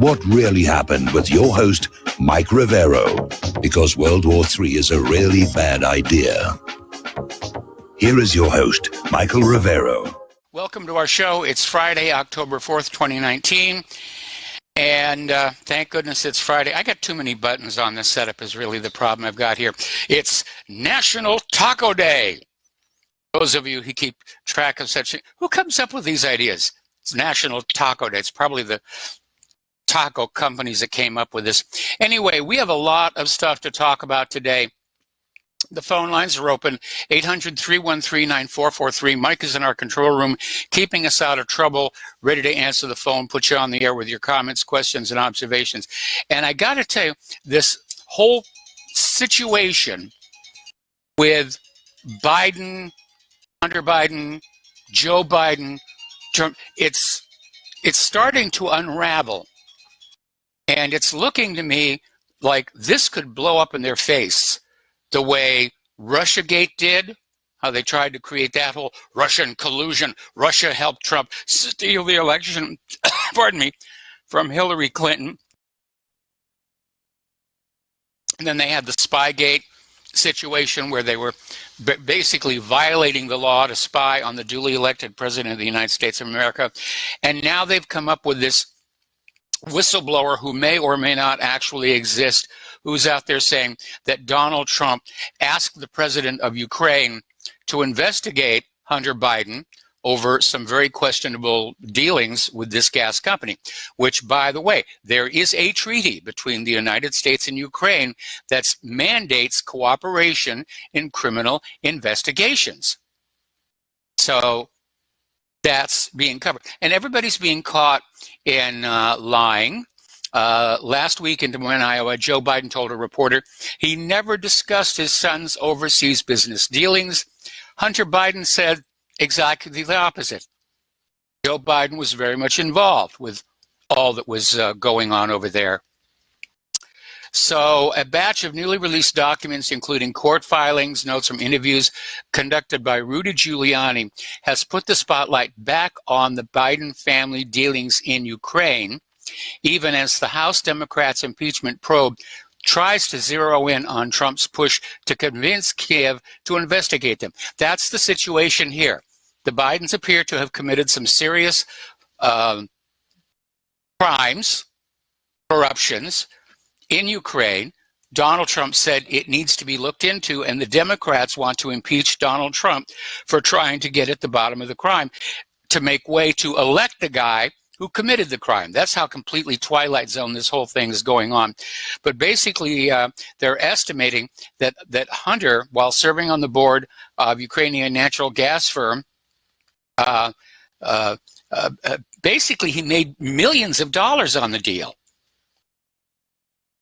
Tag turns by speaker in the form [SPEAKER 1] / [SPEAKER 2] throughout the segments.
[SPEAKER 1] What really happened with your host, Mike Rivero, because World War III is a really bad idea. Here is your host, Michael Rivero.
[SPEAKER 2] Welcome to our show. It's Friday, October 4th, 2019. And thank goodness it's Friday. I got too many buttons on this setup is really the problem I've got here. It's National Taco Day. Those of you who keep track of such things, who comes up with these ideas? It's National Taco Day. It's probably the taco companies that came up with this. Anyway, we have a lot of stuff to talk about today. The phone lines are open, 800-313-9443. Mike is in our control room, keeping us out of trouble, ready to answer the phone, put you on the air with your comments, questions, and observations. And I got to tell you, this whole situation with Biden, Hunter Biden, Joe Biden, Trump, it's starting to unravel. And it's looking to me like this could blow up in their face the way Russiagate did, how they tried to create that whole Russian collusion. Russia helped Trump steal the election, pardon me, from Hillary Clinton. And then they had the Spygate situation where they were basically violating the law to spy on the duly elected president of the United States of America. And now they've come up with this whistleblower who may or may not actually exist, who's out there saying that Donald Trump asked the president of Ukraine to investigate Hunter Biden over some very questionable dealings with this gas company, which, by the way, there is a treaty between the United States and Ukraine that mandates cooperation in criminal investigations. So that's being covered. And everybody's being caught in lying. Last week in Des Moines, Iowa, Joe Biden told a reporter he never discussed his son's overseas business dealings. Hunter Biden said exactly the opposite. Joe Biden was very much involved with all that was going on over there. So a batch of newly released documents, including court filings, notes from interviews conducted by Rudy Giuliani, has put the spotlight back on the Biden family dealings in Ukraine, even as the House Democrats' impeachment probe tries to zero in on Trump's push to convince Kiev to investigate them. That's the situation here. The Bidens appear to have committed some serious crimes, corruptions, in Ukraine. Donald Trump said it needs to be looked into, and the Democrats want to impeach Donald Trump for trying to get at the bottom of the crime to make way to elect the guy who committed the crime. That's how completely Twilight Zone this whole thing is going on. But basically, they're estimating that Hunter, while serving on the board of Ukrainian natural gas firm, basically he made millions of dollars on the deal.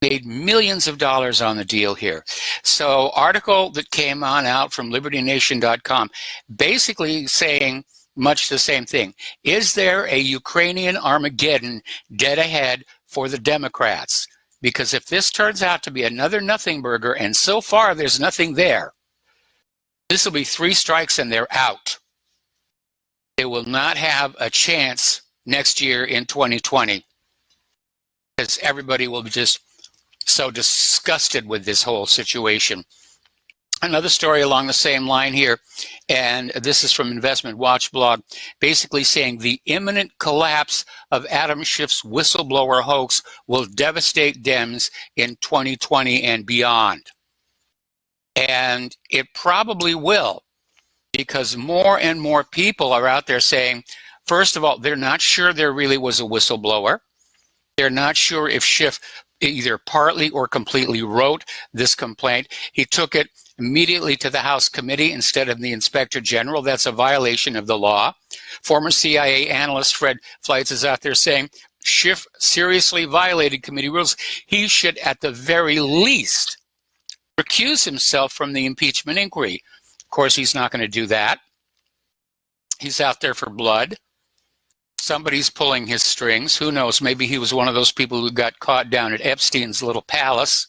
[SPEAKER 2] Made millions of dollars on the deal here. So article that came on out from LibertyNation.com basically saying much the same thing. Is there a Ukrainian Armageddon dead ahead for the Democrats? Because if this turns out to be another nothing burger, and so far there's nothing there, this will be 3 strikes and they're out. They will not have a chance next year in 2020 because everybody will be just so disgusted with this whole situation. Another story along the same line here, and this is from Investment Watch blog, basically saying the imminent collapse of Adam Schiff's whistleblower hoax will devastate Dems in 2020 and beyond. And it probably will, because more and more people are out there saying, first of all, they're not sure there really was a whistleblower. They're not sure if Schiff either partly or completely wrote this complaint. He took it immediately to the House committee instead of the Inspector General. That's a violation of the law. Former CIA analyst Fred Fleitz is out there saying Schiff seriously violated committee rules. He should, at the very least, recuse himself from the impeachment inquiry. Of course, he's not going to do that. He's out there for blood. Somebody's pulling his strings. Who knows? Maybe he was one of those people who got caught down at Epstein's little palace.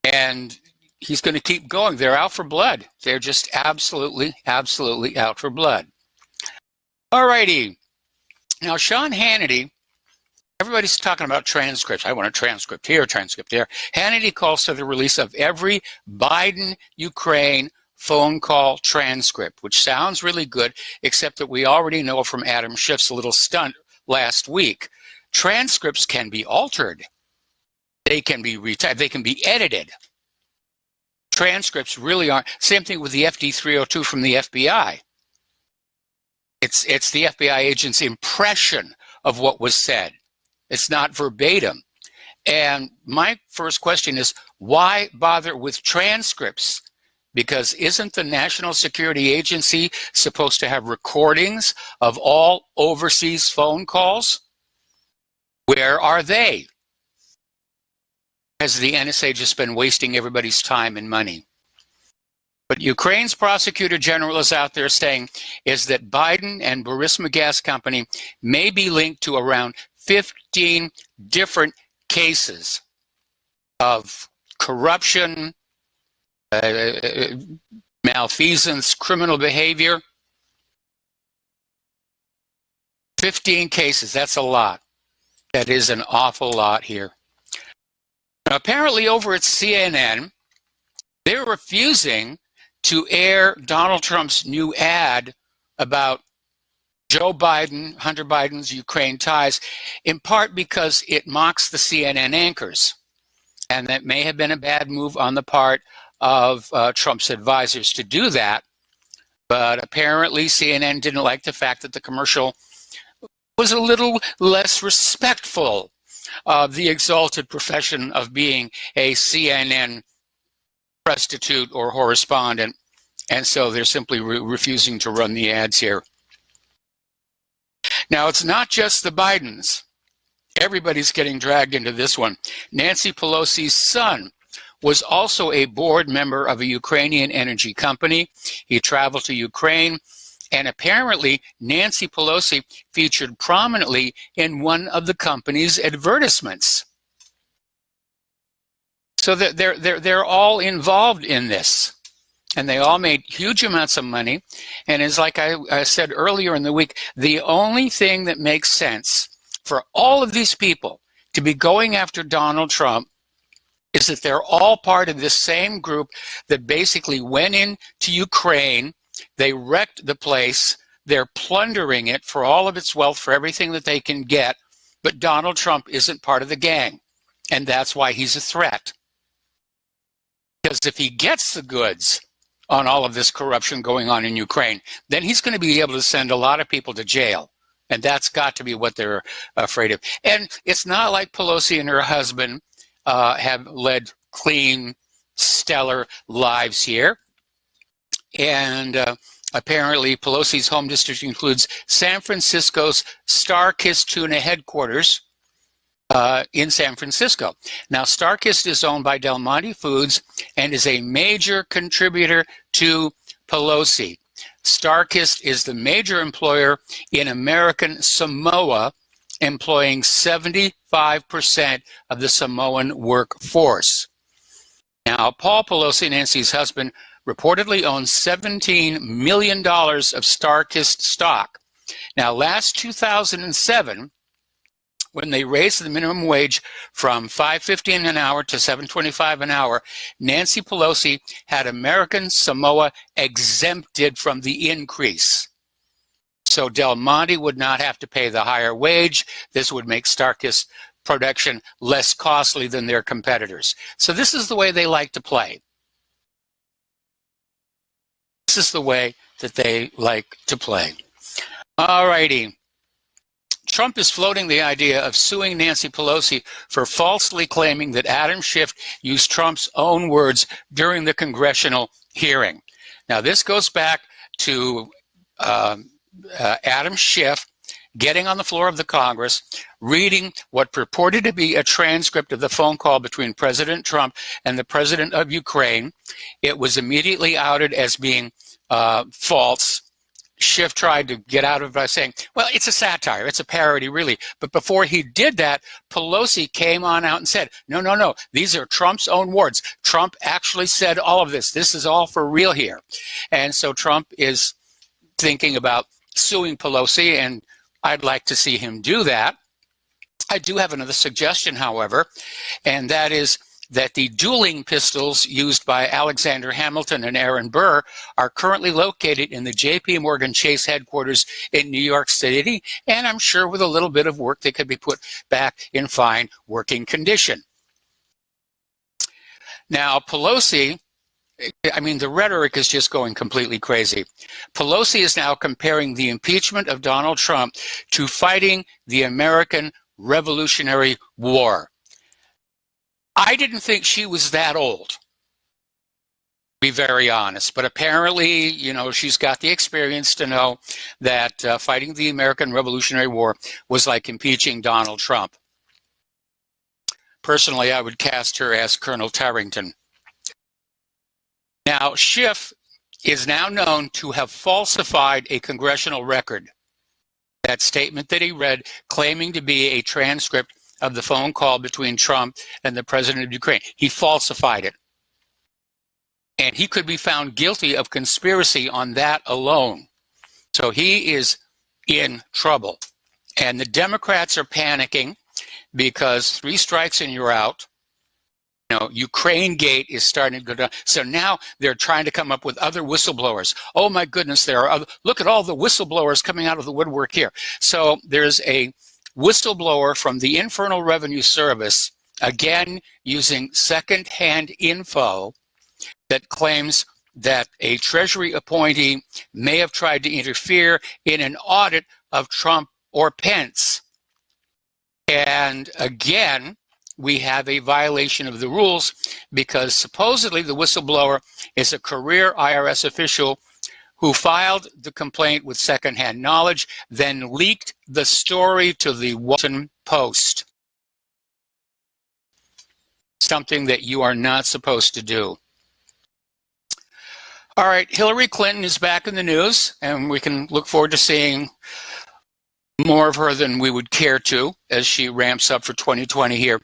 [SPEAKER 2] And he's going to keep going. They're out for blood. They're just absolutely, absolutely out for blood. All righty. Now, Sean Hannity, everybody's talking about transcripts. I want a transcript here, transcript there. Hannity calls for the release of every Biden-Ukraine phone call transcript, which sounds really good, except that we already know from Adam Schiff's little stunt last week, transcripts can be altered. They can be retyped. They can be edited. Transcripts really aren't. Same thing with the FD 302 from the FBI. It's the FBI agent's impression of what was said. It's not verbatim. And my first question is, why bother with transcripts? Because isn't the National Security Agency supposed to have recordings of all overseas phone calls? Where are they? Has the NSA just been wasting everybody's time and money? What Ukraine's prosecutor general is out there saying is that Biden and Burisma Gas Company may be linked to around 15 different cases of corruption, malfeasance, criminal behavior. 15 cases, that's a lot. That is an awful lot here. Now, apparently over at CNN, they're refusing to air Donald Trump's new ad about Joe Biden, Hunter Biden's Ukraine ties, in part because it mocks the CNN anchors. And that may have been a bad move on the part of Trump's advisors to do that. But apparently CNN didn't like the fact that the commercial was a little less respectful of the exalted profession of being a CNN prostitute or correspondent. And so they're simply refusing to run the ads here. Now, it's not just the Bidens. Everybody's getting dragged into this one. Nancy Pelosi's son was also a board member of a Ukrainian energy company. He traveled to Ukraine, and apparently Nancy Pelosi featured prominently in one of the company's advertisements. So they're all involved in this. And they all made huge amounts of money. And as like I said earlier in the week, the only thing that makes sense for all of these people to be going after Donald Trump is that they're all part of this same group that basically went into Ukraine. They wrecked the place. They're plundering it for all of its wealth, for everything that they can get. But Donald Trump isn't part of the gang. And that's why he's a threat. Because if he gets the goods on all of this corruption going on in Ukraine, then he's going to be able to send a lot of people to jail. And that's got to be what they're afraid of. And it's not like Pelosi and her husband have led clean, stellar lives here. And apparently Pelosi's home district includes San Francisco's Starkist Tuna headquarters in San Francisco. Now, Starkist is owned by Del Monte Foods and is a major contributor to Pelosi. Starkist is the major employer in American Samoa, employing 75% of the Samoan workforce. Now, Paul Pelosi, Nancy's husband, reportedly owns $17 million of Starkist stock. Now, last 2007, when they raised the minimum wage from $5.50 an hour to $7.25 an hour, Nancy Pelosi had American Samoa exempted from the increase. So Del Monte would not have to pay the higher wage. This would make Starkist production less costly than their competitors. So this is the way they like to play. This is the way that they like to play. All righty. Trump is floating the idea of suing Nancy Pelosi for falsely claiming that Adam Schiff used Trump's own words during the congressional hearing. Now, this goes back to Adam Schiff getting on the floor of the Congress, reading what purported to be a transcript of the phone call between President Trump and the president of Ukraine. It was immediately outed as being false. Schiff tried to get out of it by saying, well, it's a satire, it's a parody, really. But before he did that, Pelosi came on out and said, no, these are Trump's own words. Trump actually said all of this. This is all for real here. And so Trump is thinking about suing Pelosi, and I'd like to see him do that. I do have another suggestion, however, and that is that the dueling pistols used by Alexander Hamilton and Aaron Burr are currently located in the J.P. Morgan Chase headquarters in New York City, and I'm sure with a little bit of work they could be put back in fine working condition. Now, Pelosi, I mean, the rhetoric is just going completely crazy. Pelosi is now comparing the impeachment of Donald Trump to fighting the American Revolutionary War. I didn't think she was that old, to be very honest, but apparently, you know, she's got the experience to know that fighting the American Revolutionary War was like impeaching Donald Trump. Personally, I would cast her as Colonel Tarrington. Now, Schiff is now known to have falsified a congressional record. That statement that he read, claiming to be a transcript of the phone call between Trump and the president of Ukraine. He falsified it. And he could be found guilty of conspiracy on that alone. So he is in trouble. And the Democrats are panicking because 3 strikes and you're out. You know, Ukraine Gate is starting to go down. So now they're trying to come up with other whistleblowers. Oh my goodness, there are other, look at all the whistleblowers coming out of the woodwork here. So there's a whistleblower from the Internal Revenue Service, again using second-hand info, that claims that a Treasury appointee may have tried to interfere in an audit of Trump or Pence. And again, we have a violation of the rules because supposedly the whistleblower is a career IRS official who filed the complaint with secondhand knowledge, then leaked the story to the Washington Post. Something that you are not supposed to do. All right, Hillary Clinton is back in the news, and we can look forward to seeing more of her than we would care to as she ramps up for 2020 here.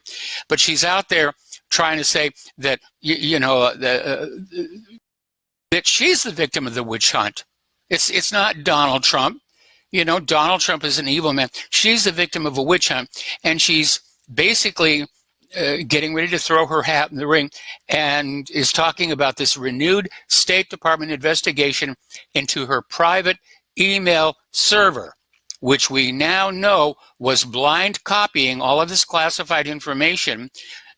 [SPEAKER 2] But she's out there trying to say that, that she's the victim of the witch hunt. It's not Donald Trump. You know, Donald Trump is an evil man. She's the victim of a witch hunt, and she's basically getting ready to throw her hat in the ring and is talking about this renewed State Department investigation into her private email server, which we now know was blind copying all of this classified information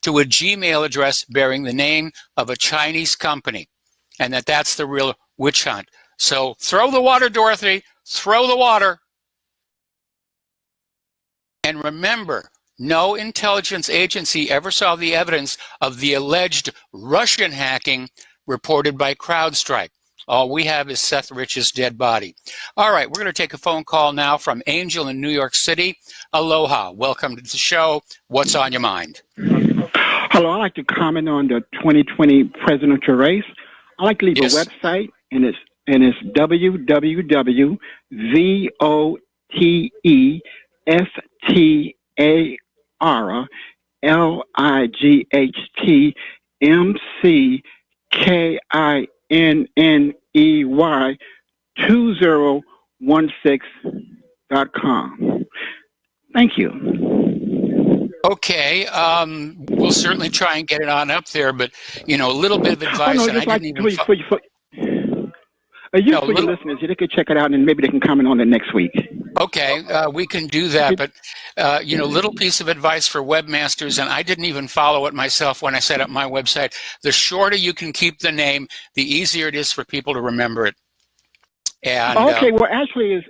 [SPEAKER 2] to a Gmail address bearing the name of a Chinese company, and that's the real witch hunt. So throw the water, Dorothy, throw the water. And remember, no intelligence agency ever saw the evidence of the alleged Russian hacking reported by CrowdStrike. All we have is Seth Rich's dead body. All right, we're going to take a phone call now from Angel in New York City. Aloha. Welcome to the show. What's on your mind?
[SPEAKER 3] Hello, I'd like to comment on the 2020 presidential race. I'd like to leave a website, and it's www.VOTERLIGHTTMCKINNEY2016.com. Thank you.
[SPEAKER 2] Okay, we'll certainly try and get it on up there, but, you know, a little bit of advice.
[SPEAKER 3] Oh, no, just like for your listeners, they could check it out, and maybe they can comment on it next week.
[SPEAKER 2] Okay, we can do that, but, you know, little piece of advice for webmasters, and I didn't even follow it myself when I set up my website. The shorter you can keep the name, the easier it is for people to remember it. And,
[SPEAKER 3] okay, well, actually is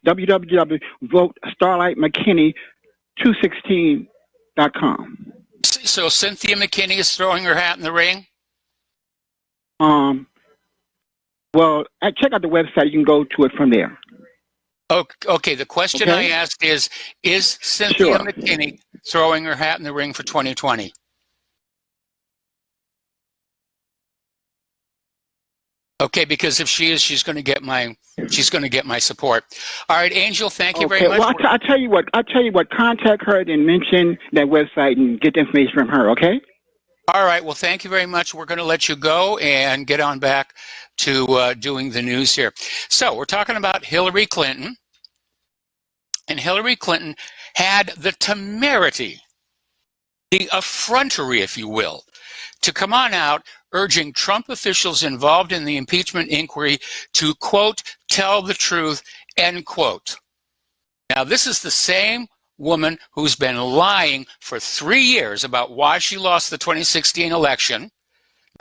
[SPEAKER 3] www.VoteStarlightMcKinney216.com.
[SPEAKER 2] So Cynthia McKinney is throwing her hat in the ring?
[SPEAKER 3] Well, check out the website. You can go to it from there.
[SPEAKER 2] Okay, the question I asked is Cynthia McKinney throwing her hat in the ring for 2020? Okay, because if she is, she's going to get my support. All right, Angel, thank you very much.
[SPEAKER 3] Well, I'll tell you what. Contact her and mention that website and get the information from her. Okay.
[SPEAKER 2] All right. Well, thank you very much. We're going to let you go and get on back to doing the news here. So we're talking about Hillary Clinton, And Hillary Clinton had the temerity, the effrontery, if you will, to come on out urging Trump officials involved in the impeachment inquiry to, quote, tell the truth, end quote. Now, this is the same woman who's been lying for 3 years about why she lost the 2016 election,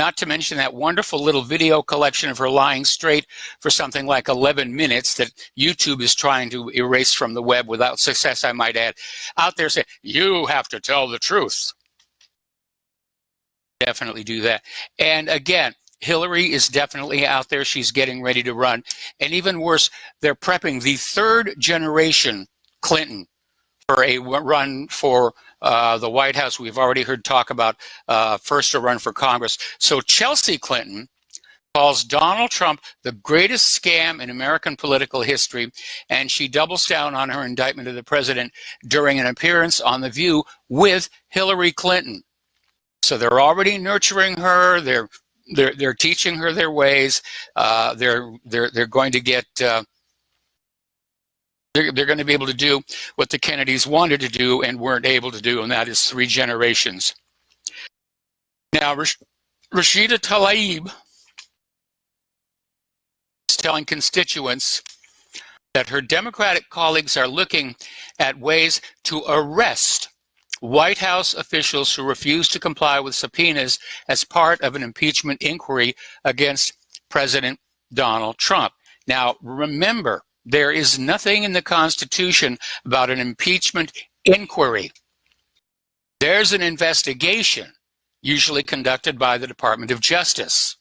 [SPEAKER 2] not to mention that wonderful little video collection of her lying straight for something like 11 minutes that YouTube is trying to erase from the web without success, I might add, out there saying, you have to tell the truth. Definitely do that. And again, Hillary is definitely out there. She's getting ready to run. And even worse, they're prepping the third generation Clinton for a run for the White House. We've already heard talk about first a run for Congress. So Chelsea Clinton calls Donald Trump the greatest scam in American political history, and she doubles down on her indictment of the president during an appearance on The View with Hillary Clinton. So they're already nurturing her. They're teaching her their ways. They're going to get. They're going to be able to do what the Kennedys wanted to do and weren't able to do, and that is 3 generations. Now, Rashida Tlaib is telling constituents that her Democratic colleagues are looking at ways to arrest White House officials who refuse to comply with subpoenas as part of an impeachment inquiry against President Donald Trump. Now, remember, there is nothing in the Constitution about an impeachment inquiry. There's an investigation, usually conducted by the Department of Justice.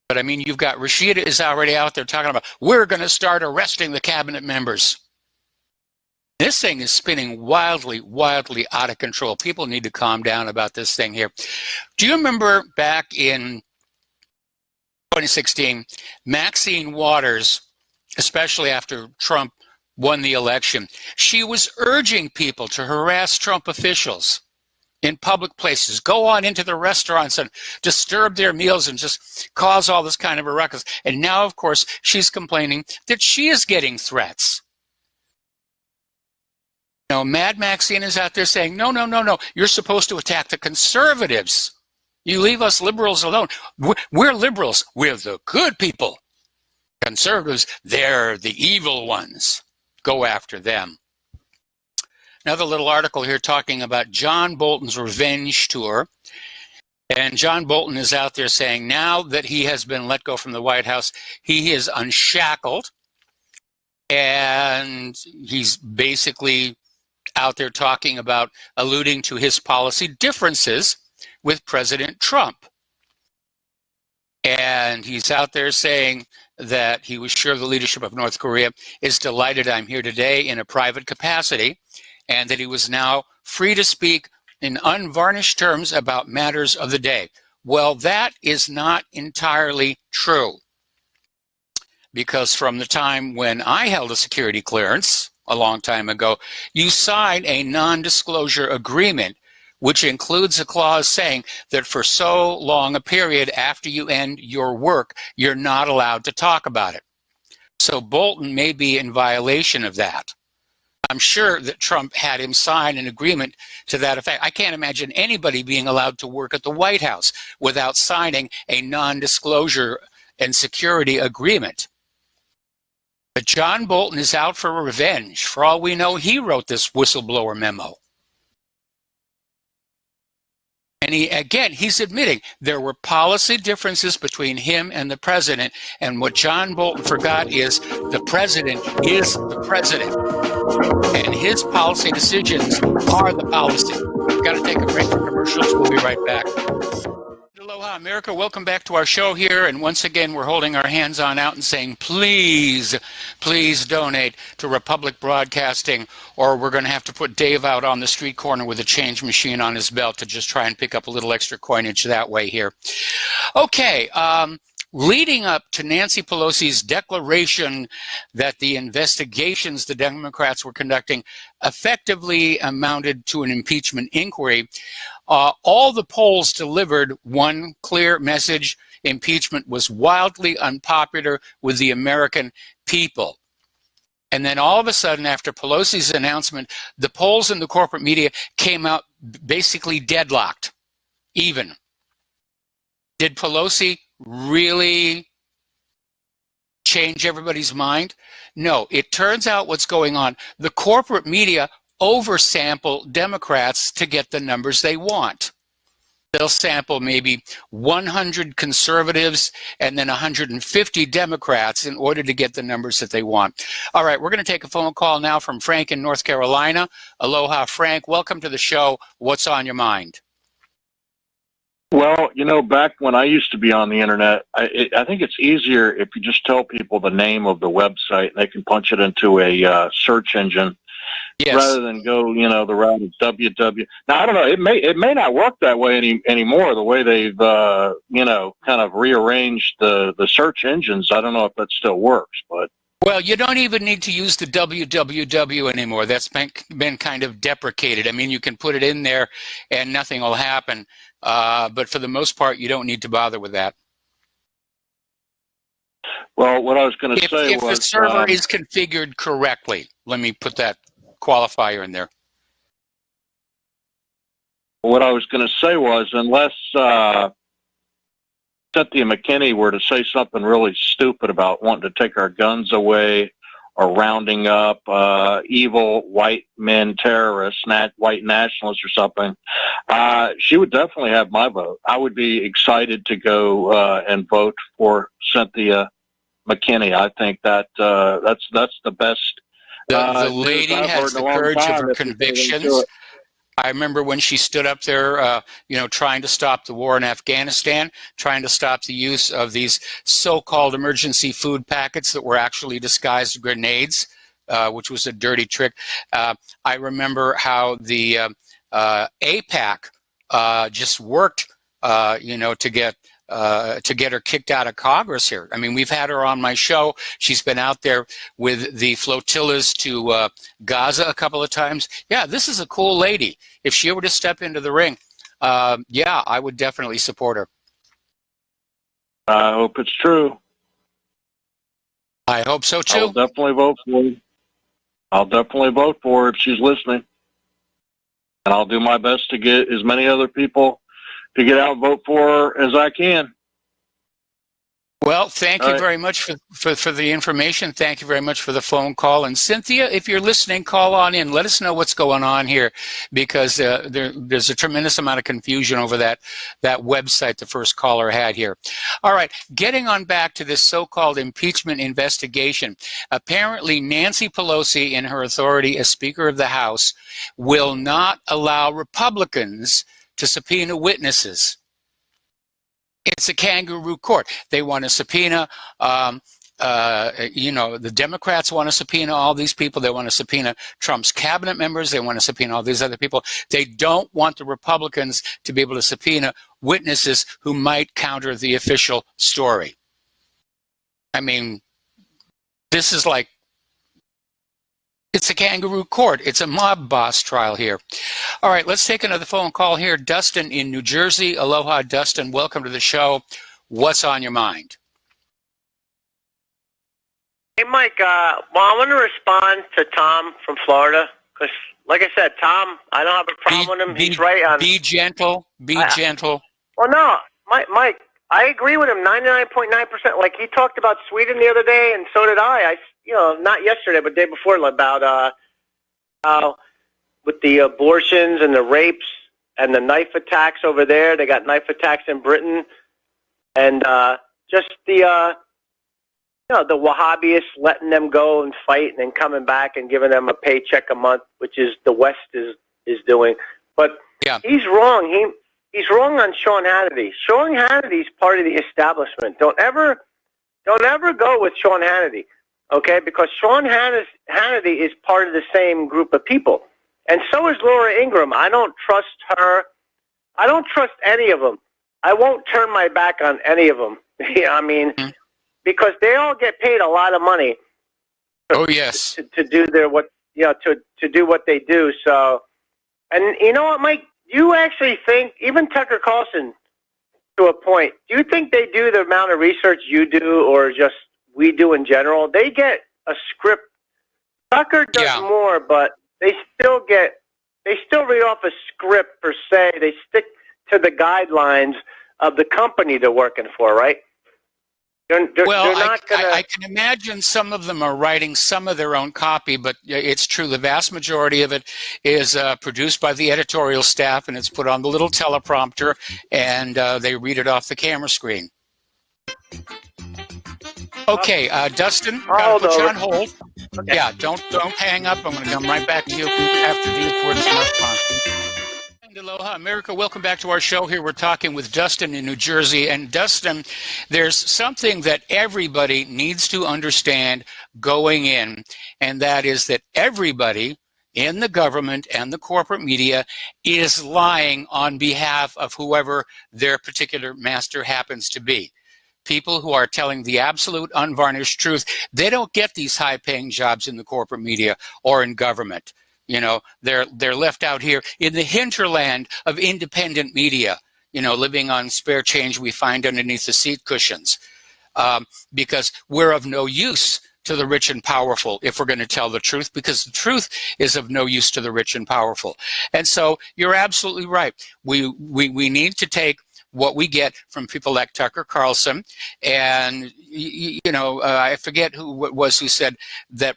[SPEAKER 2] But I mean, you've got Rashida is already out there talking about, we're going to start arresting the cabinet members. This thing is spinning wildly, wildly out of control. People need to calm down about this thing here. Do you remember back in 2016, Maxine Waters, especially after Trump won the election, she was urging people to harass Trump officials in public places, go on into the restaurants and disturb their meals and just cause all this kind of a ruckus. And now, of course, she's complaining that she is getting threats. You know, Mad Maxine is out there saying, no, no, no, no, you're supposed to attack the conservatives. You leave us liberals alone. We're liberals. We're the good people. Conservatives, they're the evil ones. Go after them. Another little article here talking about John Bolton's revenge tour. And John Bolton is out there saying now that he has been let go from the White House, he is unshackled. And he's basically out there talking about alluding to his policy differences with President Trump. And he's out there saying that he was sure the leadership of North Korea is delighted I'm here today in a private capacity, and that he was now free to speak in unvarnished terms about matters of the day. Well, that is not entirely true, because from the time when I held a security clearance a long time ago, you sign a non-disclosure agreement, which includes a clause saying that for so long a period after you end your work, you're not allowed to talk about it. So Bolton may be in violation of that. I'm sure that Trump had him sign an agreement to that effect. I can't imagine anybody being allowed to work at the White House without signing a non-disclosure and security agreement. But John Bolton is out for revenge. For all we know, he wrote this whistleblower memo. And he's admitting there were policy differences between him and the president. And what John Bolton forgot is the president is the president. And his policy decisions are the policy. We've got to take a break for commercials. We'll be right back. Aloha, America. Welcome back to our show here. And once again, we're holding our hands on out and saying, please, please donate to Republic Broadcasting, or we're going to have to put Dave out on the street corner with a change machine on his belt to just try and pick up a little extra coinage that way here. Okay. Leading up to Nancy Pelosi's declaration that the investigations the Democrats were conducting effectively amounted to an impeachment inquiry, all the polls delivered one clear message: impeachment was wildly unpopular with the American people. And then all of a sudden, after Pelosi's announcement, the polls in the corporate media came out basically deadlocked, even. Did Pelosi really change everybody's mind? No, it turns out what's going on. The corporate media oversample Democrats to get the numbers they want. They'll sample maybe 100 conservatives and then 150 Democrats in order to get the numbers that they want. All right, we're going to take a phone call now from Frank in North Carolina. Aloha, Frank. Welcome to the show. What's on your mind?
[SPEAKER 4] Well, back when I used to be on the internet, I think it's easier if you just tell people the name of the website and they can punch it into a search engine. Yes. Rather than go, the route of www. Now, I don't know. It may not work that way anymore. The way they've, kind of rearranged the search engines. I don't know if that still works, but.
[SPEAKER 2] Well, you don't even need to use the www anymore. That's been kind of deprecated. I mean, you can put it in there and nothing will happen. But for the most part, you don't need to bother with that.
[SPEAKER 4] Well, what I was going to say
[SPEAKER 2] was...
[SPEAKER 4] If
[SPEAKER 2] the server is configured correctly, let me put that qualifier in there.
[SPEAKER 4] What I was going to say was, unless Cynthia McKinney were to say something really stupid about wanting to take our guns away or rounding up evil white men terrorists, white nationalists or something, she would definitely have my vote. I would be excited to go and vote for Cynthia McKinney. I think that that's the best.
[SPEAKER 2] The lady has the courage of her convictions. I remember when she stood up there, trying to stop the war in Afghanistan, trying to stop the use of these so-called emergency food packets that were actually disguised grenades, which was a dirty trick. I remember how the AIPAC just worked, to get her kicked out of Congress here. I mean, we've had her on my show. She's been out there with the flotillas to Gaza a couple of times. Yeah, this is a cool lady. If she were to step into the ring, yeah, I would definitely support her.
[SPEAKER 4] I hope it's true.
[SPEAKER 2] I hope so, too.
[SPEAKER 4] I'll definitely vote for her. I'll definitely vote for her if she's listening. And I'll do my best to get as many other people to get out and vote for her as I can.
[SPEAKER 2] Well, thank you very much for the information. Thank you very much for the phone call. And Cynthia, if you're listening, call on in. Let us know what's going on here, because there's a tremendous amount of confusion over that website the first caller had here. All right, getting on back to this so-called impeachment investigation. Apparently, Nancy Pelosi, in her authority as Speaker of the House, will not allow Republicans to subpoena witnesses. It's a kangaroo court. They want to subpoena, the Democrats want to subpoena all these people. They want to subpoena Trump's cabinet members. They want to subpoena all these other people. They don't want the Republicans to be able to subpoena witnesses who might counter the official story. I mean, this is like, it's a kangaroo court. It's a mob boss trial here. All right, let's take another phone call here. Dustin in New Jersey. Aloha, Dustin. Welcome to the show. What's on your mind?
[SPEAKER 5] Hey, Mike. I want to respond to Tom from Florida because, like I said, Tom, I don't have a problem with him. He's right on.
[SPEAKER 2] Be gentle. Be gentle.
[SPEAKER 5] Well, no, Mike, I agree with him 99.9%. Like, he talked about Sweden the other day, and so did I. Not yesterday, but the day before, about with the abortions and the rapes and the knife attacks over there. They got knife attacks in Britain. And just the Wahhabis letting them go and fight and then coming back and giving them a paycheck a month, which is the West is doing. But yeah, he's wrong. He's wrong on Sean Hannity. Sean Hannity's part of the establishment. Don't ever go with Sean Hannity. Okay, because Sean Hannity is part of the same group of people. And so is Laura Ingraham. I don't trust her. I don't trust any of them. I won't turn my back on any of them. Because they all get paid a lot of money.
[SPEAKER 2] Oh, yes.
[SPEAKER 5] To do to do what they do. So, and you know what, Mike? You actually think, even Tucker Carlson, to a point, do you think they do the amount of research you do or just we do in general? They get a script Tucker does more, but they still read off a script per se. They stick to the guidelines of the company they're working for, right? They're not gonna...
[SPEAKER 2] I can imagine some of them are writing some of their own copy, but it's true. The vast majority of it is produced by the editorial staff, and it's put on the little teleprompter, and they read it off the camera screen. Okay, Dustin, gotta put you on hold. Okay. Yeah, don't hang up. I'm going to come right back to you after these words from our sponsor. Aloha, America. Welcome back to our show. Here we're talking with Dustin in New Jersey. And Dustin, there's something that everybody needs to understand going in, and that is that everybody in the government and the corporate media is lying on behalf of whoever their particular master happens to be. People who are telling the absolute unvarnished truth. They don't get these high-paying jobs in the corporate media or in government. You know, they're left out here in the hinterland of independent media, you know, living on spare change we find underneath the seat cushions, because we're of no use to the rich and powerful if we're going to tell the truth, because the truth is of no use to the rich and powerful. And so you're absolutely right. We need to take what we get from people like Tucker Carlson, and you know, I forget who it was who said that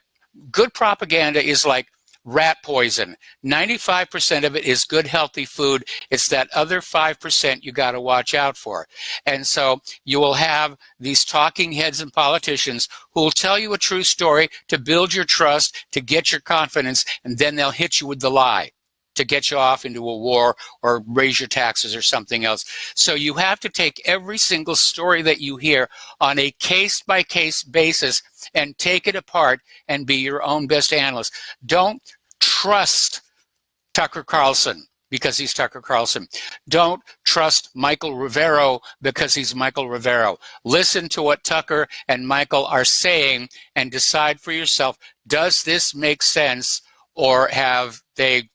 [SPEAKER 2] good propaganda is like rat poison. 95% of it is good, healthy food. It's that other 5% you got to watch out for. And so you will have these talking heads and politicians who will tell you a true story to build your trust, to get your confidence, and then they'll hit you with the lie to get you off into a war or raise your taxes or something else. So you have to take every single story that you hear on a case-by-case basis and take it apart and be your own best analyst. Don't trust Tucker Carlson because he's Tucker Carlson. Don't trust Michael Rivero because he's Michael Rivero. Listen to what Tucker and Michael are saying and decide for yourself, does this make sense, or have they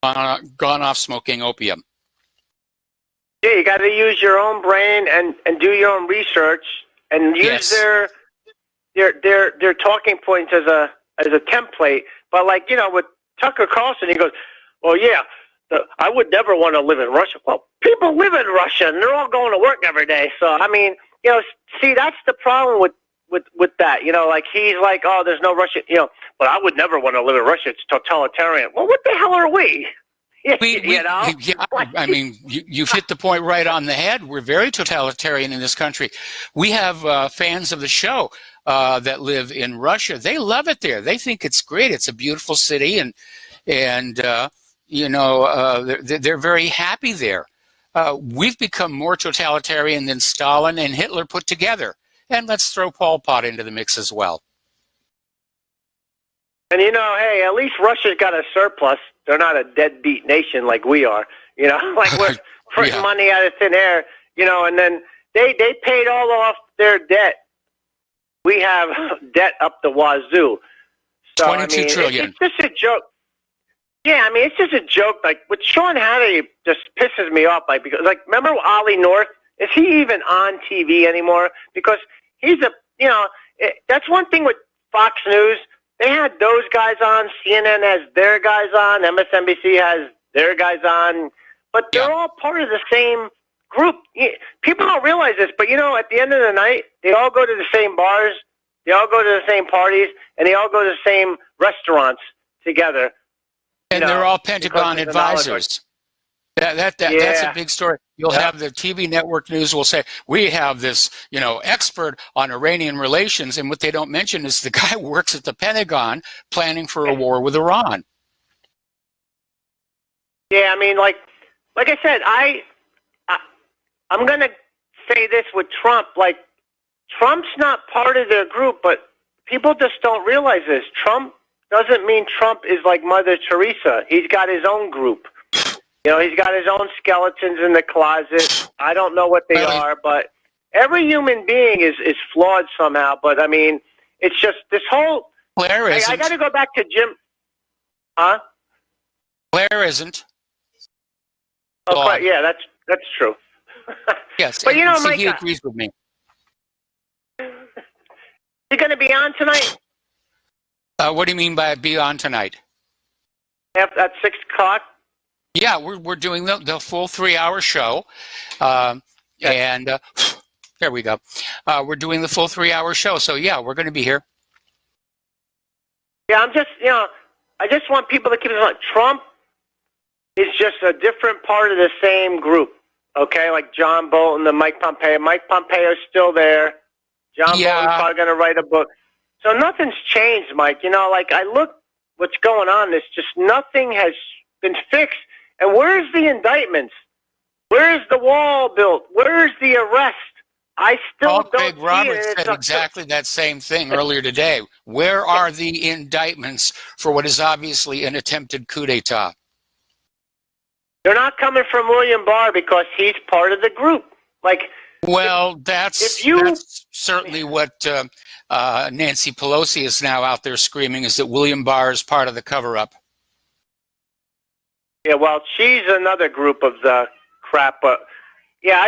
[SPEAKER 2] gone off smoking opium?
[SPEAKER 5] Yeah, you got to use your own brain and do your own research and use their talking points as a template. But like, you know, with Tucker Carlson, he goes, "Well, yeah, I would never want to live in Russia." Well, people live in Russia and they're all going to work every day. So I mean, you know, see, that's the problem with that. You know, like he's like, "Oh, there's no Russia," you know, but I would never want to live in Russia. It's totalitarian. Well, what the hell are we? You know?
[SPEAKER 2] Yeah, I mean, you've hit the point right on the head. We're very totalitarian in this country. We have fans of the show that live in Russia. They love it there. They think it's great. It's a beautiful city, and you know, they're very happy there. We've become more totalitarian than Stalin and Hitler put together. And let's throw Pol Pot into the mix as well.
[SPEAKER 5] And, you know, hey, at least Russia's got a surplus. They're not a deadbeat nation like we are. You know, like we're printing money out of thin air, you know, and then they paid all off their debt. We have debt up the wazoo. So,
[SPEAKER 2] 22 trillion.
[SPEAKER 5] It's just a joke. Yeah, I mean, it's just a joke. Like, with Sean Hannity just pisses me off. Like, because, like, remember Ollie North? Is he even on TV anymore? Because he's you know, that's one thing with Fox News. They had those guys on. CNN has their guys on. MSNBC has their guys on. But they're all part of the same group. People don't realize this, but, you know, at the end of the night, they all go to the same bars. They all go to the same parties. And they all go to the same restaurants together.
[SPEAKER 2] And they're all Pentagon advisors. That's a big story. You'll have the TV network news will say, we have this, you know, expert on Iranian relations, and what they don't mention is the guy works at the Pentagon planning for a war with Iran.
[SPEAKER 5] Yeah, I mean, like I said, I'm going to say this with Trump. Like, Trump's not part of their group, but people just don't realize this. Trump doesn't mean Trump is like Mother Teresa. He's got his own group. You know, he's got his own skeletons in the closet. I don't know what they are, but every human being is flawed somehow. But, I mean, it's just this whole...
[SPEAKER 2] Blair isn't.
[SPEAKER 5] I got to go back to Jim... Huh?
[SPEAKER 2] Blair isn't.
[SPEAKER 5] Oh, yeah, that's true.
[SPEAKER 2] Yes,
[SPEAKER 5] but, you know,
[SPEAKER 2] Mike, he agrees with me.
[SPEAKER 5] You going to be on tonight?
[SPEAKER 2] What do you mean by be on tonight?
[SPEAKER 5] At 6 o'clock?
[SPEAKER 2] Yeah, we're doing the full 3-hour show. And there we go. We're doing the full 3-hour show. So, yeah, we're going to be here.
[SPEAKER 5] Yeah, I'm just, I just want people to keep it on. Trump is just a different part of the same group, okay? Like John Bolton and Mike Pompeo. Mike Pompeo's still there. John Bolton's probably going to write a book. So nothing's changed, Mike. Like I look what's going on. It's just nothing has been fixed. And where's the indictments? Where's the wall built? Where's the arrest? I still don't
[SPEAKER 2] Greg
[SPEAKER 5] see
[SPEAKER 2] Roberts
[SPEAKER 5] it.
[SPEAKER 2] said exactly that same thing earlier today. Where are the indictments for what is obviously an attempted coup d'etat?
[SPEAKER 5] They're not coming from William Barr because he's part of the group.
[SPEAKER 2] Well, that's certainly what Nancy Pelosi is now out there screaming, is that William Barr is part of the cover-up.
[SPEAKER 5] Yeah, well, she's another group of the crap. But, yeah,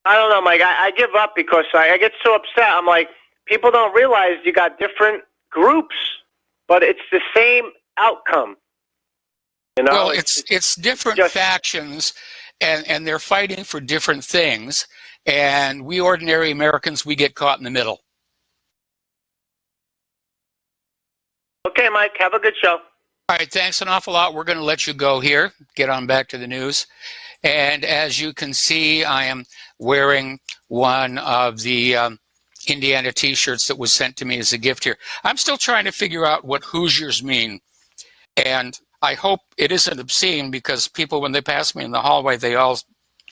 [SPEAKER 5] I don't know, Mike. I give up because I get so upset. I'm like, people don't realize you got different groups, but it's the same outcome.
[SPEAKER 2] Well, it's different factions, and they're fighting for different things. And we ordinary Americans, we get caught in the middle.
[SPEAKER 5] Okay, Mike, have a good show.
[SPEAKER 2] All right, thanks an awful lot. We're going to let you go here, get on back to the news. And as you can see, I am wearing one of the Indiana T-shirts that was sent to me as a gift here. I'm still trying to figure out what Hoosiers mean. And I hope it isn't obscene, because people, when they pass me in the hallway, they all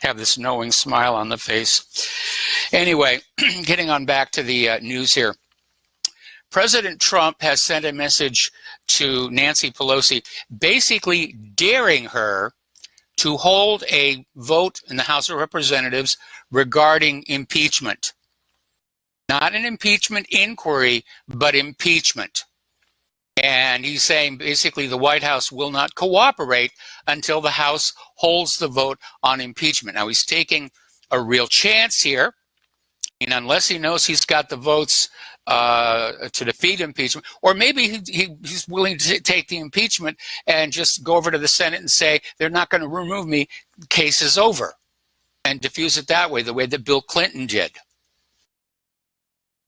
[SPEAKER 2] have this knowing smile on the face. Anyway, getting on back to the news here. President Trump has sent a message to Nancy Pelosi, basically daring her to hold a vote in the House of Representatives regarding impeachment. Not an impeachment inquiry, but impeachment. And he's saying basically the White House will not cooperate until the House holds the vote on impeachment. Now, he's taking a real chance here. And unless he knows he's got the votes to defeat impeachment, or maybe he's willing to take the impeachment and just go over to the Senate and say, they're not going to remove me, case is over, and diffuse it that way, the way that Bill Clinton did.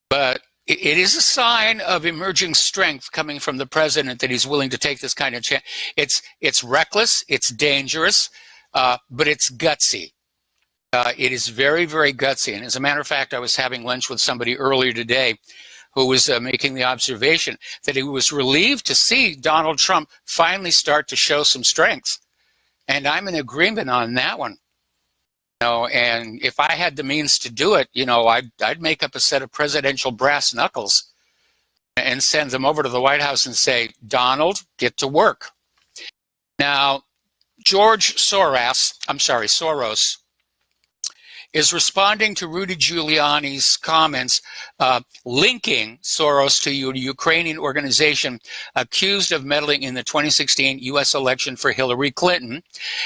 [SPEAKER 2] But it is a sign of emerging strength coming from the president that he's willing to take this kind of chance. It's reckless, it's dangerous, but it's gutsy. It is very, very gutsy. And as a matter of fact, I was having lunch with somebody earlier today who was making the observation that he was relieved to see Donald Trump finally start to show some strength. And I'm in agreement on that one. And if I had the means to do it, I'd make up a set of presidential brass knuckles and send them over to the White House and say, Donald, get to work. Now, Soros, is responding to Rudy Giuliani's comments, linking Soros to a Ukrainian organization accused of meddling in the 2016 U.S. election for Hillary Clinton,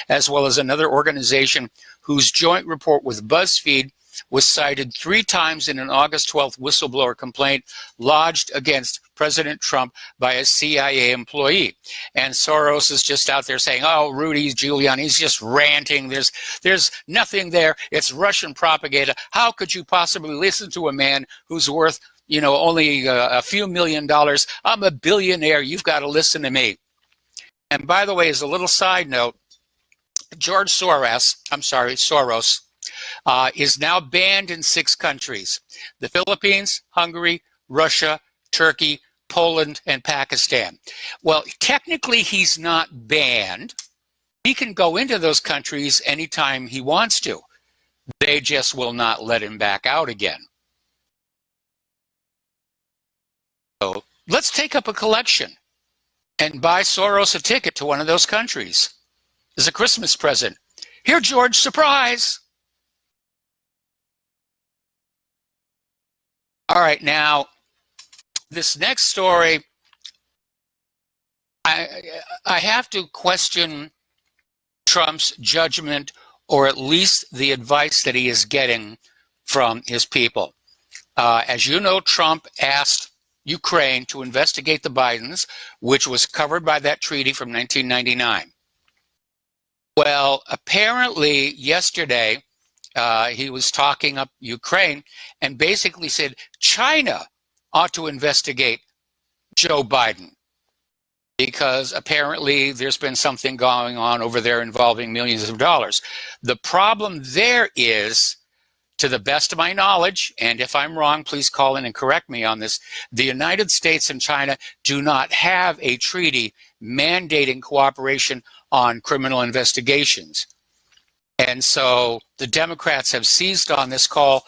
[SPEAKER 2] as well as another organization whose joint report with BuzzFeed was cited 3 times in an August 12th whistleblower complaint lodged against President Trump by a CIA employee. And Soros is just out there saying, oh, Rudy Giuliani, he's just ranting. There's nothing there. It's Russian propaganda. How could you possibly listen to a man who's worth, only a few $1 million? I'm a billionaire. You've got to listen to me. And by the way, as a little side note, Soros, is now banned in 6 countries: the Philippines, Hungary, Russia, Turkey, Poland, and Pakistan. Well, technically he's not banned. He can go into those countries anytime he wants to. They just will not let him back out again. So let's take up a collection and buy Soros a ticket to one of those countries as a Christmas present. Here, George, surprise! All right, now, this next story, I have to question Trump's judgment, or at least the advice that he is getting from his people. As you know, Trump asked Ukraine to investigate the Bidens, which was covered by that treaty from 1999. Well, apparently yesterday, he was talking up Ukraine and basically said China ought to investigate Joe Biden because apparently there's been something going on over there involving millions of dollars. The problem there is, to the best of my knowledge, and if I'm wrong, please call in and correct me on this, the United States and China do not have a treaty mandating cooperation on criminal investigations. And so the Democrats have seized on this call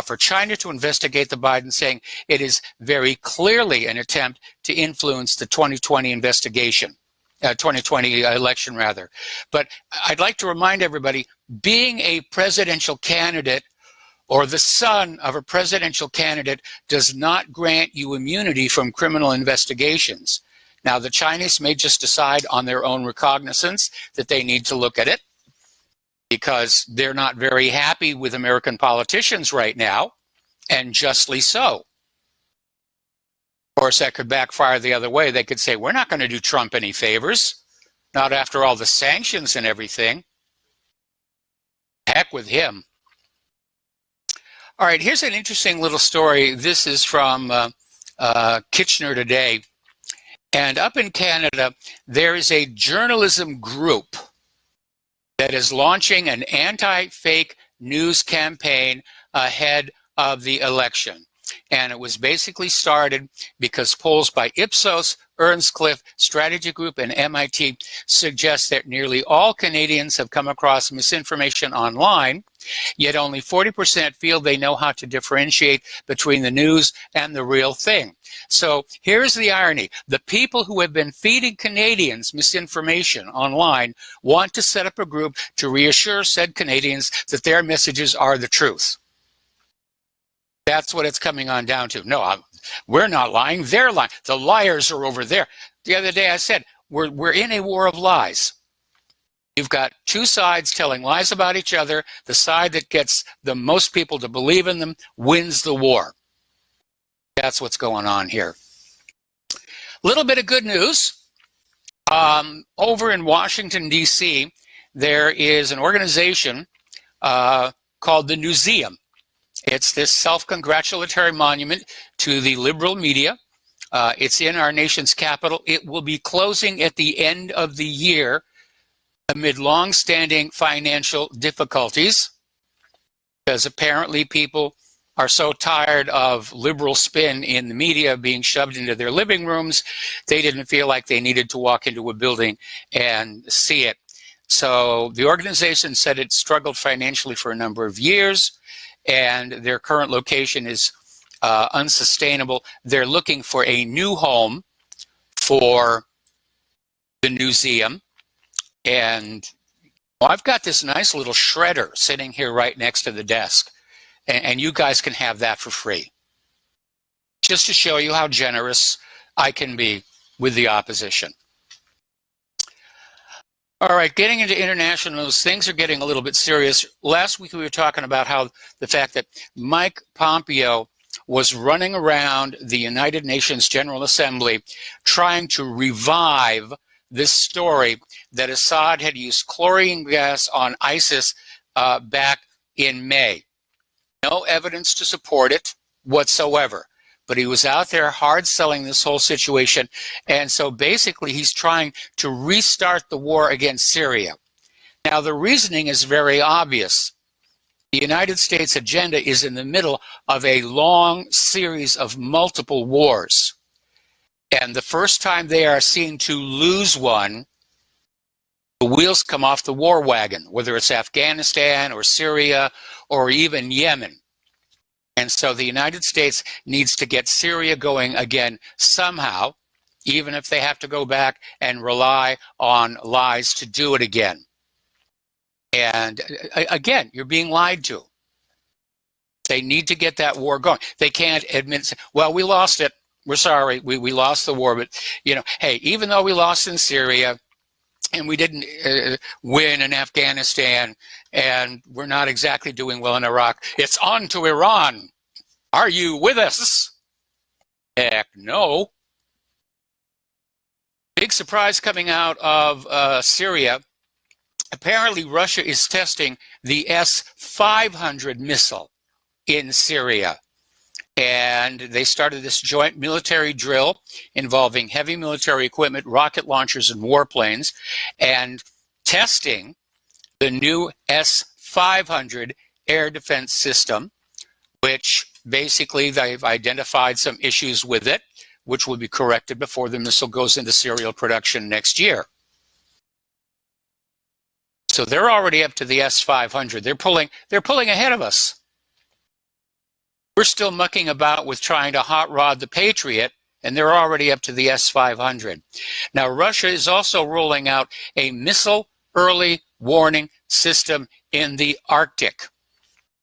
[SPEAKER 2] for China to investigate the Biden, saying it is very clearly an attempt to influence the 2020 investigation, 2020 election rather. But I'd like to remind everybody, being a presidential candidate or the son of a presidential candidate does not grant you immunity from criminal investigations. Now, the Chinese may just decide on their own recognizance that they need to look at it, because they're not very happy with American politicians right now, and justly so. Of course, that could backfire the other way. They could say, we're not going to do Trump any favors, not after all the sanctions and everything. Heck with him. All right, here's an interesting little story. This is from Kitchener Today. And up in Canada, there is a journalism group that is launching an anti-fake news campaign ahead of the election. And it was basically started because polls by Ipsos, Earnscliffe, Strategy Group, and MIT suggest that nearly all Canadians have come across misinformation online, yet only 40% feel they know how to differentiate between the news and the real thing. So here's the irony. The people who have been feeding Canadians misinformation online want to set up a group to reassure said Canadians that their messages are the truth. That's what it's coming on down to. No, we're not lying. They're lying. The liars are over there. The other day I said, we're in a war of lies. You've got two sides telling lies about each other. The side that gets the most people to believe in them wins the war. That's what's going on here. A little bit of good news. Over in Washington, D.C., there is an organization called the Newseum. It's this self-congratulatory monument to the liberal media. It's in our nation's capital. It will be closing at the end of the year amid long-standing financial difficulties, because apparently people are so tired of liberal spin in the media being shoved into their living rooms, they didn't feel like they needed to walk into a building and see it. So the organization said it struggled financially for a number of years, and their current location is unsustainable. They're looking for a new home for the Newseum. And I've got this nice little shredder sitting here right next to the desk. And you guys can have that for free. Just to show you how generous I can be with the opposition. All right, getting into international news, things are getting a little bit serious. Last week we were talking about how the fact that Mike Pompeo was running around the United Nations General Assembly trying to revive this story that Assad had used chlorine gas on ISIS back in May. No evidence to support it whatsoever. But he was out there hard selling this whole situation. And so basically he's trying to restart the war against Syria. Now the reasoning is very obvious. The United States agenda is in the middle of a long series of multiple wars. And the first time they are seen to lose one, the wheels come off the war wagon, whether it's Afghanistan or Syria or even Yemen. And so the United States needs to get Syria going again somehow, even if they have to go back and rely on lies to do it again. And again, you're being lied to. They need to get that war going. They can't admit, well, we lost it. We're sorry. We lost the war. But, you know, hey, even though we lost in Syria and we didn't win in Afghanistan and we're not exactly doing well in Iraq, it's on to Iran. Are you with us? Heck no. Big surprise coming out of Syria. Apparently, Russia is testing the S-500 missile in Syria. And they started this joint military drill involving heavy military equipment, rocket launchers, and warplanes, and testing the new S-500 air defense system, which basically they've identified some issues with it, which will be corrected before the missile goes into serial production next year. So they're already up to the S-500. They're pulling ahead of us. We're still mucking about with trying to hot rod the Patriot, and they're already up to the S-500. Now, Russia is also rolling out a missile early warning system in the Arctic.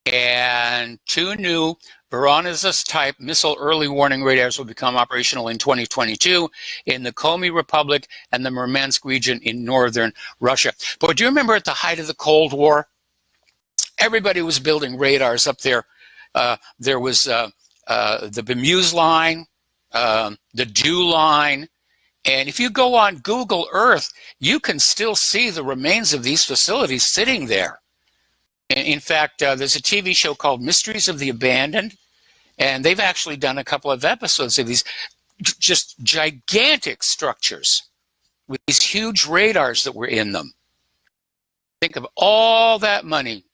[SPEAKER 2] And 2 new Voronezh-type missile early warning radars will become operational in 2022 in the Komi Republic and the Murmansk region in northern Russia. But do you remember at the height of the Cold War, everybody was building radars up there? There was the Bemuse line, the Dew line, and if you go on Google Earth, you can still see the remains of these facilities sitting there. In fact, there's a TV show called Mysteries of the Abandoned, and they've actually done a couple of episodes of these just gigantic structures with these huge radars that were in them. Think of all that money.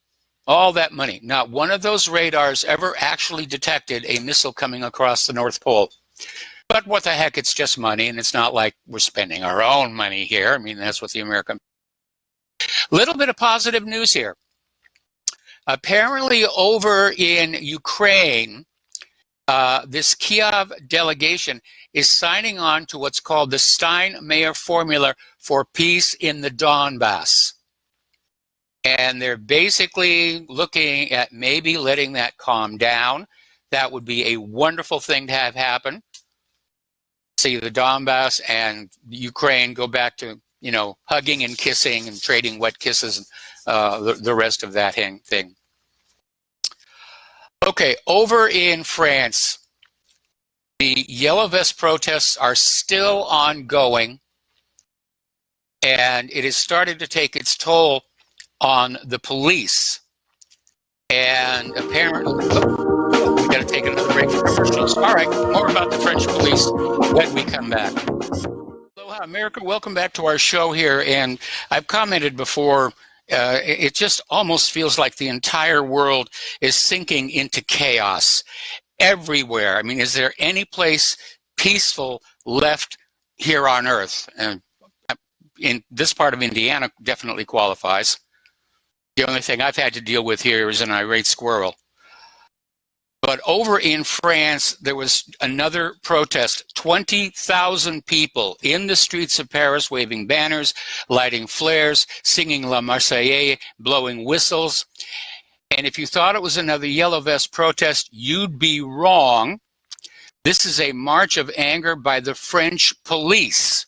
[SPEAKER 2] All that money. Not one of those radars ever actually detected a missile coming across the North Pole. But what the heck, it's just money, and it's not like we're spending our own money here. I mean, that's what the American... Little bit of positive news here. Apparently over in Ukraine, this Kiev delegation is signing on to what's called the Steinmeier Formula for Peace in the Donbass. And they're basically looking at maybe letting that calm down. That would be a wonderful thing to have happen. See the Donbass and Ukraine go back to, you know, hugging and kissing and trading wet kisses and the rest of that thing. Okay, over in France, the Yellow Vest protests are still ongoing, and it has started to take its toll on the police. And apparently, we got to take another break for commercials. All right, more about the French police when we come back. Aloha, America. Welcome back to our show here. And I've commented before, it just almost feels like the entire world is sinking into chaos everywhere. I mean, is there any place peaceful left here on Earth? And in this part of Indiana definitely qualifies. The only thing I've had to deal with here is an irate squirrel. But over in France, there was another protest. 20,000 people in the streets of Paris waving banners, lighting flares, singing La Marseillaise, blowing whistles. And if you thought it was another Yellow Vest protest, you'd be wrong. This is a march of anger by the French police.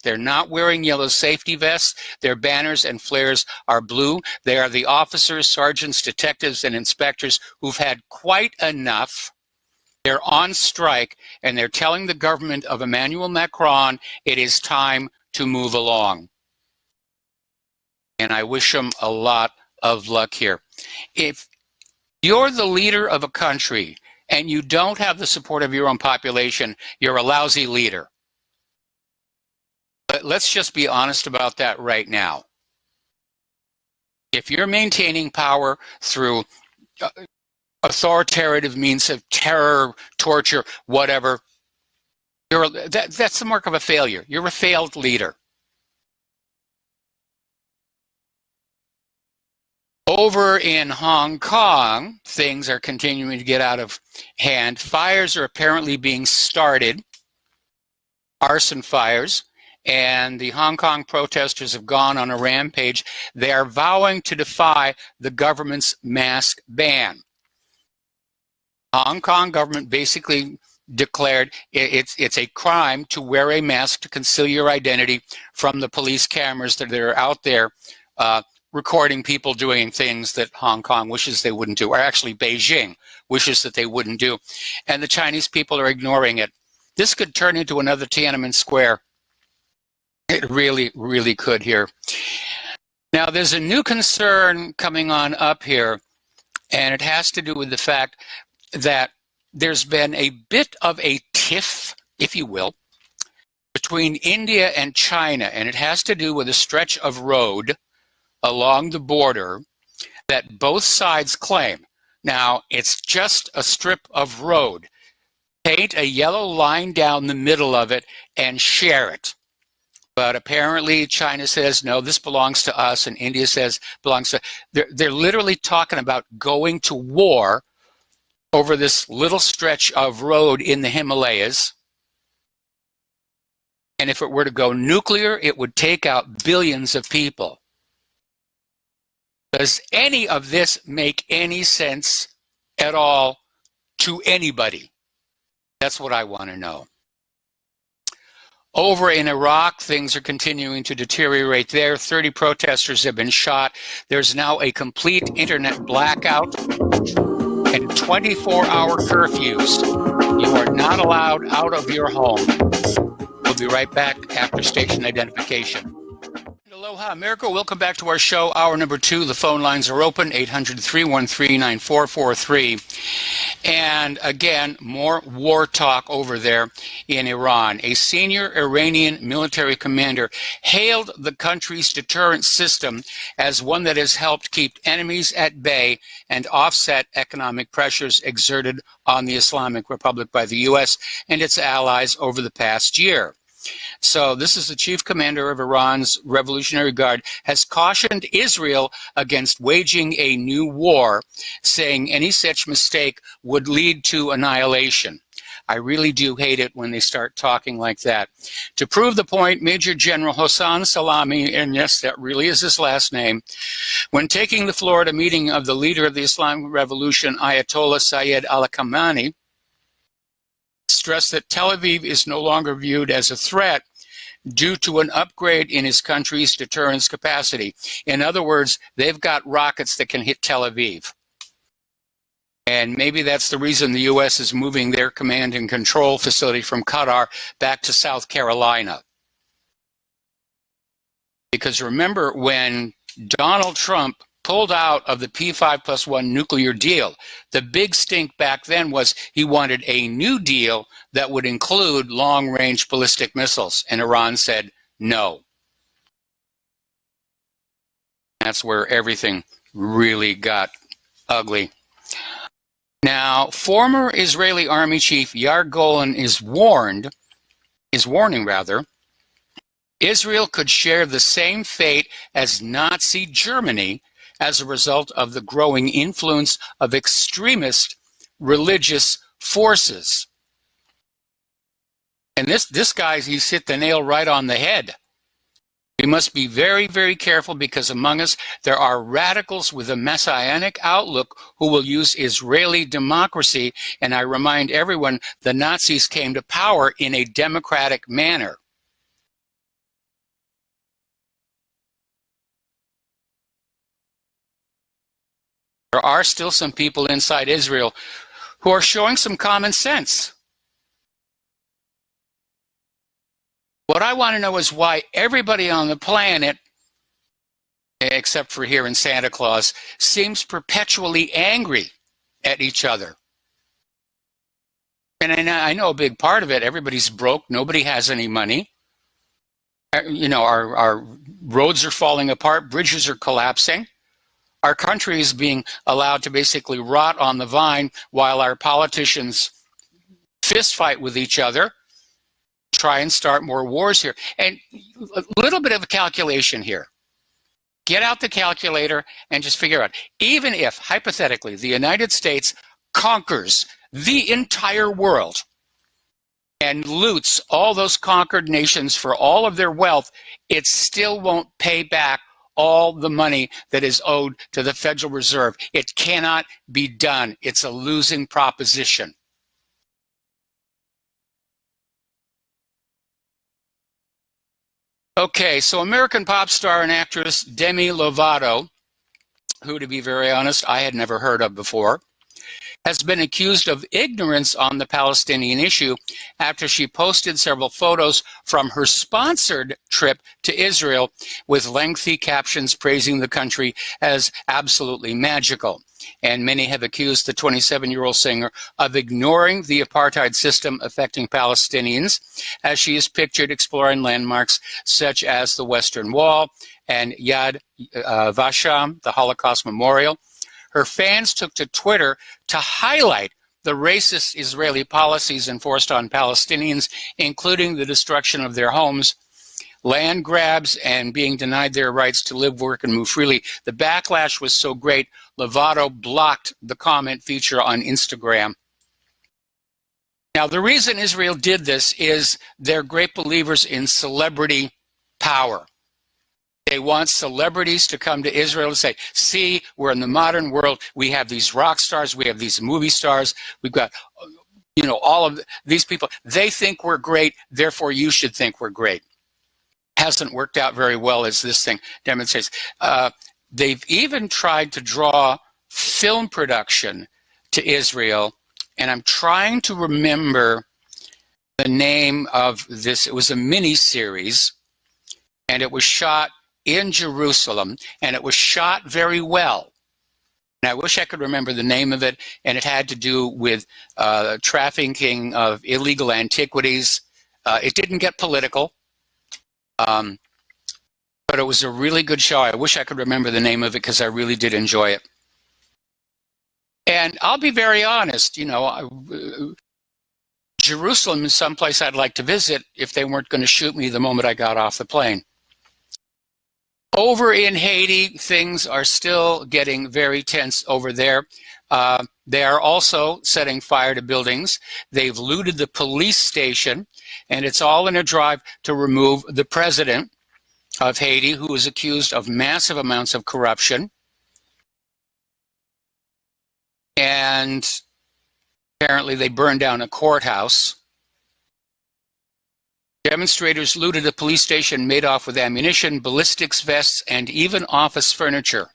[SPEAKER 2] They're not wearing yellow safety vests. Their banners and flares are blue. They are the officers, sergeants, detectives, and inspectors who've had quite enough. They're on strike, and they're telling the government of Emmanuel Macron it is time to move along. And I wish them a lot of luck here. If you're the leader of a country and you don't have the support of your own population, you're a lousy leader. But let's just be honest about that right now. If you're maintaining power through authoritative means of terror, torture, whatever, that's the mark of a failure. You're a failed leader. Over in Hong Kong, things are continuing to get out of hand. Fires are apparently being started, arson fires. And the Hong Kong protesters have gone on a rampage. They are vowing to defy the government's mask ban. Hong Kong government basically declared it's a crime to wear a mask to conceal your identity from the police cameras that are out there recording people doing things that Hong Kong wishes they wouldn't do, or actually Beijing wishes that they wouldn't do. And the Chinese people are ignoring it. This could turn into another Tiananmen Square. It really, really could here. Now, there's a new concern coming on up here, and it has to do with the fact that there's been a bit of a tiff, if you will, between India and China, and it has to do with a stretch of road along the border that both sides claim. Now, it's just a strip of road. Paint a yellow line down the middle of it and share it. But apparently China says, no, this belongs to us, and India says belongs to... They're literally talking about going to war over this little stretch of road in the Himalayas. And if it were to go nuclear, it would take out billions of people. Does any of this make any sense at all to anybody? That's what I want to know. Over in Iraq, things are continuing to deteriorate there. 30 protesters have been shot. There's now a complete internet blackout and 24-hour curfews. You are not allowed out of your home. We'll be right back after station identification. Aloha, America. Welcome back to our show, hour number 2. The phone lines are open, 800-313-9443. And again, more war talk over there in Iran. A senior Iranian military commander hailed the country's deterrent system as one that has helped keep enemies at bay and offset economic pressures exerted on the Islamic Republic by the U.S. and its allies over the past year. So this is the chief commander of Iran's Revolutionary Guard, has cautioned Israel against waging a new war, saying any such mistake would lead to annihilation. I really do hate it when they start talking like that. To prove the point, Major General Hossein Salami, and yes, that really is his last name, when taking the floor at a meeting of the leader of the Islamic Revolution, Ayatollah Sayyid al-Khamenei, stressed that Tel Aviv is no longer viewed as a threat due to an upgrade in his country's deterrence capacity. In other words, they've got rockets that can hit Tel Aviv. And maybe that's the reason the U.S. is moving their command and control facility from Qatar back to South Carolina. Because remember, when Donald Trump pulled out of the P5+1 nuclear deal, the big stink back then was he wanted a new deal that would include long-range ballistic missiles, and Iran said no. That's where everything really got ugly. Now, former Israeli Army Chief Yair Golan is warning Israel could share the same fate as Nazi Germany as a result of the growing influence of extremist religious forces. And this guy, he's hit the nail right on the head. We must be very, very careful because among us there are radicals with a messianic outlook who will use Israeli democracy. And I remind everyone, the Nazis came to power in a democratic manner. There are still some people inside Israel who are showing some common sense. What I want to know is why everybody on the planet, except for here in Santa Claus, seems perpetually angry at each other. And I know a big part of it, everybody's broke, nobody has any money. You know, our roads are falling apart, bridges are collapsing. Our country is being allowed to basically rot on the vine while our politicians fist fight with each other, try and start more wars here. And a little bit of a calculation here. Get out the calculator and just figure out, even if, hypothetically, the United States conquers the entire world and loots all those conquered nations for all of their wealth, it still won't pay back all the money that is owed to the Federal Reserve. It cannot be done. It's a losing proposition. Okay, so American pop star and actress Demi Lovato, who, to be very honest, I had never heard of before, has been accused of ignorance on the Palestinian issue after she posted several photos from her sponsored trip to Israel with lengthy captions praising the country as absolutely magical. And many have accused the 27-year-old singer of ignoring the apartheid system affecting Palestinians, as she is pictured exploring landmarks such as the Western Wall and Yad Vashem, the Holocaust Memorial. Her fans took to Twitter to highlight the racist Israeli policies enforced on Palestinians, including the destruction of their homes, land grabs, and being denied their rights to live, work, and move freely. The backlash was so great, Lovato blocked the comment feature on Instagram. Now, the reason Israel did this is they're great believers in celebrity power. They want celebrities to come to Israel and say, see, we're in the modern world. We have these rock stars. We have these movie stars. We've got, all of these people. They think we're great. Therefore, you should think we're great. Hasn't worked out very well, as this thing demonstrates. They've even tried to draw film production to Israel. And I'm trying to remember the name of this. It was a mini-series, and it was shot in Jerusalem, and it was shot very well. And I wish I could remember the name of it, and it had to do with trafficking of illegal antiquities. It didn't get political, but it was a really good show. I wish I could remember the name of it because I really did enjoy it. And I'll be very honest, Jerusalem is someplace I'd like to visit if they weren't going to shoot me the moment I got off the plane. Over in Haiti, things are still getting very tense over there. They are also setting fire to buildings. They've looted the police station, and it's all in a drive to remove the president of Haiti, who is accused of massive amounts of corruption. And apparently they burned down a courthouse. Demonstrators looted a police station, made off with ammunition, ballistics vests, and even office furniture.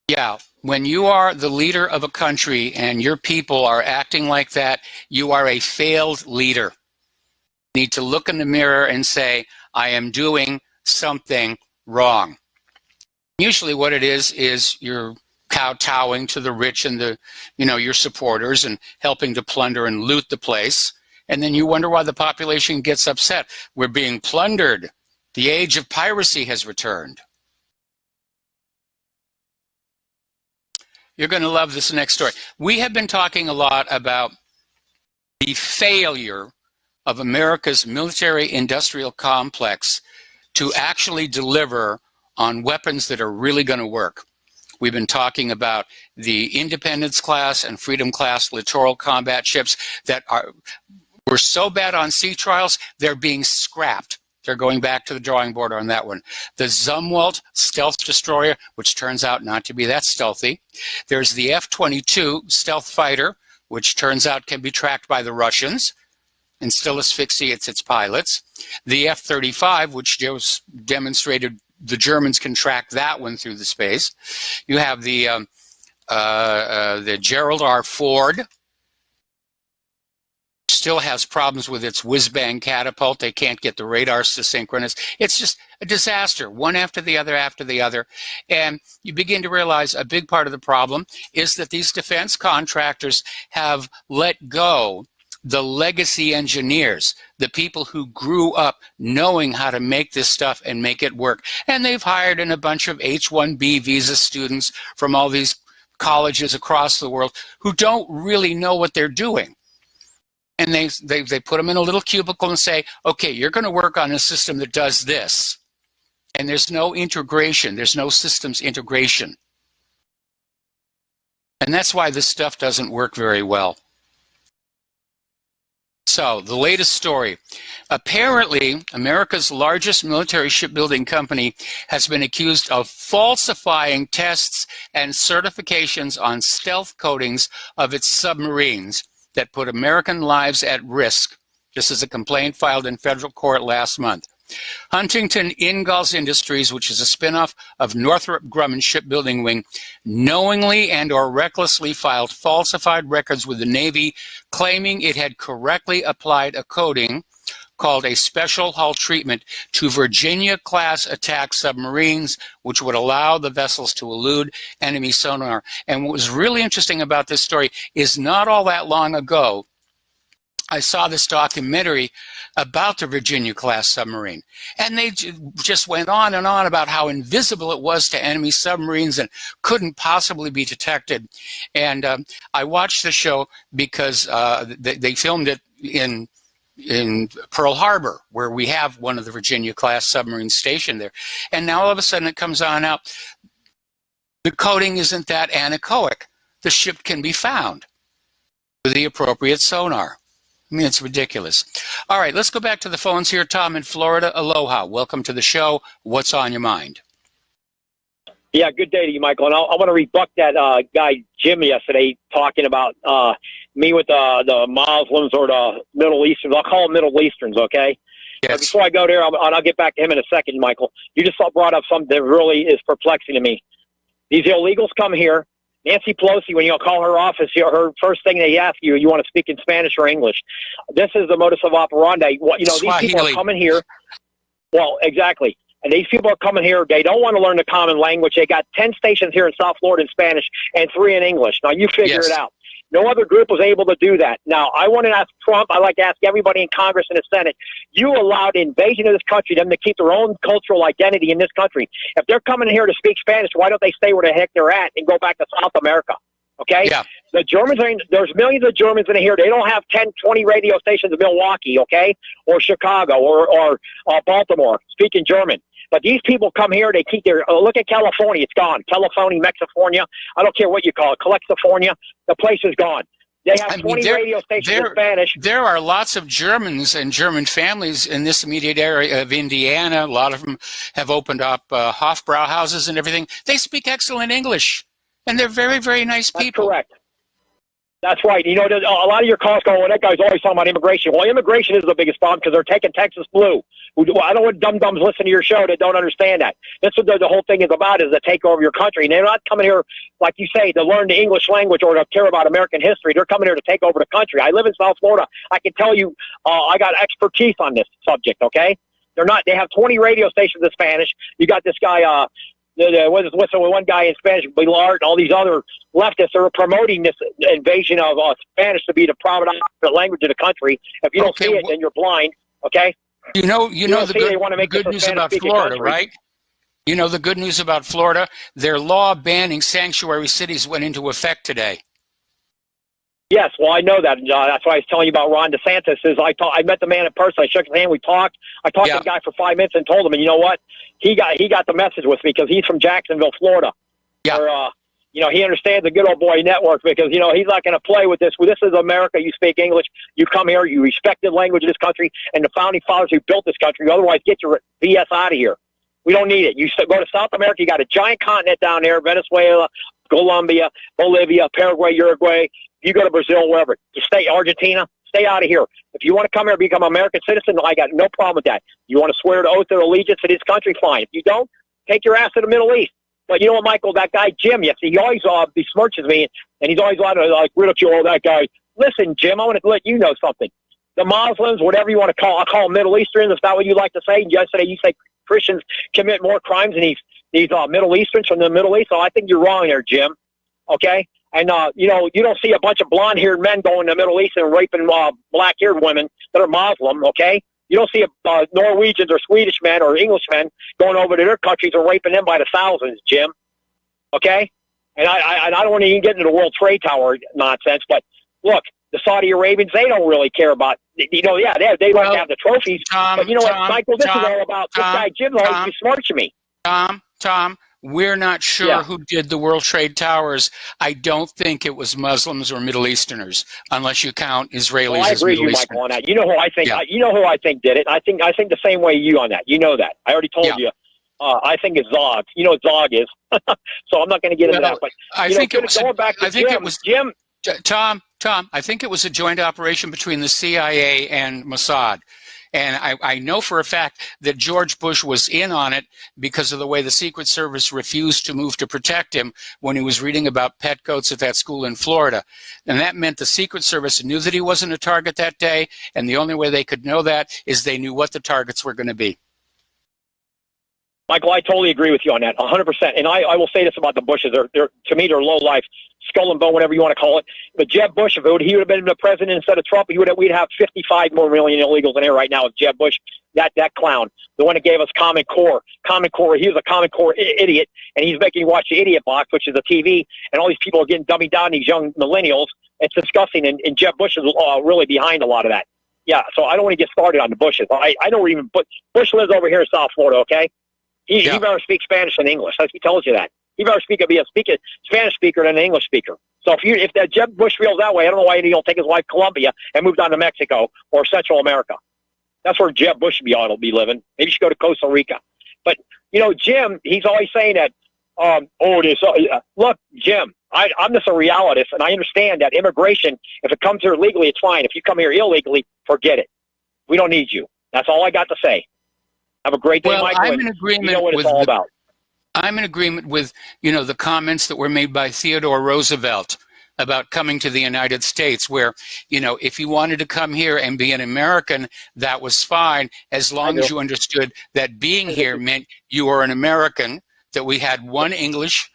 [SPEAKER 2] Yeah, when you are the leader of a country and your people are acting like that, you are a failed leader. You need to look in the mirror and say, I am doing something wrong. Usually what it is you're kowtowing to the rich and your supporters and helping to plunder and loot the place. And then you wonder why the population gets upset. We're being plundered. The age of piracy has returned. You're going to love this next story. We have been talking a lot about the failure of America's military-industrial complex to actually deliver on weapons that are really going to work. We've been talking about the Independence class and Freedom class littoral combat ships that were so bad on sea trials, they're being scrapped. They're going back to the drawing board on that one. The Zumwalt stealth destroyer, which turns out not to be that stealthy. There's the F-22 stealth fighter, which turns out can be tracked by the Russians and still asphyxiates its pilots. The F-35, which just demonstrated the Germans can track that one through the space. You have the Gerald R. Ford. Still has problems with its whiz-bang catapult. They can't get the radars to synchronize. It's just a disaster, one after the other. And you begin to realize a big part of the problem is that these defense contractors have let go the legacy engineers, the people who grew up knowing how to make this stuff and make it work. And they've hired in a bunch of H-1B visa students from all these colleges across the world who don't really know what they're doing. And they put them in a little cubicle and say, okay, you're going to work on a system that does this. And there's no integration. There's no systems integration. And that's why this stuff doesn't work very well. So, the latest story. Apparently, America's largest military shipbuilding company has been accused of falsifying tests and certifications on stealth coatings of its submarines that put American lives at risk This is a complaint filed in federal court last month. Huntington Ingalls Industries, which is a spinoff of Northrop Grumman Shipbuilding Wing, knowingly and or recklessly filed falsified records with the Navy, claiming it had correctly applied a coating called a special hull treatment to Virginia-class attack submarines, which would allow the vessels to elude enemy sonar. And what was really interesting about this story is not all that long ago, I saw this documentary about the Virginia-class submarine, and they just went on and on about how invisible it was to enemy submarines and couldn't possibly be detected. And I watched the show because they filmed it in Pearl Harbor, where we have one of the Virginia-class submarines stationed there. And now all of a sudden it comes on out, the coating isn't that anechoic. The ship can be found with the appropriate sonar. I mean, it's ridiculous. All right, let's go back to the phones here. Tom in Florida, aloha. Welcome to the show. What's on your mind?
[SPEAKER 6] Yeah, good day to you, Michael. And I want to rebut that guy, Jim, yesterday, talking about me with the Muslims or the Middle Easterns. I'll call them Middle Easterns, okay?
[SPEAKER 2] Yes.
[SPEAKER 6] But before I go there, I'll get back to him in a second, Michael. You just brought up something that really is perplexing to me. These illegals come here. Nancy Pelosi, when you call her office, her first thing they ask you want to speak in Spanish or English. This is the modus of operandi. These people are coming here. Well, exactly. And these people are coming here. They don't want to learn the common language. They got 10 stations here in South Florida in Spanish and 3 in English. Now, you figure it out. No other group was able to do that. Now, I want to ask Trump, I like to ask everybody in Congress and the Senate, you allowed the invasion of this country, them to keep their own cultural identity in this country. If they're coming here to speak Spanish, why don't they stay where the heck they're at and go back to South America? Okay? Yeah. The Germans, there's millions of Germans in here. They don't have 10, 20 radio stations in Milwaukee, okay? Or Chicago or Baltimore speaking German. But these people come here, they keep their, look at California, it's gone. California, Mexifornia, I don't care what you call it, California, the place is gone. They have 20 radio stations in Spanish.
[SPEAKER 2] There are lots of Germans and German families in this immediate area of Indiana. A lot of them have opened up Hofbrauhauses and everything. They speak excellent English, and they're very, very nice people.
[SPEAKER 6] That's correct. That's right. You know, a lot of your calls go, well, that guy's always talking about immigration. Well, immigration is the biggest problem because they're taking Texas blue. I don't want dum-dums listen to your show that don't understand that. That's what the whole thing is about, is to take over your country. And they're not coming here, like you say, to learn the English language or to care about American history. They're coming here to take over the country. I live in South Florida. I can tell you I got expertise on this subject, okay? They have 20 radio stations in Spanish. You got this guy, what's the one guy in Spanish, Billard, and all these other leftists are promoting this invasion of Spanish to be the prominent language of the country. If you don't see it, then you're blind, okay?
[SPEAKER 2] You know the good news about Florida, right? You know the good news about Florida? Their law banning sanctuary cities went into effect today.
[SPEAKER 6] Yes, well, I know that. That's why I was telling you about Ron DeSantis. I met the man in person. I shook his hand. We talked. I talked to the guy for 5 minutes and told him, and you know what? He got the message with me because he's from Jacksonville, Florida. Yeah. Where, he understands the good old boy network because, he's not going to play with this. Well, this is America. You speak English. You come here. You respect the language of this country and the founding fathers who built this country. Otherwise, get your BS out of here. We don't need it. You go to South America. You got a giant continent down there, Venezuela, Colombia, Bolivia, Paraguay, Uruguay. You go to Brazil, wherever. You stay Argentina. Stay out of here. If you want to come here and become an American citizen, I got no problem with that. You want to swear the oath of allegiance to this country, fine. If you don't, take your ass to the Middle East. But you know what, Michael, that guy Jim, he always besmirches me, and he's always allowed to ridicule that guy. Listen, Jim, I want to let you know something. The Muslims, whatever you want to call, I'll call them Middle Easterns. Is that what you like to say? Yesterday you say Christians commit more crimes than these Middle Easterns from the Middle East. So I think you're wrong there, Jim. Okay? And, you don't see a bunch of blonde-haired men going to the Middle East and raping black-haired women that are Muslim, okay? You don't see Norwegians or Swedish men or English men going over to their countries and raping them by the thousands, Jim. Okay? And I don't want to even get into the World Trade Tower nonsense, but look, the Saudi Arabians, they don't really care about, they like to have the trophies. But you know what, Michael, this is all about this guy Jim always besmirching me.
[SPEAKER 2] Tom, we're not sure who did the World Trade Towers. I don't think it was Muslims or Middle Easterners, unless you count Israelis.
[SPEAKER 6] Well, I agree with you, Michael, on that. You know who I think? You know who I think did it. I think the same way you on that. You know that. I already told you. I think it's Zog. You know what Zog is, so I'm not going to get into that. But
[SPEAKER 2] I think it was Jim. Tom, I think it was a joint operation between the CIA and Mossad. And I know for a fact that George Bush was in on it because of the way the Secret Service refused to move to protect him when he was reading about pet goats at that school in Florida. And that meant the Secret Service knew that he wasn't a target that day, and the only way they could know that is they knew what the targets were going to be.
[SPEAKER 6] Michael, I totally agree with you on that, 100%. And I will say this about the Bushes. They're to me, they're low life, skull and bone, whatever you want to call it. But Jeb Bush, if he would have been the president instead of Trump, we'd have 55 more million illegals in here right now with Jeb Bush, that clown, the one that gave us Common Core. He was a Common Core idiot, and he's making you watch the Idiot Box, which is a TV, and all these people are getting dummied down, these young millennials. It's disgusting, and Jeb Bush is really behind a lot of that. Yeah, so I don't want to get started on the Bushes. I don't even put – Bush lives over here in South Florida, okay? He better speak Spanish than English. He tells you that. He better be a Spanish speaker than an English speaker. So if that Jeb Bush feels that way, I don't know why he don't take his wife Colombia and move down to Mexico or Central America. That's where Jeb Bush ought to be living. Maybe he should go to Costa Rica. But Jim, he's always saying that. Look, Jim, I'm just a realist, and I understand that immigration, if it comes here legally, it's fine. If you come here illegally, forget it. We don't need you. That's all I got to say. Have a great day, Michael.
[SPEAKER 2] I'm in agreement.
[SPEAKER 6] You know what it's all about.
[SPEAKER 2] I'm in agreement with, the comments that were made by Theodore Roosevelt about coming to the United States, where, if you wanted to come here and be an American, that was fine, as long as you understood that being here meant you were an American, that we had one language,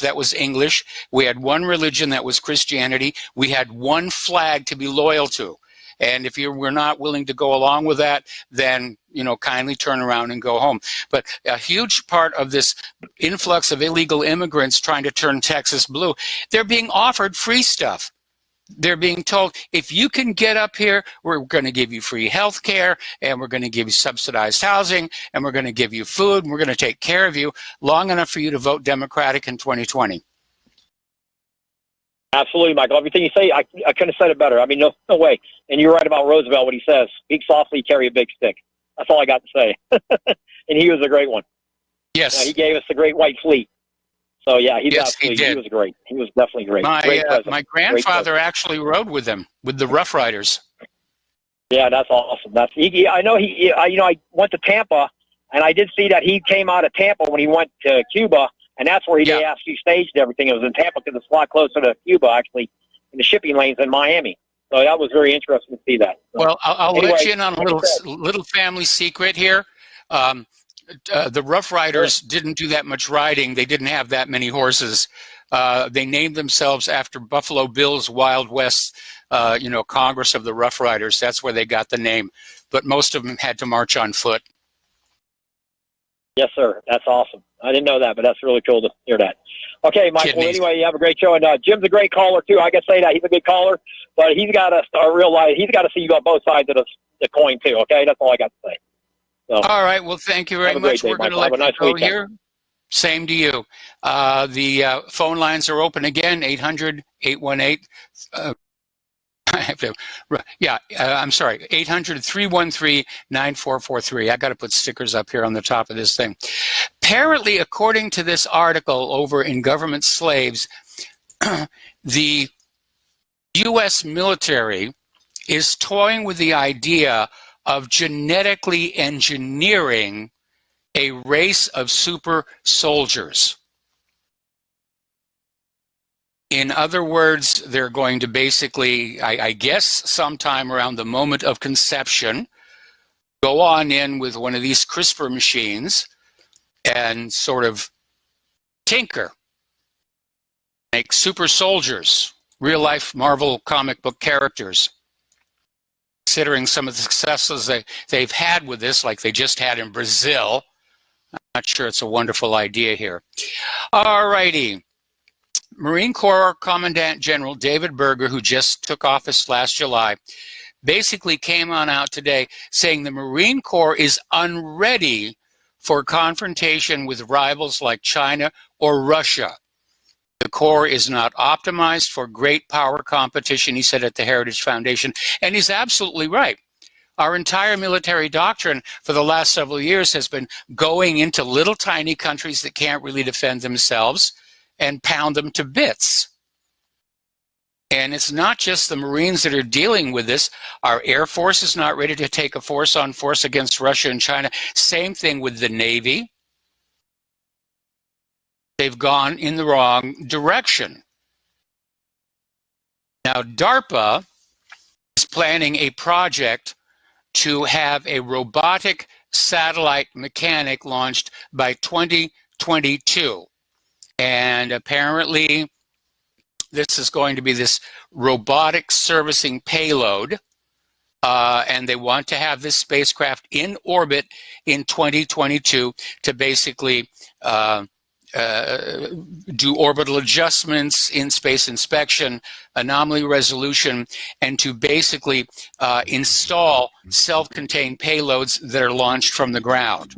[SPEAKER 2] that was English. We had one religion, that was Christianity. We had one flag to be loyal to. And if you were not willing to go along with that, then, kindly turn around and go home. But a huge part of this influx of illegal immigrants trying to turn Texas blue, they're being offered free stuff. They're being told, if you can get up here, we're going to give you free health care, and we're going to give you subsidized housing, and we're going to give you food, and we're going to take care of you long enough for you to vote Democratic in 2020.
[SPEAKER 6] Absolutely, Michael. Everything you say, I couldn't have said it better. I mean, no way. And you're right about Roosevelt, what he says. Speak softly, carry a big stick. That's all I got to say. And he was a great one.
[SPEAKER 2] Yes.
[SPEAKER 6] He gave us the Great White Fleet. So, yeah, he was great. He was definitely great.
[SPEAKER 2] My grandfather actually rode with them, with the Rough Riders.
[SPEAKER 6] Yeah, that's awesome. I went to Tampa, and I did see that he came out of Tampa when he went to Cuba. And that's where he actually staged everything. It was in Tampa because it's a lot closer to Cuba, actually, in the shipping lanes in Miami. So that was very interesting to see that. So,
[SPEAKER 2] well, I'll let you in on a little family secret here. The Rough Riders didn't do that much riding. They didn't have that many horses. They named themselves after Buffalo Bill's Wild West, Congress of the Rough Riders. That's where they got the name. But most of them had to march on foot. Yes, sir. That's awesome. I didn't know that, but that's really cool to hear that. Okay, Michael, anyway, you have a great show. And Jim's a great caller, too. I got to say that. He's a good caller, but he's got to realize he's got to see you on both sides of the coin, too, okay? That's all I got to say. So, all right. Well, thank you very much. We're going to let you go here. Same to you. The phone lines are open again, 800-818. I'm sorry, 800-313-9443. I got to put stickers up here on the top of this thing. Apparently, according to this article over in Government Slaves, the U.S. military is toying with the idea of genetically engineering a race of super soldiers. In other words, they're going to basically, I guess, sometime around the moment of conception, go on in with one of these CRISPR machines and sort of tinker, make super soldiers, real-life Marvel comic book characters. Considering some of the successes they've had with this, like they just had in Brazil, I'm not sure it's a wonderful idea here. All righty. Marine Corps Commandant General David Berger, who just took office last July, basically came on out today saying the Marine Corps is unready for confrontation with rivals like China or Russia. The Corps is not optimized for great power competition, he said at the Heritage Foundation, and he's absolutely right. Our entire military doctrine for the last several years has been going into little tiny countries that can't really defend themselves and pound them to bits. And it's not just the Marines that are dealing with this. Our Air Force is not ready to take a force-on-force against Russia and China. Same thing with the Navy. They've gone in the wrong direction. Now, DARPA is planning a project to have a robotic satellite mechanic launched by 2022. And apparently, this is going to be this robotic servicing payload. And they want to have this spacecraft in orbit in 2022 to basically do orbital adjustments, in-space inspection, anomaly resolution, and to basically install self-contained payloads that are launched from the ground.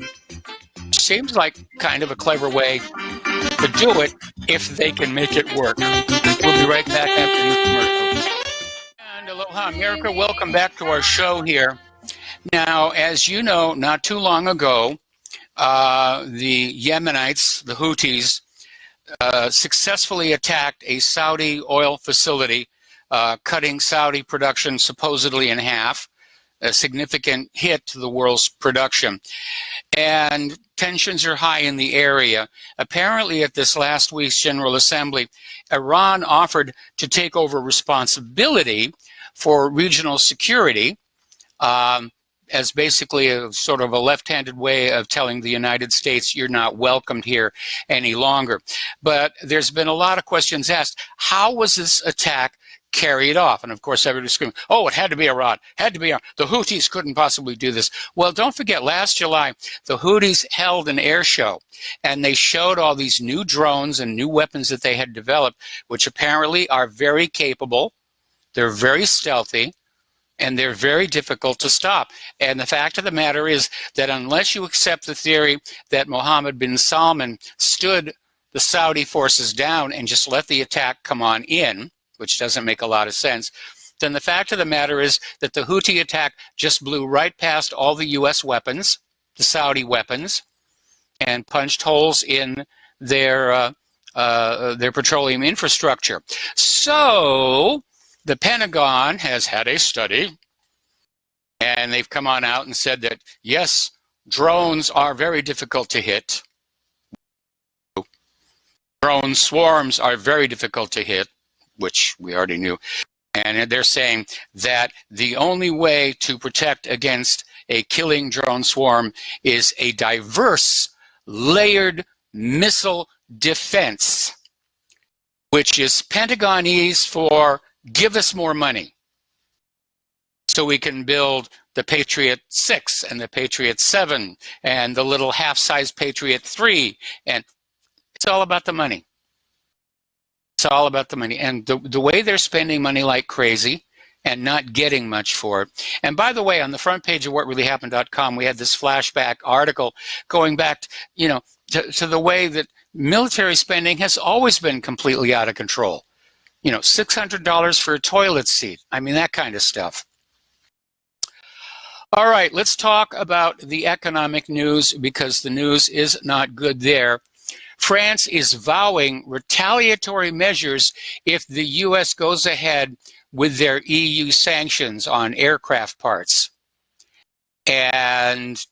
[SPEAKER 2] Seems like kind of a clever way to do it if they can make it work. We'll be right back after these commercials. And aloha, America. Welcome back to our show here. Now, as you know, not too long ago, the Yemenites, the Houthis, successfully attacked a Saudi oil facility, cutting Saudi production supposedly in half, a significant hit to the world's production. And tensions are high in the area. Apparently, at this last week's General Assembly, Iran offered to take over responsibility for regional security, as basically a sort of a left-handed way of telling the United States you're not welcomed here any longer. But there's been a lot of questions asked. How was this attack carried off? And of course, everybody's screaming, oh, it had to be Iran, had to be Iran. The Houthis couldn't possibly do this. Well, don't forget, last July, the Houthis held an air show, and they showed all these new drones and new weapons that they had developed, which apparently are very capable. They're very stealthy, and they're very difficult to stop. And the fact of the matter is that unless you accept the theory that Mohammed bin Salman stood the Saudi forces down and just let the attack come on in, which doesn't make a lot of sense, then the fact of the matter is that the Houthi attack just blew right past all the U.S. weapons, the Saudi weapons, and punched holes in their petroleum infrastructure. So the Pentagon has had a study, and they've come on out and said that, yes, drones are very difficult to hit. Drone swarms are very difficult to hit, which we already knew. And they're saying that the only way to protect against a killing drone swarm is a diverse, layered missile defense, which is Pentagonese for give us more money so we can build the Patriot 6 and the Patriot 7 and the little half-size Patriot 3. And it's all about the money. It's all about the money. And the way they're spending money like crazy and not getting much for it. And by the way, on the front page of whatreallyhappened.com, we had this flashback article going back, to the way that military spending has always been completely out of control. $600 for a toilet seat. I mean, that kind of stuff. All right, let's talk about the economic news, because the news is not good there. France is vowing retaliatory measures if the U.S. goes ahead with their EU sanctions on aircraft parts. And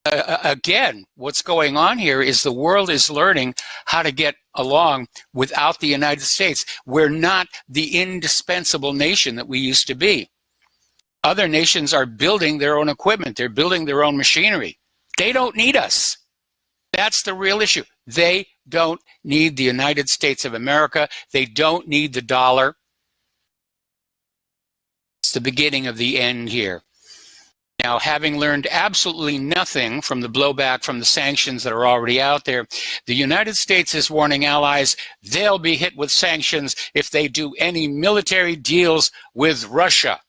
[SPEAKER 2] again, what's going on here is the world is learning how to get along without the United States. We're not the indispensable nation that we used to be. Other nations are building their own equipment. They're building their own machinery. They don't need us. That's the real issue. They don't need the United States of America. They don't need the dollar. It's the beginning of the end here. Now, having learned absolutely nothing from the blowback from the sanctions that are already out there, the United States is warning allies they'll be hit with sanctions if they do any military deals with Russia.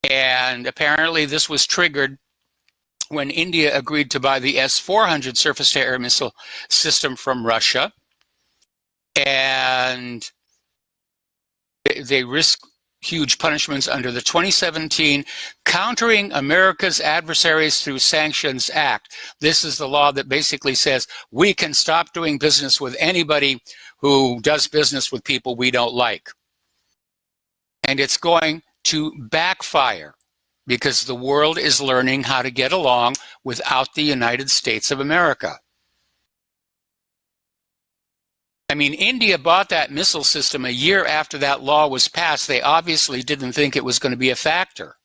[SPEAKER 2] And apparently this was triggered when India agreed to buy the S-400 surface-to-air missile system from Russia. And they risk huge punishments under the 2017 Countering America's Adversaries Through Sanctions Act. This is the law that basically says we can stop doing business with anybody who does business with people we don't like. And it's going to backfire because the world is learning how to get along without the United States of America. I mean, India bought that missile system a year after that law was passed. They obviously didn't think it was going to be a factor.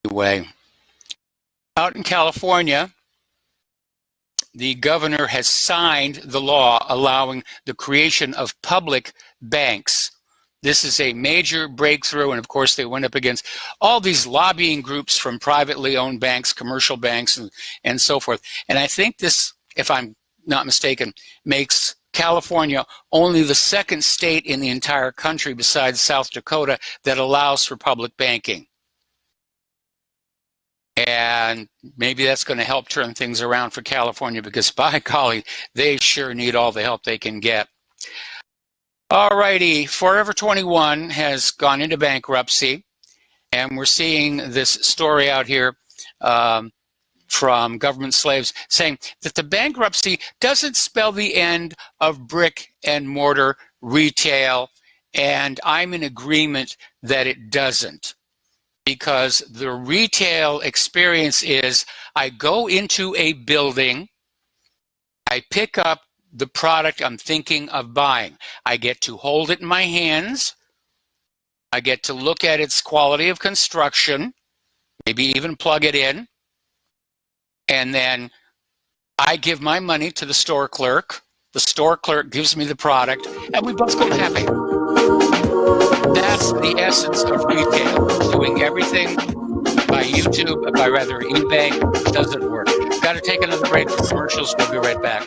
[SPEAKER 2] Anyway, out in California, the governor has signed the law allowing the creation of public banks. This is a major breakthrough, and of course they went up against all these lobbying groups from privately owned banks, commercial banks, and so forth. And I think this, if I'm not mistaken, makes California only the second state in the entire country besides South Dakota that allows for public banking. And maybe that's going to help turn things around for California because, by golly, they sure need all the help they can get. All righty, Forever 21 has gone into bankruptcy, and we're seeing this story out here from Government Slaves saying that the bankruptcy doesn't spell the end of brick and mortar retail, and I'm in agreement that it doesn't. Because the retail experience is I go into a building, I pick up the product I'm thinking of buying. I get to hold it in my hands. I get to look at its quality of construction, maybe even plug it in. And then I give my money to the store clerk. The store clerk gives me the product, and we both go happy. That's the essence of retail. Doing everything by YouTube, by rather eBay, doesn't work. Got to take another break for commercials. We'll be right back.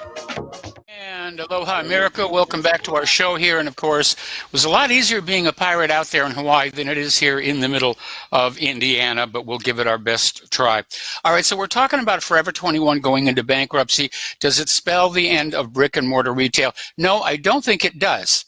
[SPEAKER 2] And aloha America, welcome back to our show here. And of course, it was a lot easier being a pirate out there in Hawaii than it is here in the middle of Indiana, but we'll give it our best try. All right, so we're talking about Forever 21 going into bankruptcy. Does it spell the end of brick and mortar retail? No, I don't think it does.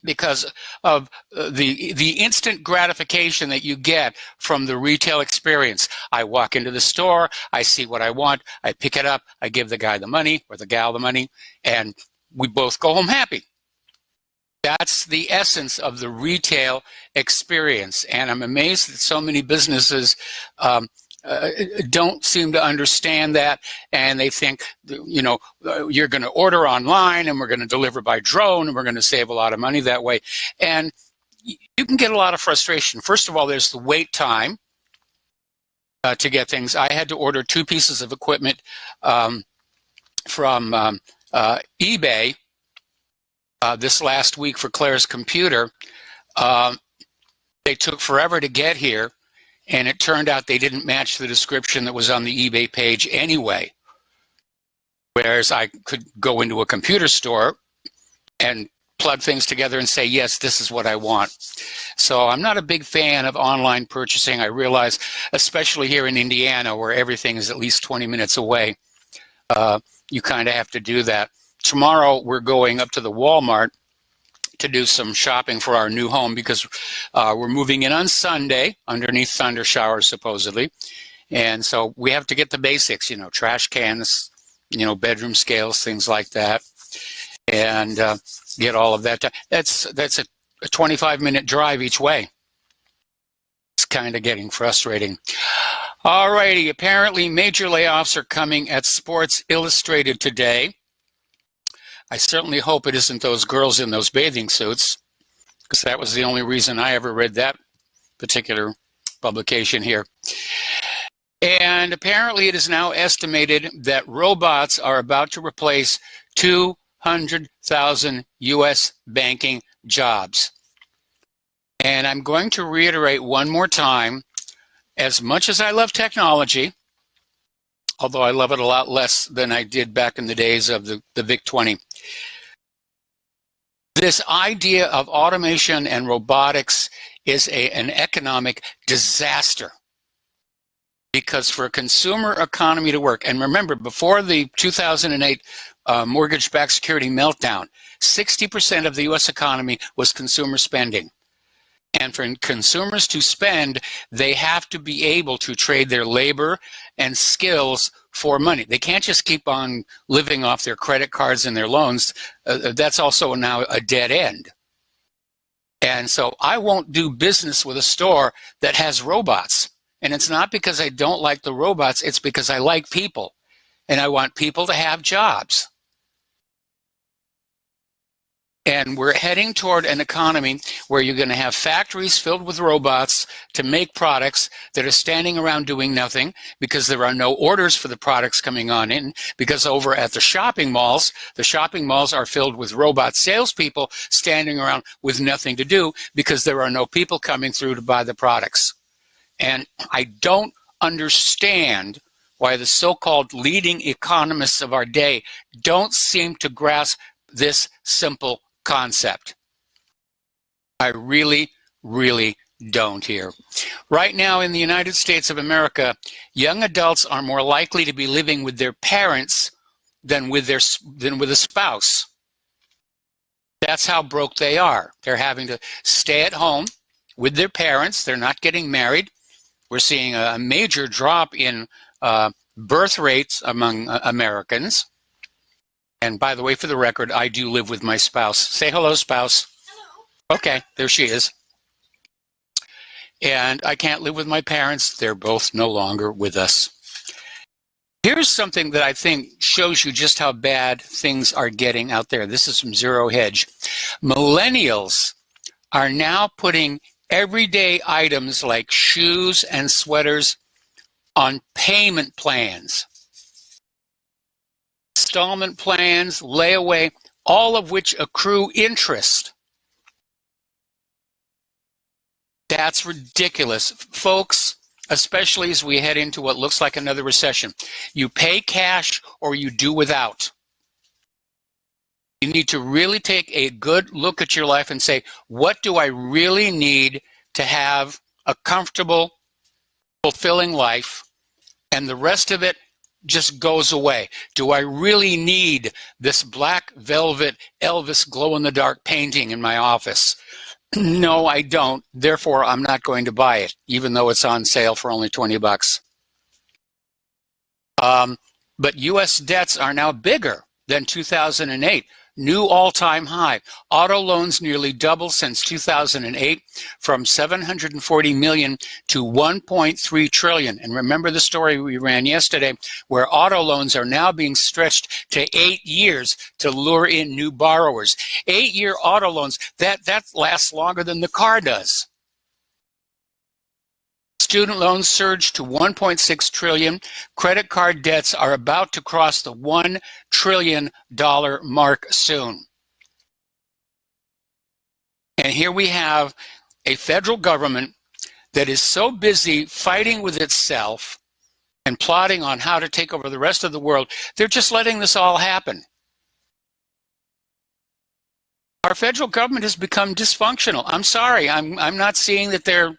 [SPEAKER 2] Because of the instant gratification that you get from the retail experience. I walk into the store, I see what I want, I pick it up, I give the guy the money or the gal the money, and we both go home happy. That's the essence of the retail experience. And I'm amazed that so many businesses don't seem to understand that, and they think, you know, you're going to order online and we're going to deliver by drone and we're going to save a lot of money that way. And you can get a lot of frustration. First of all, there's the wait time to get things. I had to order 2 pieces of equipment from eBay this last week for Claire's computer. They took forever to get here. And it turned out they didn't match the description that was on the eBay page anyway. Whereas I could go into a computer store and plug things together and say, yes, this is what I want. So I'm not a big fan of online purchasing. I realize, especially here in Indiana, where everything is at least 20 minutes away, you kind of have to do that. Tomorrow, we're going up to the Walmart to do some shopping for our new home because we're moving in on Sunday underneath thunder showers supposedly. And so we have to get the basics, you know, trash cans, you know, bedroom scales, things like that, and get all of that. That's a 25-minute drive each way. It's kind of getting frustrating. All righty, apparently major layoffs are coming at Sports Illustrated today. I certainly hope it isn't those girls in those bathing suits, because that was the only reason I ever read that particular publication here. And apparently it is now estimated that robots are about to replace 200,000 U.S. banking jobs. And I'm going to reiterate one more time, as much as I love technology, although I love it a lot less than I did back in the days of the VIC-20. This idea of automation and robotics is an economic disaster. Because for a consumer economy to work, and remember, before the 2008 mortgage-backed security meltdown, 60% of the U.S. economy was consumer spending. And for consumers to spend, they have to be able to trade their labor and skills for money. They can't just keep on living off their credit cards and their loans. That's also now a dead end. And so I won't do business with a store that has robots. And it's not because I don't like the robots, it's because I like people. And I want people to have jobs. And we're heading toward an economy where you're going to have factories filled with robots to make products that are standing around doing nothing because there are no orders for the products coming on in. Because over at the shopping malls are filled with robot salespeople standing around with nothing to do because there are no people coming through to buy the products. And I don't understand why the so-called leading economists of our day don't seem to grasp this simple concept. I really, really don't here. Right now in the United States of America, young adults are more likely to be living with their parents than with a spouse. That's how broke they are. They're having to stay at home with their parents. They're not getting married. We're seeing a major drop in birth rates among Americans. And by the way, for the record, I do live with my spouse. Say hello, spouse. Hello. Okay, there she is. And I can't live with my parents. They're both no longer with us. Here's something that I think shows you just how bad things are getting out there. This is from Zero Hedge. Millennials are now putting everyday items like shoes and sweaters on payment plans. Installment plans, layaway, all of which accrue interest. That's ridiculous. Folks, especially as we head into what looks like another recession, you pay cash or you do without. You need to really take a good look at your life and say, what do I really need to have a comfortable, fulfilling life, and the rest of it just goes away. Do I really need this black velvet Elvis glow-in-the-dark painting in my office? No, I don't. Therefore, I'm not going to buy it, even though it's on sale for only $20. But U.S. debts are now bigger than 2008. New all-time high. Auto loans nearly doubled since 2008 from $740 million to $1.3 trillion. And remember the story we ran yesterday where auto loans are now being stretched to 8 years to lure in new borrowers. 8-year auto loans, that lasts longer than the car does. Student loans surged to $1.6 trillion. Credit card debts are about to cross the $1 trillion mark soon. And here we have a federal government that is so busy fighting with itself and plotting on how to take over the rest of the world, they're just letting this all happen. Our federal government has become dysfunctional. I'm sorry, I'm not seeing that they're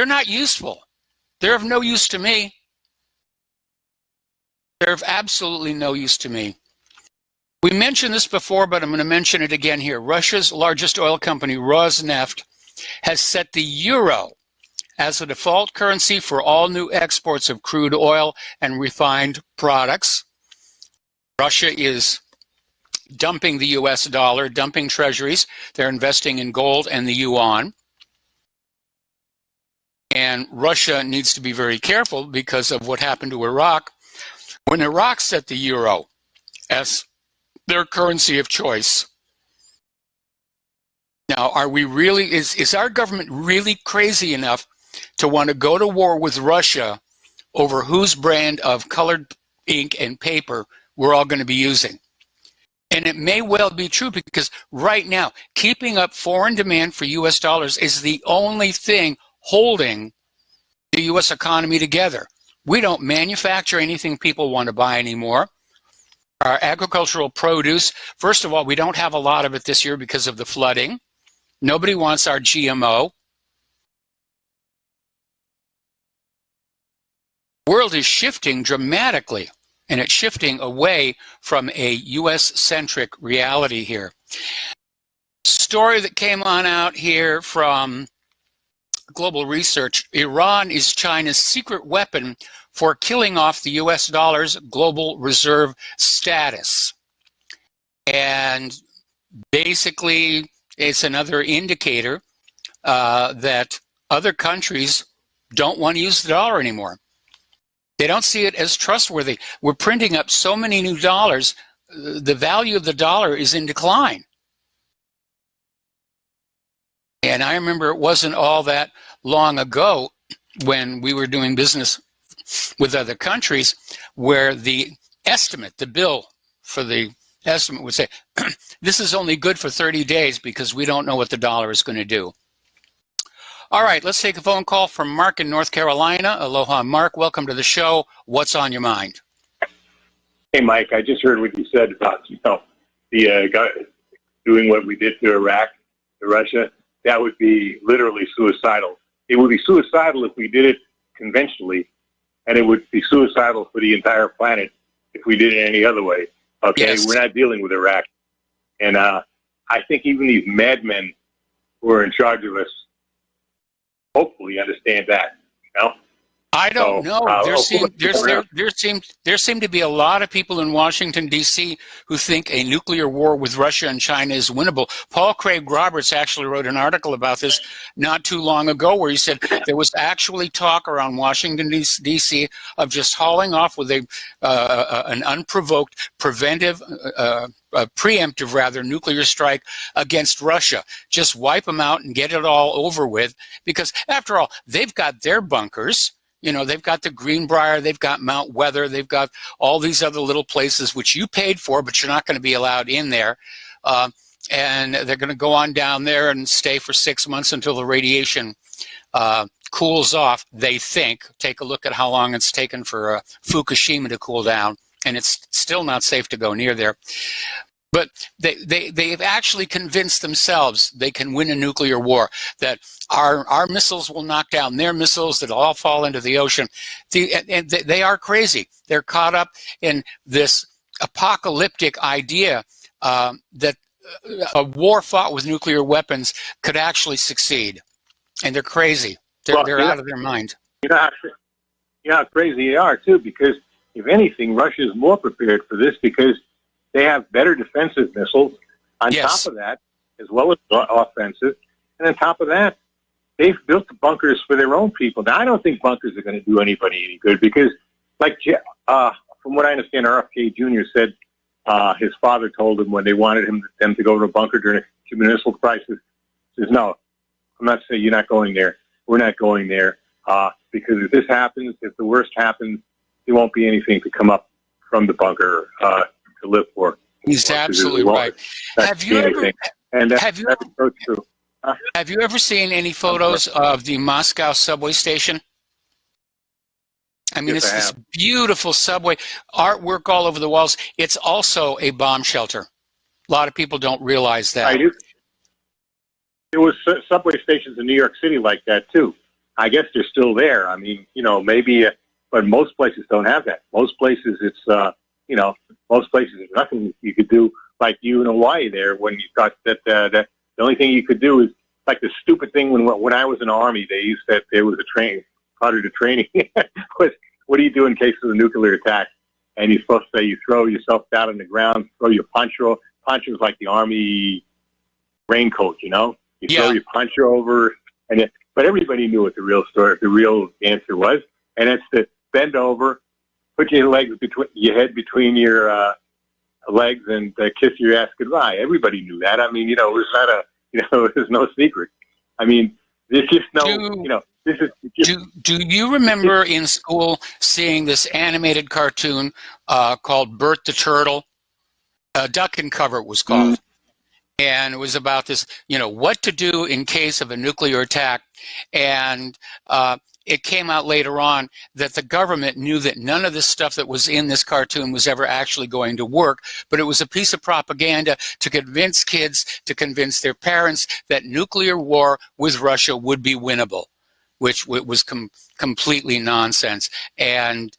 [SPEAKER 2] not useful. They're of no use to me. They're of absolutely no use to me. We mentioned this before, but I'm going to mention it again here. Russia's largest oil company, Rosneft, has set the euro as a default currency for all new exports of crude oil and refined products. Russia is dumping the US dollar, dumping treasuries. They're investing in gold and the yuan. And Russia needs to be very careful because of what happened to Iraq. When Iraq set the euro as their currency of choice. Now, are we really, is our government really crazy enough to want to go to war with Russia over whose brand of colored ink and paper we're all going to be using? And it may well be true because right now, keeping up foreign demand for US dollars is the only thing holding the U.S. economy together. We don't manufacture anything people want to buy anymore. Our agricultural produce, first of all, we don't have a lot of it this year because of the flooding. Nobody wants our GMO. The world is shifting dramatically, and it's shifting away from a U.S.-centric reality here. story that came on out here from Global Research, Iran is China's secret weapon for killing off the US dollar's global reserve status. And basically, it's another indicator that other countries don't want to use the dollar anymore. They don't see it as trustworthy. We're printing up so many new dollars, the value of the dollar is in decline. And I remember it wasn't all that long ago when we were doing business with other countries where the estimate, the bill for the estimate would say, this is only good for 30 days because we don't know what the dollar is going to do. All right, let's take a phone call from Mark in North Carolina. Aloha, Mark. Welcome to the show. What's on your mind?
[SPEAKER 7] Hey, Mike, I just heard what you said about, the guy doing what we did to Iraq, to Russia. That would be literally suicidal. It would be suicidal if we did it conventionally, and it would be suicidal for the entire planet if we did it any other way. Okay, yes. We're not dealing with Iraq. And I think even these madmen who are in charge of us hopefully understand that,
[SPEAKER 2] I don't know. There seem to be a lot of people in Washington, D.C. who think a nuclear war with Russia and China is winnable. Paul Craig Roberts actually wrote an article about this not too long ago where he said there was actually talk around Washington, D.C. of just hauling off with an unprovoked, preemptive nuclear strike against Russia. Just wipe them out and get it all over with because, after all, they've got their bunkers. They've got the Greenbrier, they've got Mount Weather, they've got all these other little places which you paid for, but you're not going to be allowed in there. And they're going to go on down there and stay for 6 months until the radiation cools off, they think. Take a look at how long it's taken for Fukushima to cool down, and it's still not safe to go near there. But they've actually convinced themselves they can win a nuclear war, that our missiles will knock down their missiles, that all fall into the ocean. And they are crazy. They're caught up in this apocalyptic idea that a war fought with nuclear weapons could actually succeed. And they're crazy. They're out of their mind.
[SPEAKER 7] You know how crazy they are, too, because if anything, Russia is more prepared for this because they have better defensive missiles on top of that, as well as offensive. And on top of that, they've built the bunkers for their own people. Now, I don't think bunkers are going to do anybody any good because, from what I understand, RFK Jr. said his father told him when they wanted them to go to a bunker during a Cuban Missile Crisis, says, no, I'm not saying you're not going there. We're not going there because if this happens, if the worst happens, there won't be anything to come up from the bunker to live for.
[SPEAKER 2] He's absolutely right. Have you ever seen any photos of the Moscow subway station? I mean, it's this beautiful subway, artwork all over the walls. It's also a bomb shelter. A lot of people don't realize that.
[SPEAKER 7] I do. There was subway stations in New York City like that, too. I guess they're still there. I mean, maybe, but most places don't have that. Most places it's, most places there's nothing you could do like you in Hawaii there when you thought that the only thing you could do is like the stupid thing when I was in the Army, they used that there was part of the training was what do you do in case of a nuclear attack? And you're supposed to say you throw yourself down on the ground, throw your poncho. Poncho is like the Army raincoat, You throw your poncho over, but everybody knew what the real answer was, and it's to bend over, put your head between your legs, and kiss your ass goodbye. Everybody knew that. I mean, it was not it was no secret. I mean, there's just no, this is.
[SPEAKER 2] Do you remember in school seeing this animated cartoon called Bert the Turtle? Duck and Cover it was called. Mm-hmm. And it was about this, what to do in case of a nuclear attack. And it came out later on that the government knew that none of this stuff that was in this cartoon was ever actually going to work, but it was a piece of propaganda to convince kids, to convince their parents that nuclear war with Russia would be winnable, which was completely nonsense. And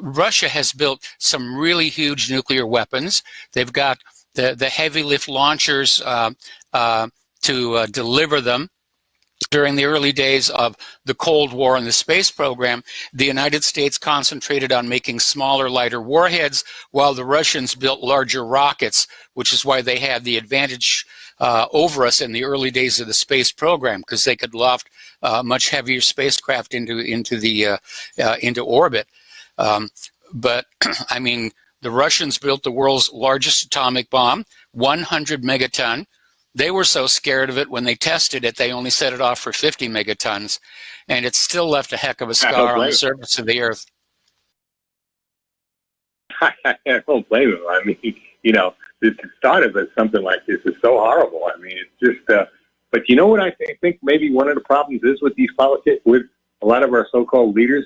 [SPEAKER 2] Russia has built some really huge nuclear weapons. They've got the heavy lift launchers to deliver them. During the early days of the Cold War and the space program, the United States concentrated on making smaller, lighter warheads, while the Russians built larger rockets, which is why they had the advantage over us in the early days of the space program, because they could loft much heavier spacecraft into orbit. But I mean, the Russians built the world's largest atomic bomb, 100 megaton. They were so scared of it when they tested it, they only set it off for 50 megatons, and it still left a heck of a scar on the surface of the Earth.
[SPEAKER 7] I don't blame him. I mean, you know, the thought of it, something like this is so horrible. I mean, it's just, but you know what I think maybe one of the problems is with these politics, with a lot of our so-called leaders?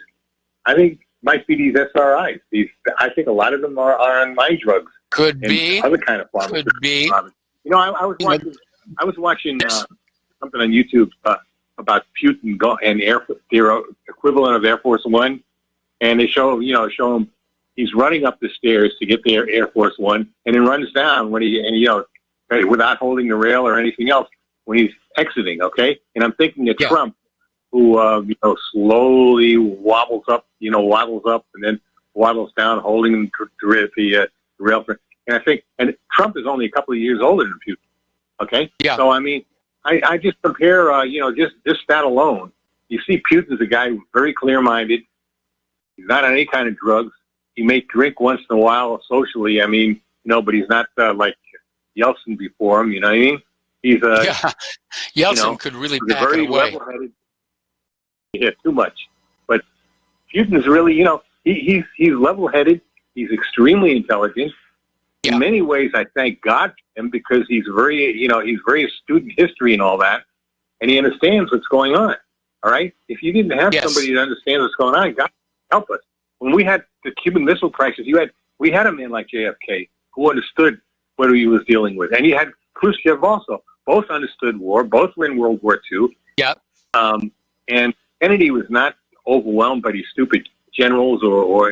[SPEAKER 7] I think might be these SRIs. I think a lot of them are on mind drugs.
[SPEAKER 2] Could be.
[SPEAKER 7] Other kind of pharmaceuticals.
[SPEAKER 2] Could be.
[SPEAKER 7] You know, I was watching something on YouTube about Putin and their equivalent of Air Force One, and they show him he's running up the stairs to get there, Air Force One, and then runs down without holding the rail or anything else when he's exiting. Okay, and I'm thinking of Trump, who slowly waddles up, and then waddles down, holding the rail. And I think, and Trump is only a couple of years older than Putin. Okay. Yeah. So I mean, I just compare, just that alone. You see, Putin's a guy who's very clear-minded. He's not on any kind of drugs. He may drink once in a while socially. I mean, but he's not like Yeltsin before him. You know what I mean? He's
[SPEAKER 2] Yeltsin could really pack
[SPEAKER 7] very
[SPEAKER 2] it away.
[SPEAKER 7] Level-headed. Yeah, too much. But Putin's really, he's level-headed. He's extremely intelligent. In many ways, I thank God for him, because he's very astute in history and all that, and he understands what's going on. All right? If you didn't have somebody that understands what's going on, God help us. When we had the Cuban Missile Crisis, we had a man like JFK who understood what he was dealing with, and you had Khrushchev also. Both understood war. Both were in World War II. Yep. And Kennedy was not overwhelmed by these stupid generals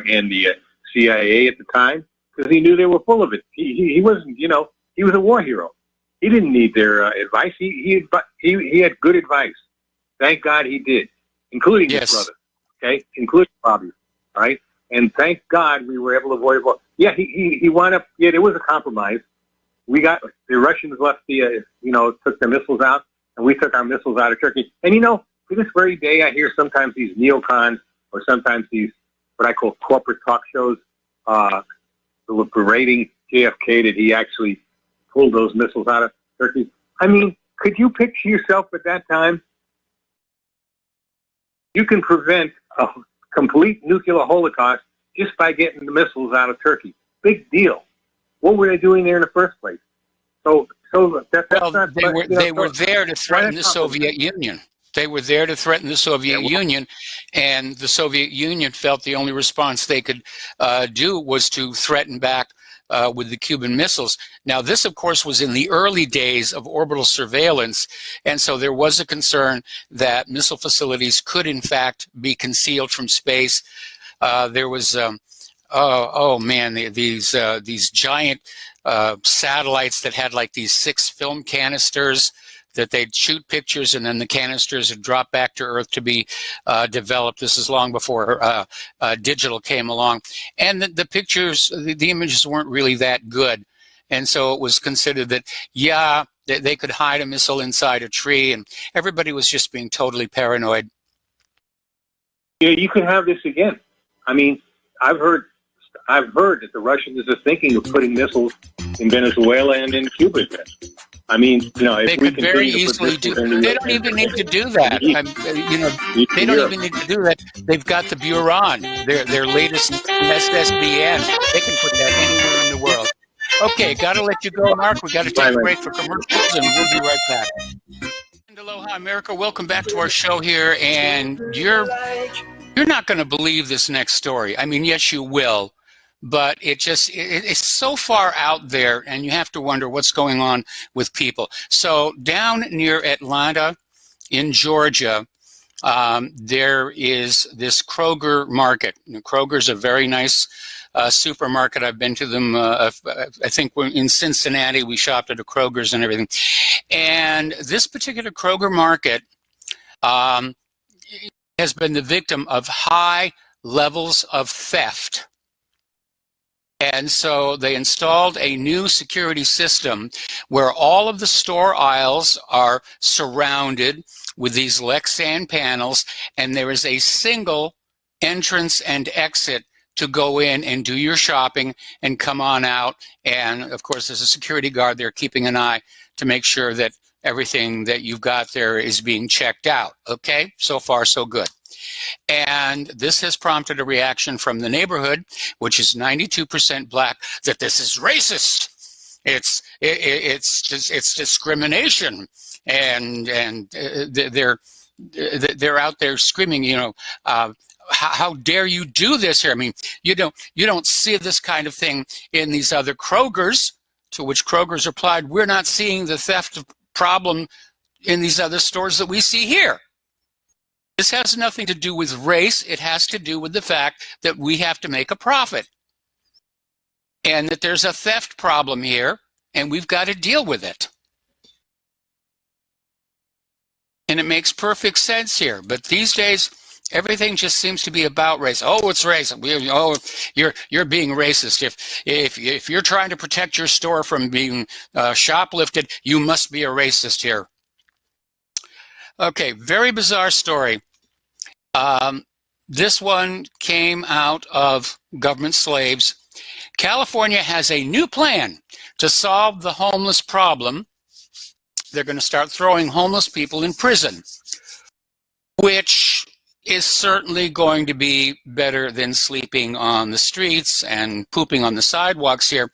[SPEAKER 7] and the CIA at the time, because he knew they were full of it. He wasn't, he was a war hero. He didn't need their advice. He had good advice. Thank God he did, including his brother, okay, including Bobby, all right? And thank God we were able to avoid war. Yeah, he wound up, there was a compromise. The Russians left took their missiles out, and we took our missiles out of Turkey. And to this very day, I hear sometimes these neocons, or sometimes these, what I call corporate talk shows, berating JFK that he actually pulled those missiles out of Turkey. I mean, could you picture yourself at that time? You can prevent a complete nuclear holocaust just by getting the missiles out of Turkey. Big deal. What were they doing there in the first place? They
[SPEAKER 2] were there to threaten the Soviet Union. They were there to threaten the Soviet Union, and the Soviet Union felt the only response they could do was to threaten back with the Cuban missiles. Now, this, of course, was in the early days of orbital surveillance, and so there was a concern that missile facilities could, in fact, be concealed from space. There was, these giant satellites that had like these 6 film canisters that they'd shoot pictures, and then the canisters would drop back to Earth to be developed. This is long before digital came along. And the pictures, the images weren't really that good. And so it was considered that, they could hide a missile inside a tree, and everybody was just being totally paranoid.
[SPEAKER 7] Yeah, you could have this again. I mean, I've heard that the Russians are thinking of putting missiles in Venezuela and in Cuba. I mean,
[SPEAKER 2] they could very easily do. They don't even need to do that. They don't even need to do that. They've got the Buran, their latest SSBN. They can put that anywhere in the world. Okay, got to let you go, Mark. We got to take a break for commercials, and we'll be right back. And aloha, America. Welcome back to our show here, and you're not going to believe this next story. I mean, yes, you will. But it's so far out there, and you have to wonder what's going on with people. So down near Atlanta in Georgia, there is this Kroger market. Kroger's a very nice supermarket. I've been to them. I think in Cincinnati, we shopped at a Kroger's and everything. And this particular Kroger market has been the victim of high levels of theft. And so they installed a new security system where all of the store aisles are surrounded with these Lexan panels, and there is a single entrance and exit to go in and do your shopping and come on out. And of course, there's a security guard there keeping an eye to make sure that everything that you've got there is being checked out. Okay, so far so good. And this has prompted a reaction from the neighborhood, which is 92% black, that this is racist. It's discrimination, and they're out there screaming, you know, how dare you do this here? I mean, you don't see this kind of thing in these other Krogers. To which Kroger's replied, we're not seeing the theft problem in these other stores that we see here. This has nothing to do with race. It has to do with the fact that we have to make a profit and that there's a theft problem here, and we've got to deal with it. And it makes perfect sense here. But these days, everything just seems to be about race. Oh, it's racist. Oh, you're being racist. If you're trying to protect your store from being shoplifted, you must be a racist here. Okay, very bizarre story. This one came out of government slaves. California has a new plan to solve the homeless problem. They're going to start throwing homeless people in prison, which is certainly going to be better than sleeping on the streets and pooping on the sidewalks here.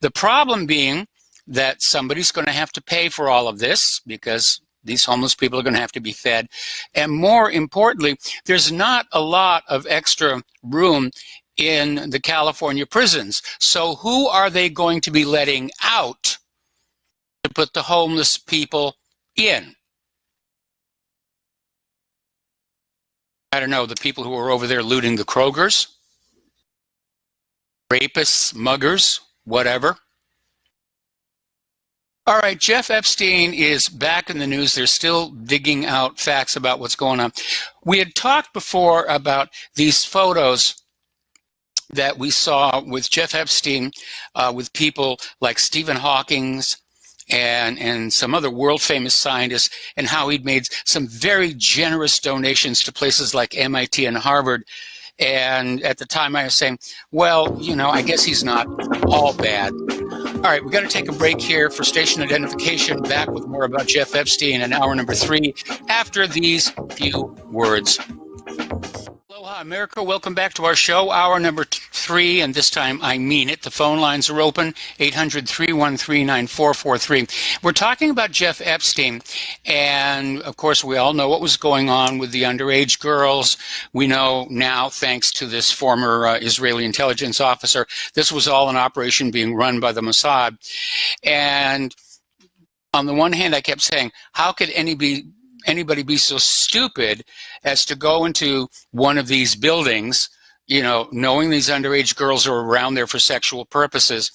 [SPEAKER 2] The problem being that somebody's going to have to pay for all of this because these homeless people are going to have to be fed. And more importantly, there's not a lot of extra room in the California prisons. So who are they going to be letting out to put the homeless people in? I don't know, the people who are over there looting the Krogers, rapists, muggers, whatever. All right, Jeff Epstein is back in the news. They're still digging out facts about what's going on. We had talked before about these photos that we saw with Jeff Epstein with people like Stephen Hawking and some other world-famous scientists, and how he'd made some very generous donations to places like MIT and Harvard. And at the time I was saying, well, you know, I guess he's not all bad. All right, we've got to take a break here for station identification. Back with more about Jeff Epstein in hour number 3 after these few words. Aloha, America. Welcome back to our show, hour number 3, and this time I mean it. The phone lines are open, 800-313-9443. We're talking about Jeff Epstein, and of course we all know what was going on with the underage girls. We know now, thanks to this former Israeli intelligence officer, this was all an operation being run by the Mossad. And on the one hand, I kept saying, how could anybody be so stupid as to go into one of these buildings, you know, knowing these underage girls are around there for sexual purposes?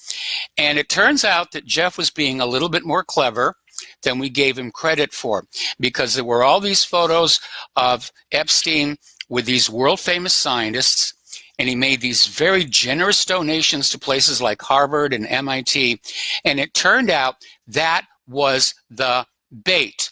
[SPEAKER 2] And it turns out that Jeff was being a little bit more clever than we gave him credit for, because there were all these photos of Epstein with these world-famous scientists, and he made these very generous donations to places like Harvard and MIT, and it turned out that was the bait,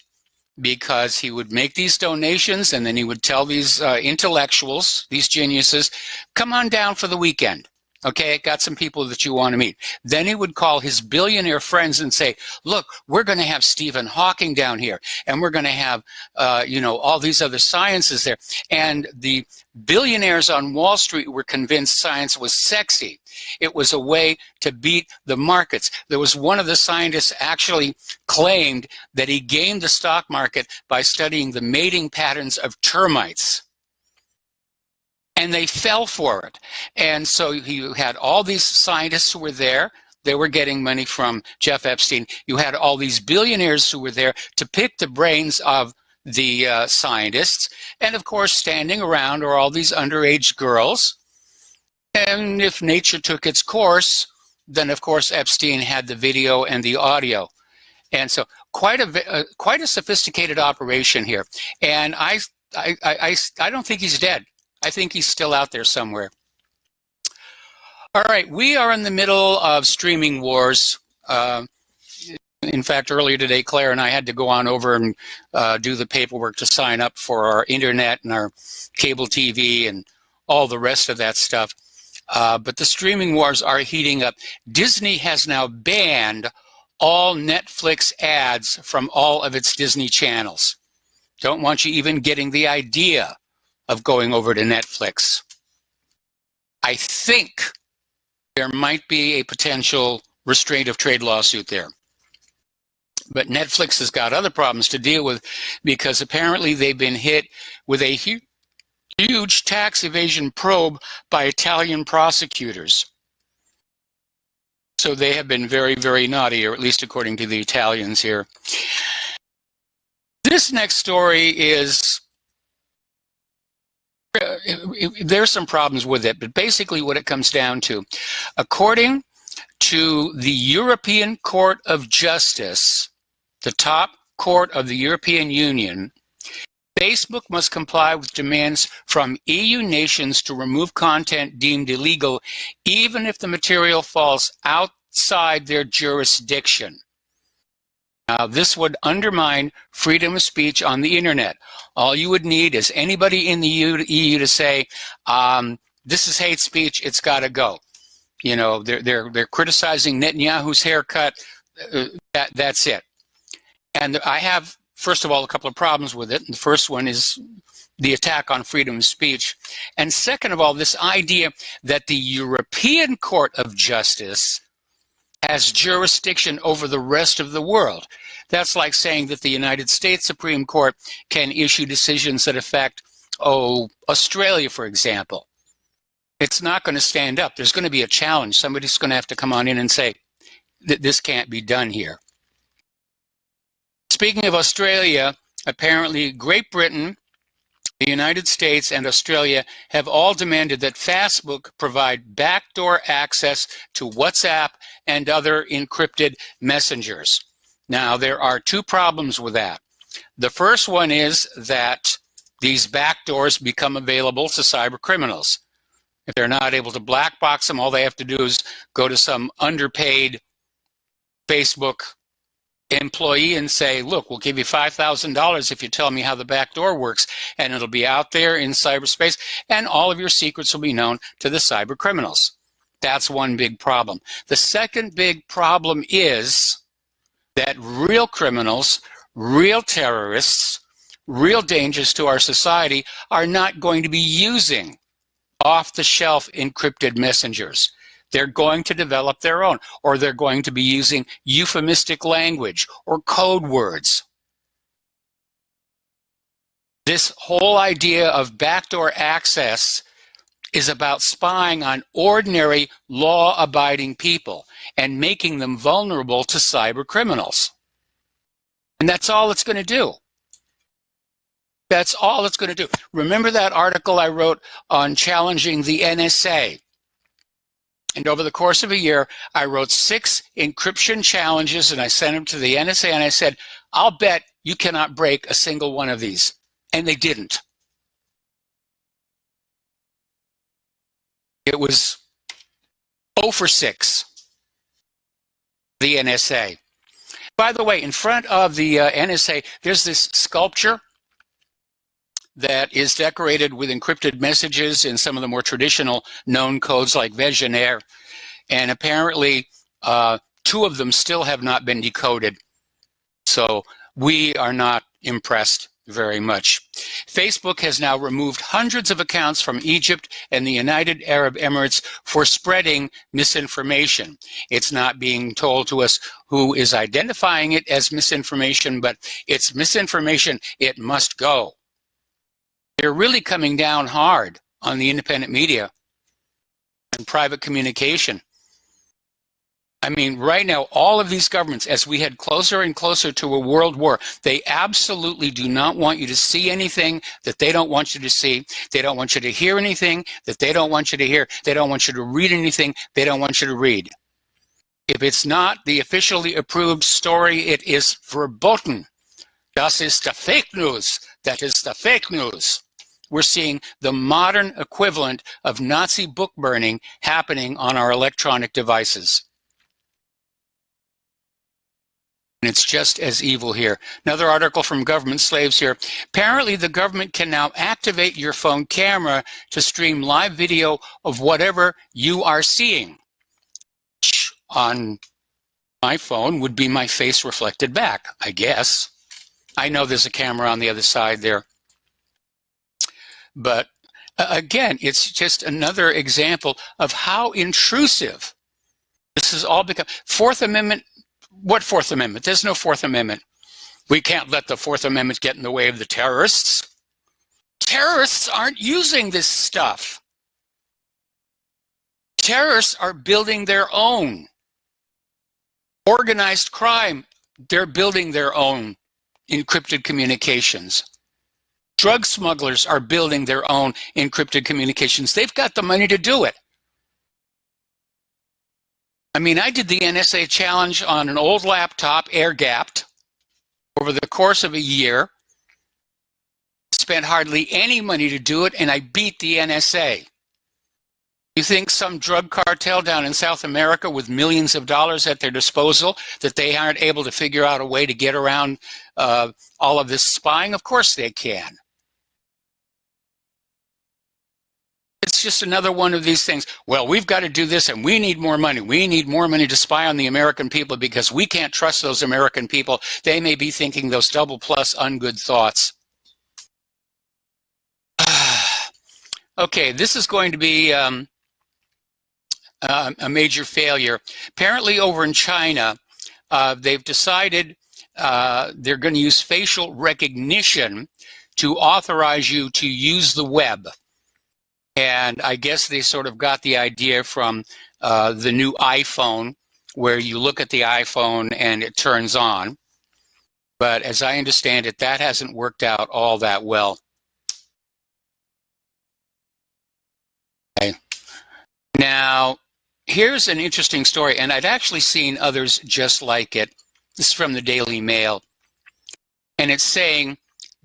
[SPEAKER 2] because he would make these donations and then he would tell these intellectuals, these geniuses, come on down for the weekend. Okay, got some people that you want to meet. Then he would call his billionaire friends and say, look, we're going to have Stephen Hawking down here, and we're going to have, you know, all these other sciences there. And the billionaires on Wall Street were convinced science was sexy. It was a way to beat the markets. There was one of the scientists actually claimed that he gamed the stock market by studying the mating patterns of termites. And they fell for it. And so you had all these scientists who were there. They were getting money from Jeff Epstein. You had all these billionaires who were there to pick the brains of the scientists. And of course, standing around are all these underage girls. And if nature took its course, then of course Epstein had the video and the audio. And so quite a sophisticated operation here. And I don't think he's dead. I think he's still out there somewhere. All right, we are in the middle of streaming wars. In fact, earlier today, Claire and I had to go on over and do the paperwork to sign up for our internet and our cable TV and all the rest of that stuff. But the streaming wars are heating up. Disney has now banned all Netflix ads from all of its Disney channels. Don't want you even getting the idea of going over to Netflix. I think there might be a potential restraint of trade lawsuit there. But Netflix has got other problems to deal with because apparently they've been hit with a huge tax evasion probe by Italian prosecutors. So they have been very, very naughty, or at least according to the Italians here. This next story is, there's some problems with it, but basically what it comes down to, according to the European Court of Justice, the top court of the European Union, Facebook must comply with demands from EU nations to remove content deemed illegal, even if the material falls outside their jurisdiction. Now, this would undermine freedom of speech on the internet. All you would need is anybody in the EU to say, this is hate speech, it's got to go. You know, they're criticizing Netanyahu's haircut, that's it. And I have, first of all, a couple of problems with it. The first one is the attack on freedom of speech. And second of all, this idea that the European Court of Justice has jurisdiction over the rest of the world. That's like saying that the United States Supreme Court can issue decisions that affect, Australia, for example. It's not going to stand up. There's going to be a challenge. Somebody's going to have to come on in and say that this can't be done here. Speaking of Australia, apparently Great Britain, the United States, and Australia have all demanded that Facebook provide backdoor access to WhatsApp and other encrypted messengers. Now, there are two problems with that. The first one is that these backdoors become available to cyber criminals. If they're not able to black box them, all they have to do is go to some underpaid Facebook employee and say, look, we'll give you $5,000 if you tell me how the back door works, and it'll be out there in cyberspace, and all of your secrets will be known to the cyber criminals. That's one big problem. The second big problem is that real criminals, real terrorists, real dangers to our society are not going to be using off-the-shelf encrypted messengers. They're going to develop their own, or they're going to be using euphemistic language or code words. This whole idea of backdoor access is about spying on ordinary law-abiding people and making them vulnerable to cyber criminals. And that's all it's going to do. That's all it's going to do. Remember that article I wrote on challenging the NSA? And over the course of a year, I wrote 6 encryption challenges, and I sent them to the NSA, and I said, I'll bet you cannot break a single one of these. And they didn't. It was 0 for 6, the NSA. By the way, in front of the NSA, there's this sculpture that is decorated with encrypted messages in some of the more traditional known codes like Vegenaire. And apparently 2 of them still have not been decoded. So we are not impressed very much. Facebook has now removed hundreds of accounts from Egypt and the United Arab Emirates for spreading misinformation. It's not being told to us who is identifying it as misinformation, but it's misinformation. It must go. They're really coming down hard on the independent media and private communication. I mean, right now, all of these governments, as we head closer and closer to a world war, they absolutely do not want you to see anything that they don't want you to see. They don't want you to hear anything that they don't want you to hear. They don't want you to read anything they don't want you to read. If it's not the officially approved story, it is verboten. Das ist the fake news. That is the fake news. We're seeing the modern equivalent of Nazi book burning happening on our electronic devices. And it's just as evil here. Another article from Government Slaves here. Apparently, the government can now activate your phone camera to stream live video of whatever you are seeing. Which on my phone would be my face reflected back, I guess. I know there's a camera on the other side there. But again, it's just another example of how intrusive this has all become. Fourth Amendment. What Fourth Amendment? There's no Fourth Amendment. We can't let the Fourth Amendment get in the way of the terrorists. Terrorists aren't using this stuff. Terrorists are building their own. Organized crime, they're building their own encrypted communications. Drug smugglers are building their own encrypted communications. They've got the money to do it. I mean, I did the NSA challenge on an old laptop, air-gapped, over the course of a year. Spent hardly any money to do it, and I beat the NSA. You think some drug cartel down in South America with millions of dollars at their disposal, that they aren't able to figure out a way to get around all of this spying? Of course they can. It's just another one of these things. Well, we've got to do this and we need more money. We need more money to spy on the American people because we can't trust those American people. They may be thinking those double plus ungood thoughts. Okay, this is going to be a major failure. Apparently over in China, they've decided they're going to use facial recognition to authorize you to use the web. And I guess they sort of got the idea from the new iPhone, where you look at the iPhone and it turns on. But as I understand it, that hasn't worked out all that well. Okay. Now, here's an interesting story, and I'd actually seen others just like it. This is from the Daily Mail. And it's saying,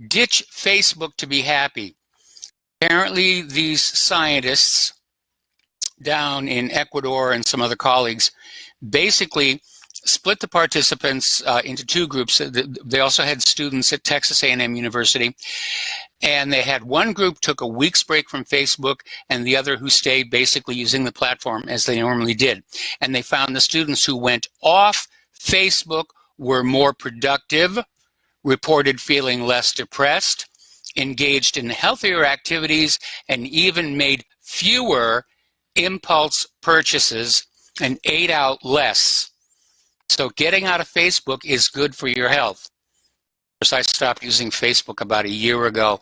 [SPEAKER 2] ditch Facebook to be happy. Apparently, these scientists down in Ecuador and some other colleagues basically split the participants into two groups. They also had students at Texas A&M University, and they had one group took a week's break from Facebook and the other who stayed basically using the platform as they normally did. And they found the students who went off Facebook were more productive, reported feeling less depressed, engaged in healthier activities, and even made fewer impulse purchases and ate out less. So getting out of Facebook is good for your health. Of course, I stopped using Facebook about a year ago.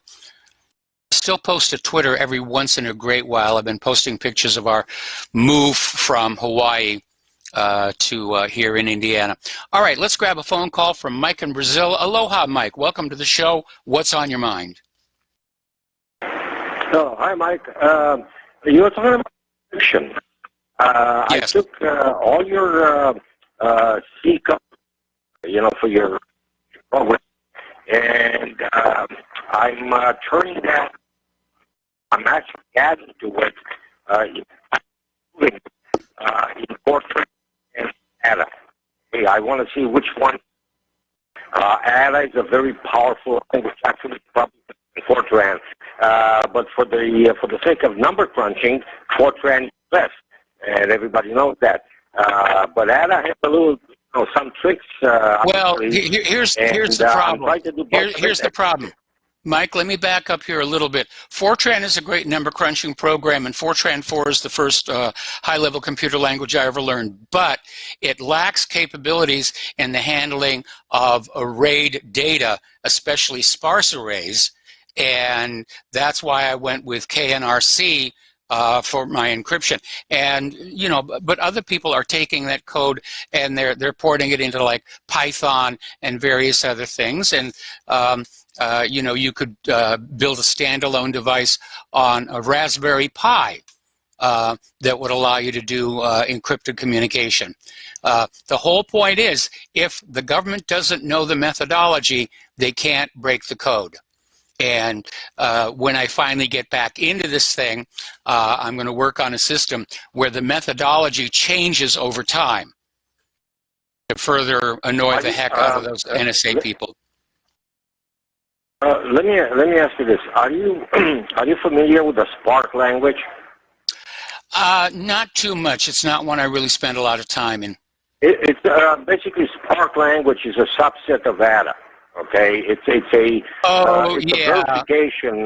[SPEAKER 2] Still post to Twitter every once in a great while. I've been posting pictures of our move from Hawaii to here in Indiana. All right, let's grab a phone call from Mike in Brazil. Aloha, Mike. Welcome to the show. What's on your mind?
[SPEAKER 8] Oh, hi, Mike. You were talking about fiction. Yes. I took all your C-cup, for your program, and I'm turning that. I'm actually adding to it in Fortran and ADA. Hey, I want to see which one. ADA is a very powerful language, actually, probably Fortran. But for the sake of number crunching, Fortran is best, and everybody knows that. But ADA has a little, some tricks.
[SPEAKER 2] Well, here's the problem. Here's the problem. Mike, let me back up here a little bit. Fortran is a great number crunching program, and Fortran 4 is the first high-level computer language I ever learned, but it lacks capabilities in the handling of arrayed data, especially sparse arrays, and that's why I went with KNRC for my encryption. And, you know, but other people are taking that code and they're porting it into like Python and various other things. And, you know, you could build a standalone device on a Raspberry Pi that would allow you to do encrypted communication. The whole point is, if the government doesn't know the methodology, they can't break the code. And when I finally get back into this thing, I'm going to work on a system where the methodology changes over time to further annoy the heck out of those NSA people.
[SPEAKER 8] Let me ask you this: Are you familiar with the Spark language?
[SPEAKER 2] Not too much. It's not one I really spend a lot of time in.
[SPEAKER 8] It's basically Spark language is a subset of ADA. Okay, it's a verification.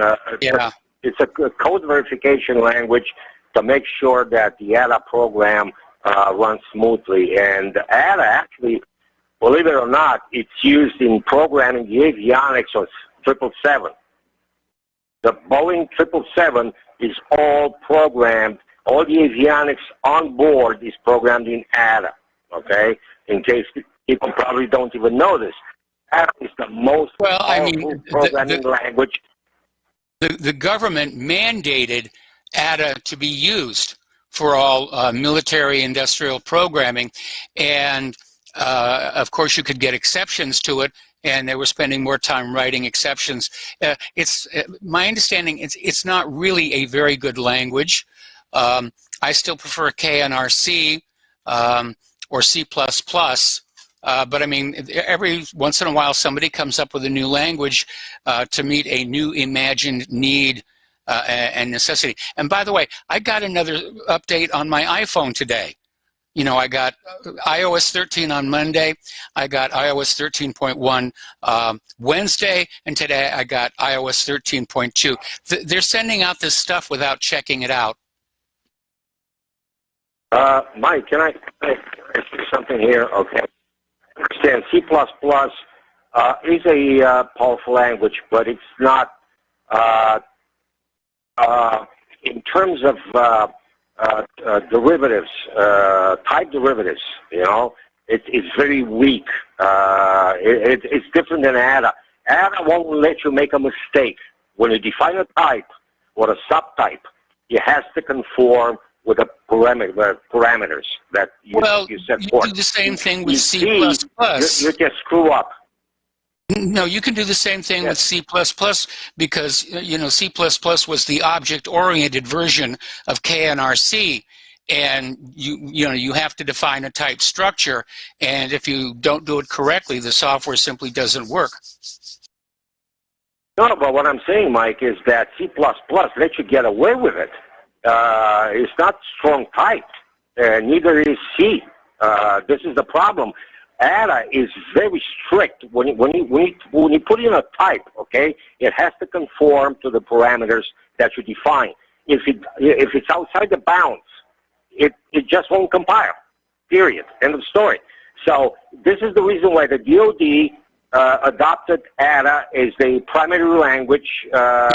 [SPEAKER 8] It's a code verification language to make sure that the ADA program runs smoothly. And ADA actually, believe it or not, it's used in programming the avionics of 777. The Boeing 777 is all programmed. All the avionics on board is programmed in ADA. Okay, in case people probably don't even know this. ADA is the most powerful programming language.
[SPEAKER 2] The government mandated ADA to be used for all military industrial programming, and of course you could get exceptions to it, and they were spending more time writing exceptions. It's my understanding it's not really a very good language. I still prefer KNRC or C++. But I mean, every once in a while somebody comes up with a new language to meet a new imagined need and necessity. And by the way, I got another update on my iPhone today. You know, I got iOS 13 on Monday, I got iOS 13.1 Wednesday, and today I got iOS 13.2. They're sending out this stuff without checking it out.
[SPEAKER 8] Mike, can I ask you something here? Okay. I understand C++ is a powerful language, but it's not, in terms of derivatives, type derivatives, you know, it's very weak. It's different than ADA. ADA won't let you make a mistake. When you define a type or a subtype, it has to conform with the parameters that you set forth.
[SPEAKER 2] You do the same thing with C++.
[SPEAKER 8] You just screw up.
[SPEAKER 2] No, you can do the same thing with C++ because, you know, C++ was the object-oriented version of KNRC, and you have to define a type structure, and if you don't do it correctly, the software simply doesn't work.
[SPEAKER 8] No, but what I'm saying, Mike, is that C++ lets you get away with it. It's not strong typed. Neither is C. This is the problem. ADA is very strict. When you put in a type, okay, it has to conform to the parameters that you define. If it's outside the bounds, it just won't compile. Period. End of story. So this is the reason why the DoD adopted ADA as the primary language for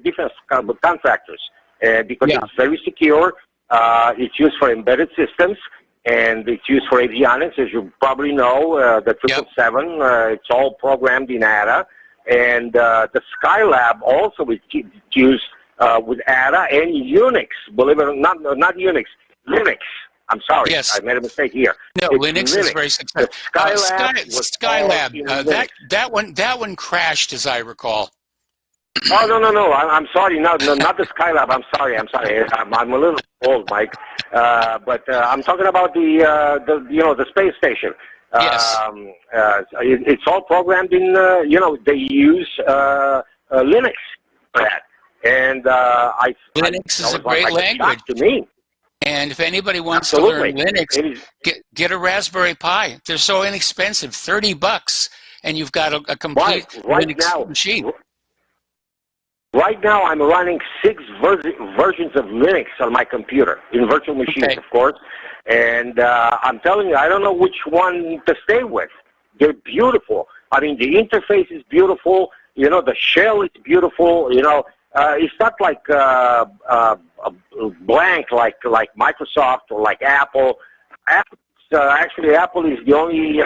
[SPEAKER 8] defense contractors. Because it's very secure, it's used for embedded systems, and it's used for avionics, as you probably know. The 777, it's all programmed in ADA, and the Skylab also is used with ADA and Unix. Believe it or not, not Unix, Linux. I'm sorry, I made a mistake here.
[SPEAKER 2] No, Linux is very successful. Skylab, that one crashed, as I recall.
[SPEAKER 8] Oh, no. I'm sorry. No, not the Skylab. I'm sorry. I'm a little old, Mike. But I'm talking about the space station.
[SPEAKER 2] Yes.
[SPEAKER 8] It's all programmed in, they use Linux for that. And
[SPEAKER 2] Linux is a great language.
[SPEAKER 8] To me.
[SPEAKER 2] And if anybody wants to learn Linux, get a Raspberry Pi. They're so inexpensive, $30, and you've got a complete Linux machine.
[SPEAKER 8] Right now, I'm running 6 versions of Linux on my computer, in virtual machines, of course. And I'm telling you, I don't know which one to stay with. They're beautiful. I mean, the interface is beautiful. You know, the shell is beautiful. You know, it's not like blank like Microsoft or like Apple. Actually, Apple is the only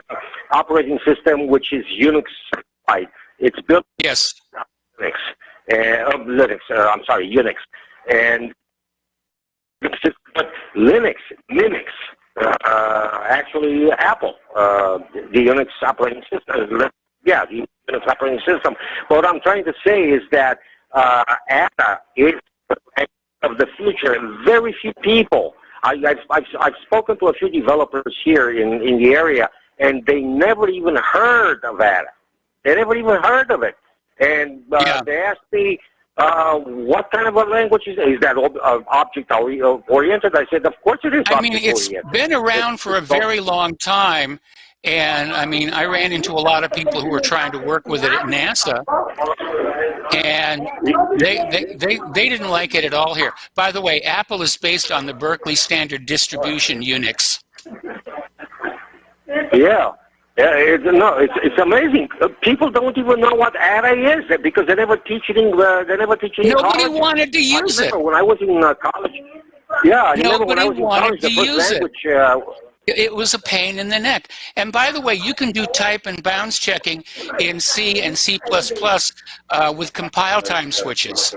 [SPEAKER 8] operating system which is Unix certified. It's built
[SPEAKER 2] yes
[SPEAKER 8] Linux. I'm sorry, Unix, and but Linux mimics actually Apple, the Unix operating system. Yeah, the Unix operating system. But what I'm trying to say is that ADA is of the future, and very few people. I've spoken to a few developers here in the area, and they never even heard of ADA. They never even heard of it. And they asked me, what kind of a language is that object-oriented? I said, of course it is object-oriented.
[SPEAKER 2] It's been around for a very long time. And, I ran into a lot of people who were trying to work with it at NASA, and they didn't like it at all here. By the way, Apple is based on the Berkeley Standard Distribution Unix.
[SPEAKER 8] Yeah. It's amazing. People don't even know what ADA is because they never teach it in
[SPEAKER 2] Nobody wanted to use it.
[SPEAKER 8] When I was in college. Yeah, I remember when I was in college, the first language.
[SPEAKER 2] It was a pain in the neck. And by the way, you can do type and bounds checking in C and C++ with compile time switches.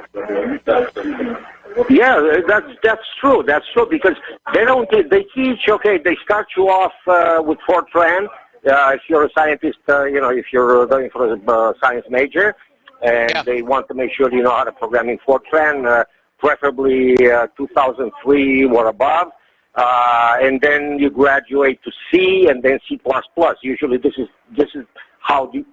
[SPEAKER 8] Yeah, that's true. That's true because they teach. Okay, they start you off with Fortran. If you're a scientist, if you're going for a science major, and they want to make sure you know how to program in Fortran, preferably 2003 or above. And then you graduate to C and then C++. Usually, this is how the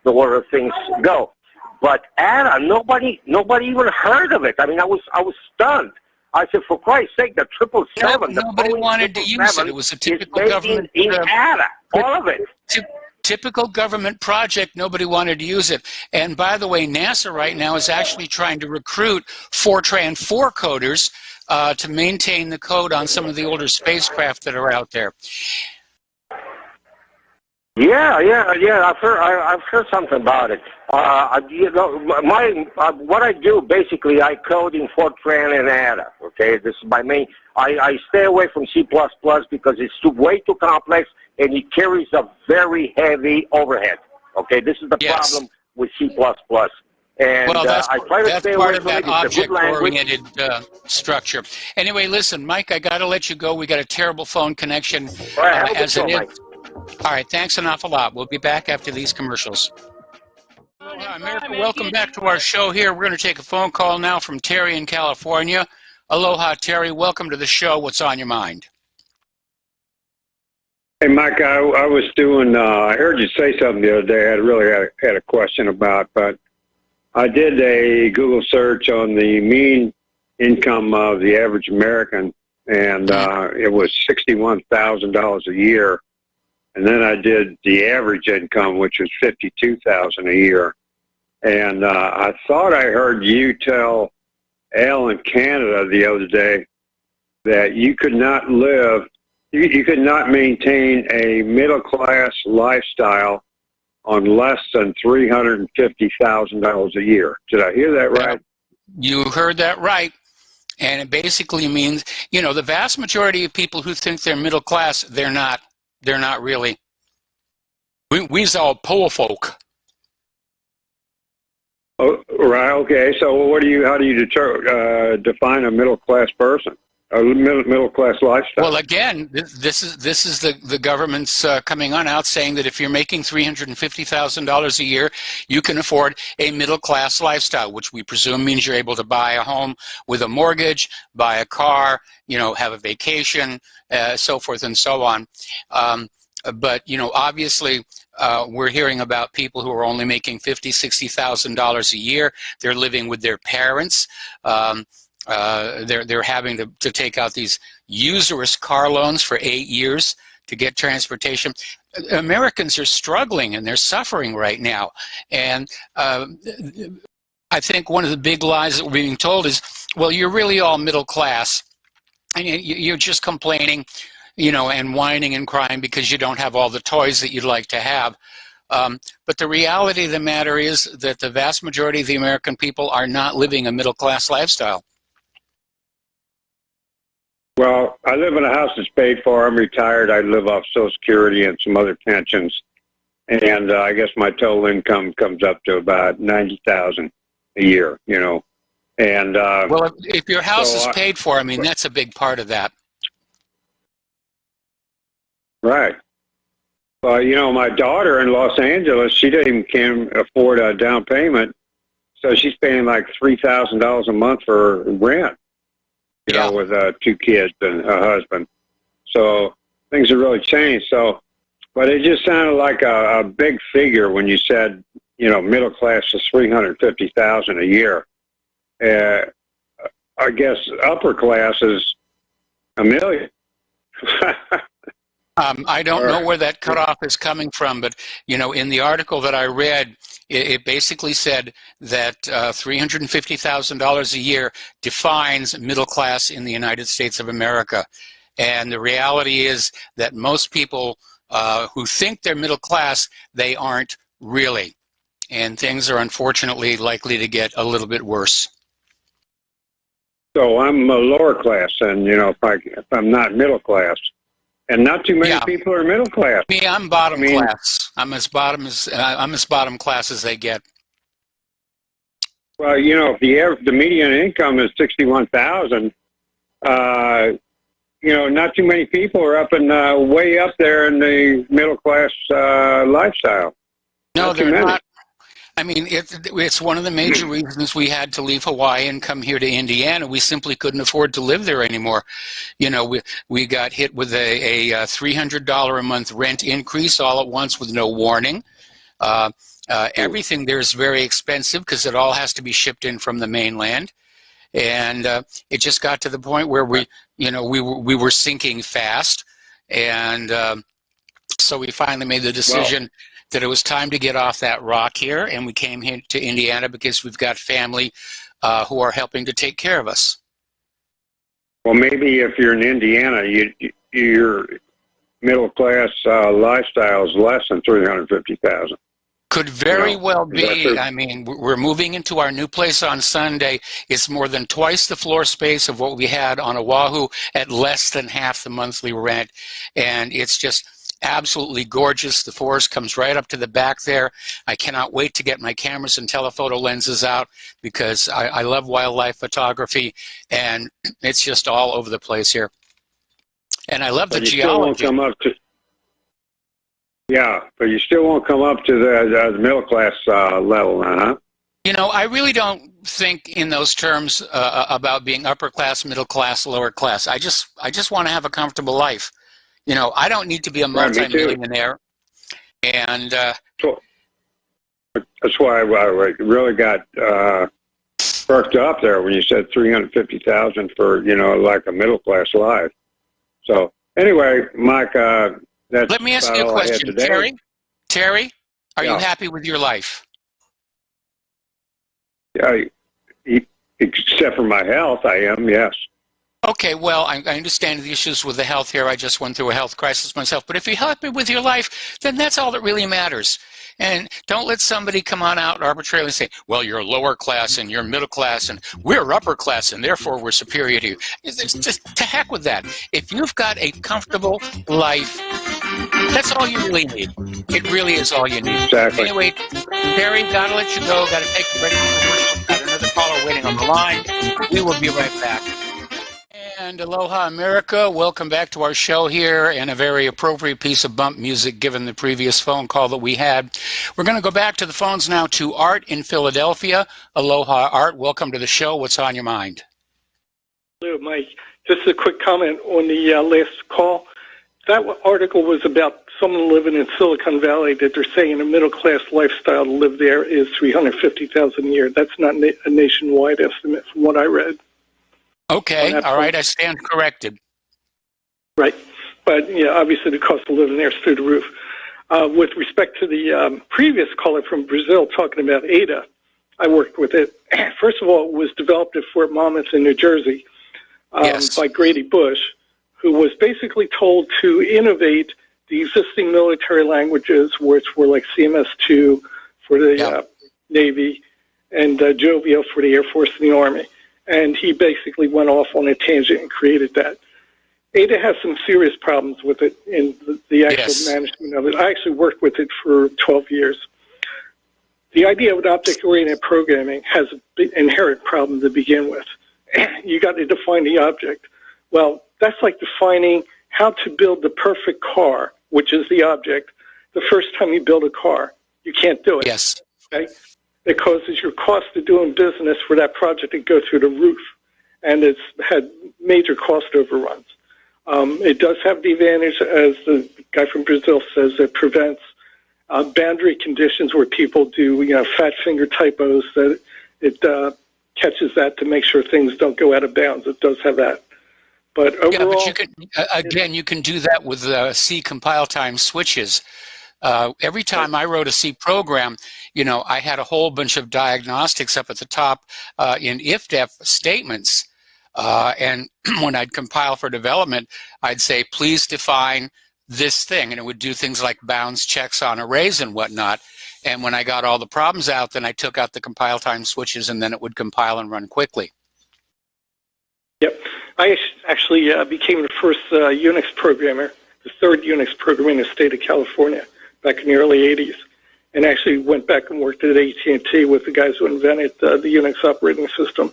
[SPEAKER 8] order of things go. But ADA, nobody even heard of it. I was stunned. I said, for Christ's sake, the 777.
[SPEAKER 2] Nobody wanted to use it. It was a typical government
[SPEAKER 8] in ADA, all of it.
[SPEAKER 2] Typical government project. Nobody wanted to use it. And by the way, NASA right now is actually trying to recruit Fortran 4 coders to maintain the code on some of the older spacecraft that are out there.
[SPEAKER 8] Yeah. I've heard something about it. What I do basically, I code in Fortran and ADA. Okay, this is my main. I stay away from C++ because it's way too complex and it carries a very heavy overhead. Okay, this is the problem with C++. And
[SPEAKER 2] that's
[SPEAKER 8] I try to stay
[SPEAKER 2] part
[SPEAKER 8] away
[SPEAKER 2] of
[SPEAKER 8] from
[SPEAKER 2] that
[SPEAKER 8] it. It's a good language.
[SPEAKER 2] object-oriented structure. Anyway, listen, Mike, I got to let you go. We got a terrible phone connection as it is. All right, thanks an awful lot. We'll be back after these commercials. Aloha, America. Welcome back to our show here. We're going to take a phone call now from Terry in California. Aloha, Terry. Welcome to the show. What's on your mind?
[SPEAKER 9] Hey, Mike, I was doing, I heard you say something the other day I really had a question about, but I did a Google search on the mean income of the average American, and it was $61,000 a year. And then I did the average income, which was $52,000 a year. And I thought I heard you tell Al in Canada the other day that you could not live, you could not maintain a middle-class lifestyle on less than $350,000 a year. Did I hear that right?
[SPEAKER 2] You heard that right. And it basically means, the vast majority of people who think they're middle class, they're not really. We's all poor folk.
[SPEAKER 9] Oh, right. Okay. So how do you define a middle class person? A middle class lifestyle.
[SPEAKER 2] Well, again, this is the government's coming on out saying that if you're making $350,000 a year, you can afford a middle class lifestyle, which we presume means you're able to buy a home with a mortgage, buy a car, have a vacation, so forth and so on. But obviously, we're hearing about people who are only making $50,000, $60,000 a year. They're living with their parents. They're having to take out these usurious car loans for 8 years to get transportation. Americans are struggling and they're suffering right now. And I think one of the big lies that we're being told is, well, you're really all middle class, and you're just complaining, and whining and crying because you don't have all the toys that you'd like to have. But the reality of the matter is that the vast majority of the American people are not living a middle-class lifestyle.
[SPEAKER 9] Well, I live in a house that's paid for. I'm retired. I live off Social Security and some other pensions. And I guess my total income comes up to about $90,000 a year, you know. And
[SPEAKER 2] well, if your house is paid for, I mean, that's a big part of that.
[SPEAKER 9] Right. Well, you know, my daughter in Los Angeles, she can't afford a down payment, so she's paying like $3,000 a month for rent. You know, with 2 kids and a husband. So things have really changed. So, but it just sounded like a big figure when you said, you know, middle class is $350,000 a year. I guess upper class is $1 million.
[SPEAKER 2] I don't know where that cutoff is coming from, but, you know, in the article that I read, it basically said that $350,000 a year defines middle class in the United States of America. And the reality is that most people who think they're middle class, they aren't really. And things are unfortunately likely to get a little bit worse.
[SPEAKER 9] So I'm a lower class, and, you know, if I'm not middle class. And not too many people are middle class.
[SPEAKER 2] Me, I'm bottom class. I'm as bottom class as they get.
[SPEAKER 9] Well, you know, if the median income is $61,000, you know, not too many people are up and way up there in the middle class lifestyle.
[SPEAKER 2] No, they're not. I mean, it's one of the major reasons we had to leave Hawaii and come here to Indiana. We simply couldn't afford to live there anymore. You know, we got hit with a $300 a month rent increase all at once with no warning. Everything there is very expensive because it all has to be shipped in from the mainland. And it just got to the point where we were sinking fast. And so we finally made the decision that it was time to get off that rock here, and we came here to Indiana because we've got family who are helping to take care of us.
[SPEAKER 9] Well, maybe if you're in Indiana, your middle class lifestyle is less than $350,000.
[SPEAKER 2] Could very well be. I mean, we're moving into our new place on Sunday. It's more than twice the floor space of what we had on Oahu at less than half the monthly rent, and it's just absolutely gorgeous. The forest comes right up to the back there. I cannot wait to get my cameras and telephoto lenses out because I love wildlife photography, and it's just all over the place here. And I love the geology.
[SPEAKER 9] But you still won't come up to the middle class level, huh?
[SPEAKER 2] You know, I really don't think in those terms about being upper class, middle class, lower class. I just want to have a comfortable life. You know, I don't need to be a multi-millionaire. And
[SPEAKER 9] that's why I really got perked up there when you said $350,000 for, you know, like a middle class life. So anyway, Mike,
[SPEAKER 2] let me ask you a question, Terry. Terry, are you happy with your life?
[SPEAKER 9] Yeah, except for my health, I am. Yes.
[SPEAKER 2] Okay, well, I understand the issues with the health here. I just went through a health crisis myself. But if you're happy with your life, then that's all that really matters. And don't let somebody come on out and arbitrarily say, well, you're lower class and you're middle class and we're upper class and therefore we're superior to you. It's just to heck with that. If you've got a comfortable life, that's all you really need. It really is all you need.
[SPEAKER 9] Exactly.
[SPEAKER 2] Anyway, Terry, gotta let you go. Gotta take you ready for commercial. Got another caller waiting on the line. We will be right back. And aloha, America. Welcome back to our show here, and a very appropriate piece of bump music given the previous phone call that we had. We're going to go back to the phones now to Art in Philadelphia. Aloha, Art. Welcome to the show. What's on your mind?
[SPEAKER 10] Hello, Mike. Just a quick comment on the last call. That article was about someone living in Silicon Valley that they're saying a middle-class lifestyle to live there is $350,000 a year. That's not a nationwide estimate from what I read.
[SPEAKER 2] Okay, all right, I stand corrected.
[SPEAKER 10] Right, but yeah, obviously the cost of living there is through the roof. With respect to the previous caller from Brazil talking about ADA, I worked with it. First of all, it was developed at Fort Monmouth in New Jersey by Grady Bush, who was basically told to innovate the existing military languages, which were like CMS2 for the Navy and Jovio for the Air Force and the Army. And he basically went off on a tangent and created that. Ada has some serious problems with it in the actual management of it. I actually worked with it for 12 years. The idea of object-oriented programming has an inherent problem to begin with. You got to define the object. Well, that's like defining how to build the perfect car, which is the object, the first time you build a car. You can't do it.
[SPEAKER 2] Yes.
[SPEAKER 10] Okay? It causes your cost of doing business for that project to go through the roof, and it's had major cost overruns. It does have the advantage, as the guy from Brazil says, it prevents boundary conditions where people do, fat finger typos. That it catches that to make sure things don't go out of bounds. It does have that. But overall,
[SPEAKER 2] but you can you can do that with C compile time switches. Every time I wrote a C program, I had a whole bunch of diagnostics up at the top in if-def statements. And when I'd compile for development, I'd say, please define this thing. And it would do things like bounds checks on arrays and whatnot. And when I got all the problems out, then I took out the compile time switches, and then it would compile and run quickly.
[SPEAKER 10] Yep. I actually became the first Unix programmer, the third Unix programmer in the state of California back in the early 80s. And actually went back and worked at AT&T with the guys who invented the Unix operating system.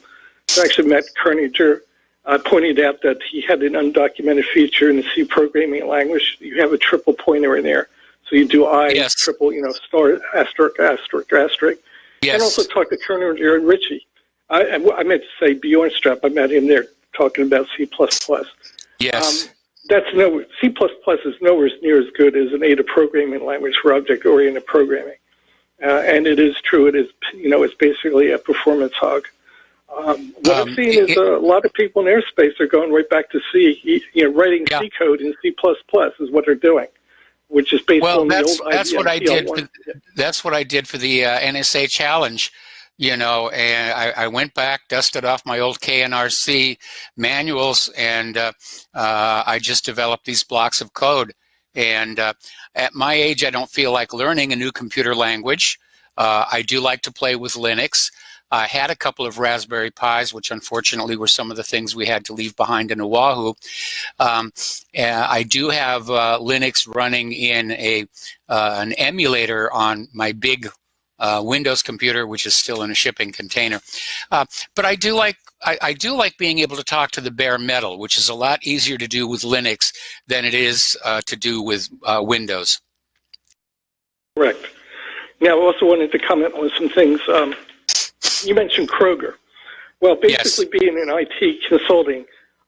[SPEAKER 10] I actually met Kerninger. I pointed out that he had an undocumented feature in the C programming language. You have a triple pointer in there. So you do triple, star, asterisk, asterisk, asterisk.
[SPEAKER 2] Yes.
[SPEAKER 10] And also talked to Kerninger and Ritchie. I meant to say Bjornstrap. I met him there talking about C++.
[SPEAKER 2] Yes.
[SPEAKER 10] C++ is nowhere near as good as an Ada programming language for object-oriented programming. And it is true. It is, it's basically a performance hog. What I'm seeing is a lot of people in airspace are going right back to C. Writing C code in C++ is what they're doing, which is based on the old
[SPEAKER 2] that's
[SPEAKER 10] IBM
[SPEAKER 2] what I did.
[SPEAKER 10] CL1.
[SPEAKER 2] That's what I did for the NSA challenge. And I went back, dusted off my old KNRC manuals, and I just developed these blocks of code. And at my age, I don't feel like learning a new computer language. I do like to play with Linux. I had a couple of Raspberry Pis, which unfortunately were some of the things we had to leave behind in Oahu. I do have Linux running in an emulator on my big Windows computer, which is still in a shipping container. But I do like being able to talk to the bare metal, which is a lot easier to do with Linux than it is to do with Windows.
[SPEAKER 10] Correct. Now, I also wanted to comment on some things. You mentioned Kroger. Well, basically being in IT consulting,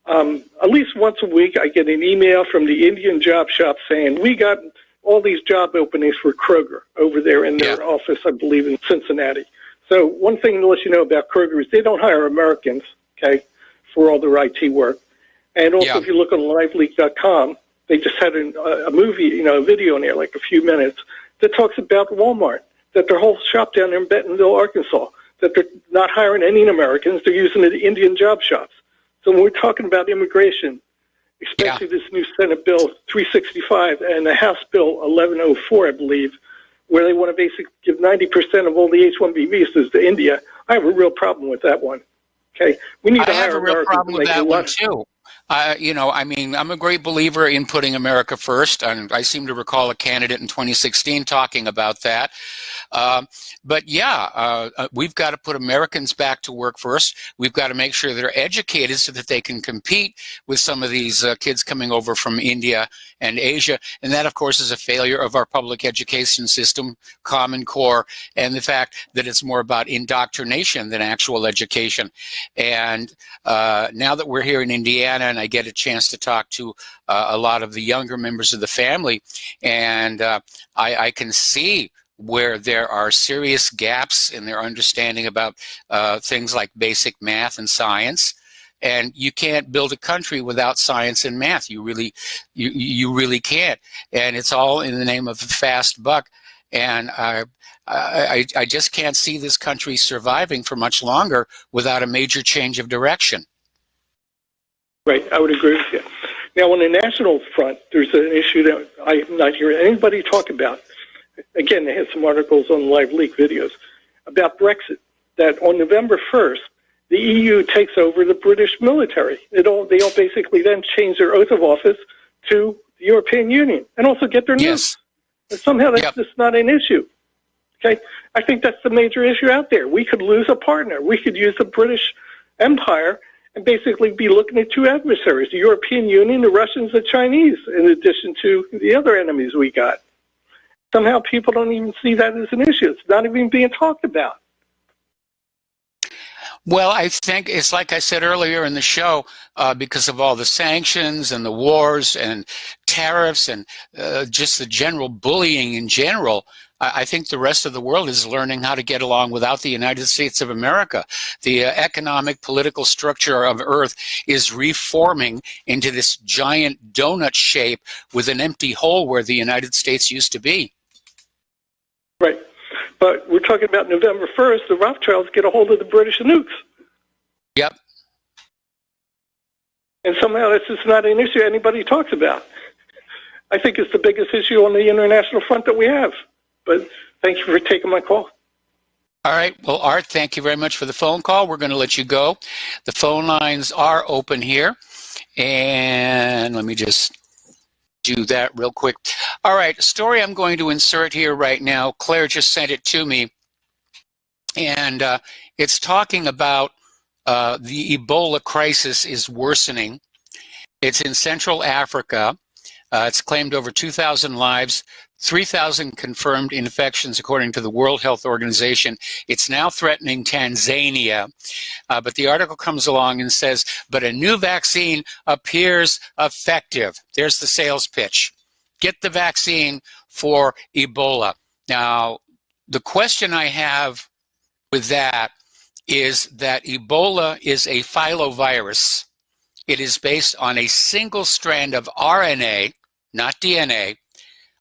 [SPEAKER 10] at least once a week I get an email from the Indian job shop saying, we got all these job openings for Kroger over there in their office, I believe, in Cincinnati. So one thing to let you know about Kroger is they don't hire Americans, okay, for all their IT work. And also if you look on liveleak.com, they just had a movie, a video in there, like a few minutes, that talks about Walmart, that their whole shop down there in Bentonville, Arkansas, that they're not hiring any Americans, they're using the Indian job shops. So when we're talking about immigration, especially this new Senate Bill 365 and the House Bill 1104, I believe, where they want to basically give 90% of all the H-1B visas to India, I have a real problem with that one. Okay, we need to hire Americans. I have a real problem with that one
[SPEAKER 2] too. I'm a great believer in putting America first, and I seem to recall a candidate in 2016 talking about that. But we've got to put Americans back to work first. We've got to make sure they're educated so that they can compete with some of these kids coming over from India and Asia. And that, of course, is a failure of our public education system, Common Core, and the fact that it's more about indoctrination than actual education. And now that we're here in Indiana, and I get a chance to talk to a lot of the younger members of the family, and I can see where there are serious gaps in their understanding about things like basic math and science. And you can't build a country without science and math. You really can't. And it's all in the name of a fast buck. And I just can't see this country surviving for much longer without a major change of direction.
[SPEAKER 10] Right, I would agree with you. Now, on the national front, there's an issue that I'm not hearing anybody talk about. Again, they had some articles on live leak videos about Brexit, that on November 1st, the EU takes over the British military. They all basically then change their oath of office to the European Union and also get their nukes. And somehow that's just not an issue. Okay, I think that's the major issue out there. We could lose a partner. We could use the British Empire and basically be looking at two adversaries, the European Union, the Russians, the Chinese, in addition to the other enemies we got. Somehow people don't even see that as an issue. It's not even being talked about.
[SPEAKER 2] Well, I think it's like I said earlier in the show, because of all the sanctions and the wars and tariffs and just the general bullying in general, I think the rest of the world is learning how to get along without the United States of America. The economic, political structure of Earth is reforming into this giant donut shape with an empty hole where the United States used to be.
[SPEAKER 10] Right. But we're talking about November 1st, the Rothschilds get a hold of the British nukes.
[SPEAKER 2] Yep.
[SPEAKER 10] And somehow that's just not an issue anybody talks about. I think it's the biggest issue on the international front that we have. But thank you for taking my call.
[SPEAKER 2] All right. Well, Art, thank you very much for the phone call. We're going to let you go. The phone lines are open here. And let me just do that real quick. All right. Story I'm going to insert here right now. Claire just sent it to me. And it's talking about the Ebola crisis is worsening. It's in Central Africa. It's claimed over 2,000 lives, 3,000 confirmed infections, according to the World Health Organization. It's now threatening Tanzania. But the article comes along and says, but a new vaccine appears effective. There's the sales pitch. Get the vaccine for Ebola. Now, the question I have with that is that Ebola is a filovirus. It is based on a single strand of RNA, not DNA,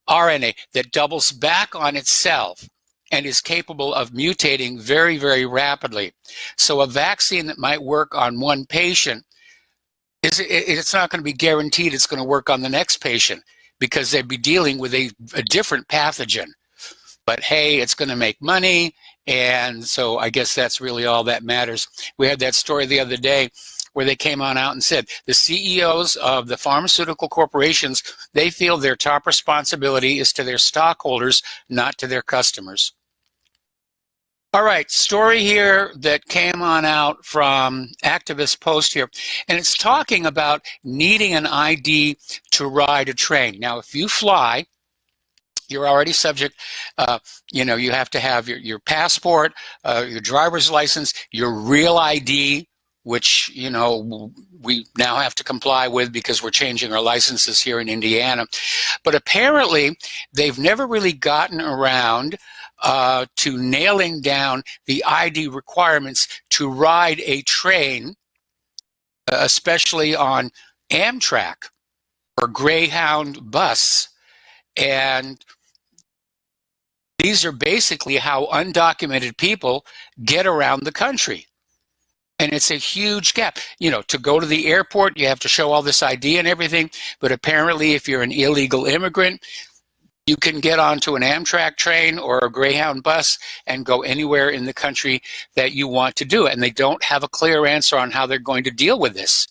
[SPEAKER 2] RNA that doubles back on itself and is capable of mutating very, very rapidly. So a vaccine that might work on one patient, it's not going to be guaranteed it's going to work on the next patient because they'd be dealing with a different pathogen. But hey, it's going to make money, and so I guess that's really all that matters. We had that story the other day where they came on out and said the CEOs of the pharmaceutical corporations, they feel their top responsibility is to their stockholders, not to their customers. All right, story here that came on out from Activist Post here, and it's talking about needing an ID to ride a train. Now, if you fly, you're already subject, you have to have your passport, your driver's license, your real ID, which, we now have to comply with because we're changing our licenses here in Indiana. But apparently, they've never really gotten around to nailing down the ID requirements to ride a train, especially on Amtrak or Greyhound bus. And these are basically how undocumented people get around the country. And it's a huge gap. To go to the airport, you have to show all this ID and everything. But apparently, if you're an illegal immigrant, you can get onto an Amtrak train or a Greyhound bus and go anywhere in the country that you want to do. And they don't have a clear answer on how they're going to deal with this.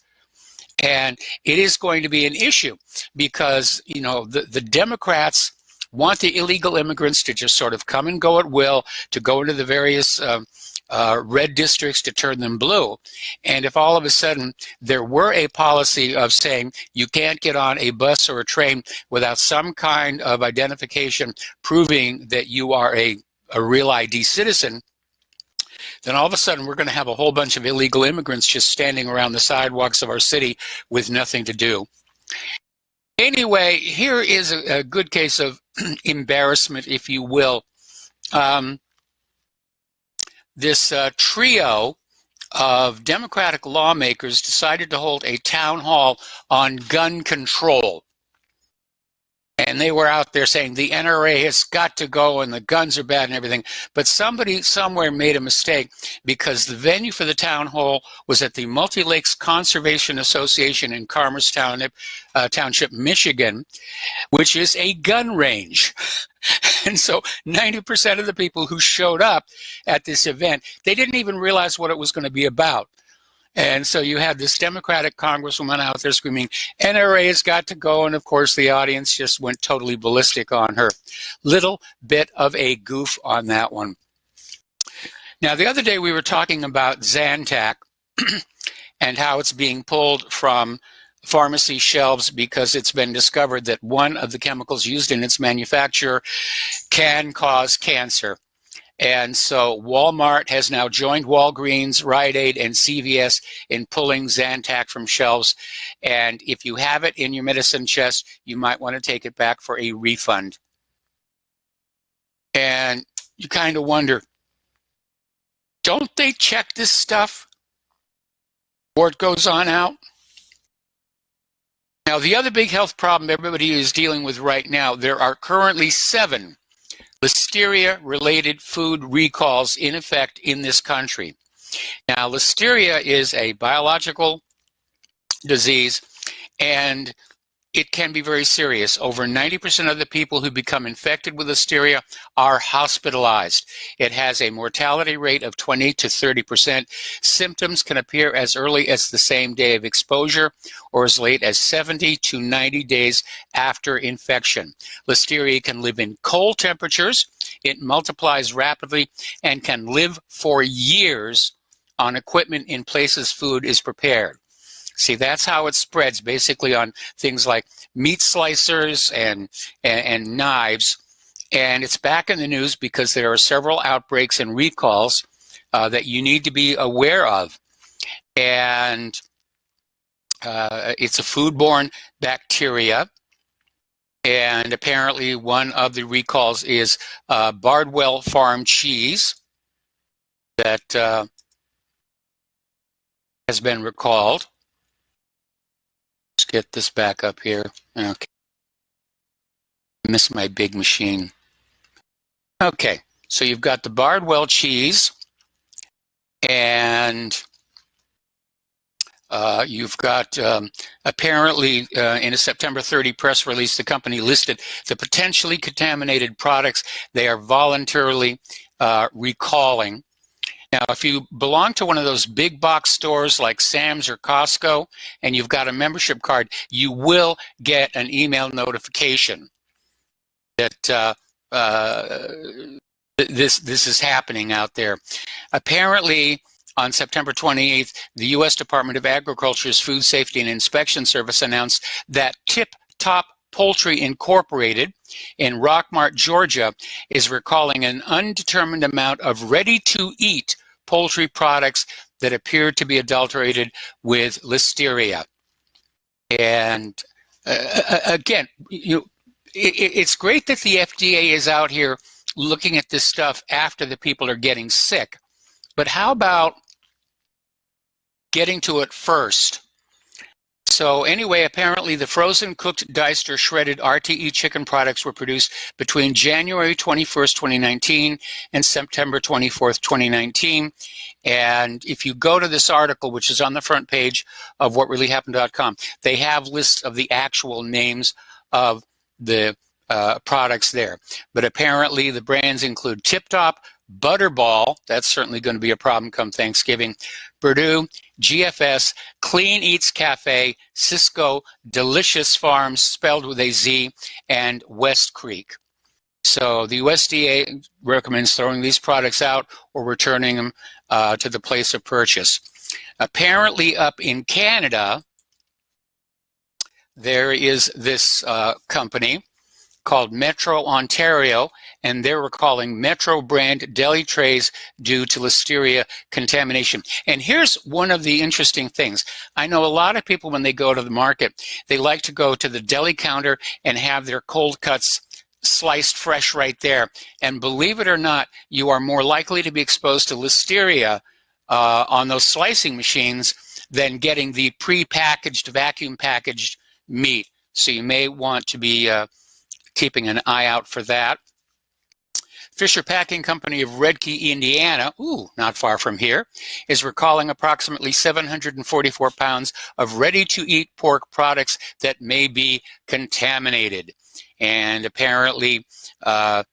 [SPEAKER 2] And it is going to be an issue because, the Democrats want the illegal immigrants to just sort of come and go at will, to go into the various red districts to turn them blue. And if all of a sudden there were a policy of saying you can't get on a bus or a train without some kind of identification proving that you are a real ID citizen, then all of a sudden we're going to have a whole bunch of illegal immigrants just standing around the sidewalks of our city with nothing to do. Anyway, here is a good case of embarrassment, if you will. This trio of Democratic lawmakers decided to hold a town hall on gun control. And they were out there saying the NRA has got to go and the guns are bad and everything. But somebody somewhere made a mistake, because the venue for the town hall was at the Multi Lakes Conservation Association in Commerce Township, Michigan, which is a gun range. And so 90% of the people who showed up at this event, they didn't even realize what it was going to be about. And so you had this Democratic congresswoman out there screaming, NRA has got to go. And of course, the audience just went totally ballistic on her. Little bit of a goof on that one. Now, the other day we were talking about Zantac and how it's being pulled from pharmacy shelves because it's been discovered that one of the chemicals used in its manufacture can cause cancer. And so Walmart has now joined Walgreens, Rite Aid, and CVS in pulling Zantac from shelves. And if you have it in your medicine chest, you might want to take it back for a refund. And you kind of wonder, don't they check this stuff before it goes on out? Now, the other big health problem everybody is dealing with right now, there are currently 7 listeria-related food recalls in effect in this country. Now, listeria is a biological disease, and it can be very serious. Over 90% of the people who become infected with listeria are hospitalized. It has a mortality rate of 20 to 30%. Symptoms can appear as early as the same day of exposure or as late as 70 to 90 days after infection. Listeria can live in cold temperatures. It multiplies rapidly and can live for years on equipment in places food is prepared. See, that's how it spreads, basically on things like meat slicers and knives. And it's back in the news because there are several outbreaks and recalls that you need to be aware of. And it's a foodborne bacteria. And apparently one of the recalls is Bardwell Farm cheese that has been recalled. Let's get this back up here. Okay. Miss my big machine. Okay, so you've got the Bardwell cheese, and you've got apparently in a September 30 press release, the company listed the potentially contaminated products they are voluntarily recalling. Now, if you belong to one of those big box stores like Sam's or Costco, and you've got a membership card, you will get an email notification that this is happening out there. Apparently, on September 28th, the U.S. Department of Agriculture's Food Safety and Inspection Service announced that Tip Top Poultry Incorporated in Rockmart, Georgia, is recalling an undetermined amount of ready-to-eat poultry products that appear to be adulterated with listeria. And again, it's great that the FDA is out here looking at this stuff after the people are getting sick, but how about getting to it first? So anyway, apparently the frozen, cooked, diced, or shredded RTE chicken products were produced between January 21st, 2019 and September 24th, 2019. And if you go to this article, which is on the front page of whatreallyhappened.com, they have lists of the actual names of the products there. But apparently the brands include Tip Top, Butterball, that's certainly going to be a problem come Thanksgiving, Purdue, GFS, Clean Eats Cafe, Cisco, Delicious Farms, spelled with a Z, and West Creek. So the USDA recommends throwing these products out or returning them to the place of purchase. Apparently up in Canada, there is this company called Metro Ontario, and they're recalling Metro brand deli trays due to listeria contamination. And here's one of the interesting things. I know a lot of people, when they go to the market, they like to go to the deli counter and have their cold cuts sliced fresh right there. And believe it or not, you are more likely to be exposed to listeria on those slicing machines than getting the pre-packaged, vacuum packaged meat. So you may want to be keeping an eye out for that. Fisher Packing Company of Red Key, Indiana, not far from here, is recalling approximately 744 pounds of ready-to-eat pork products that may be contaminated. And apparently,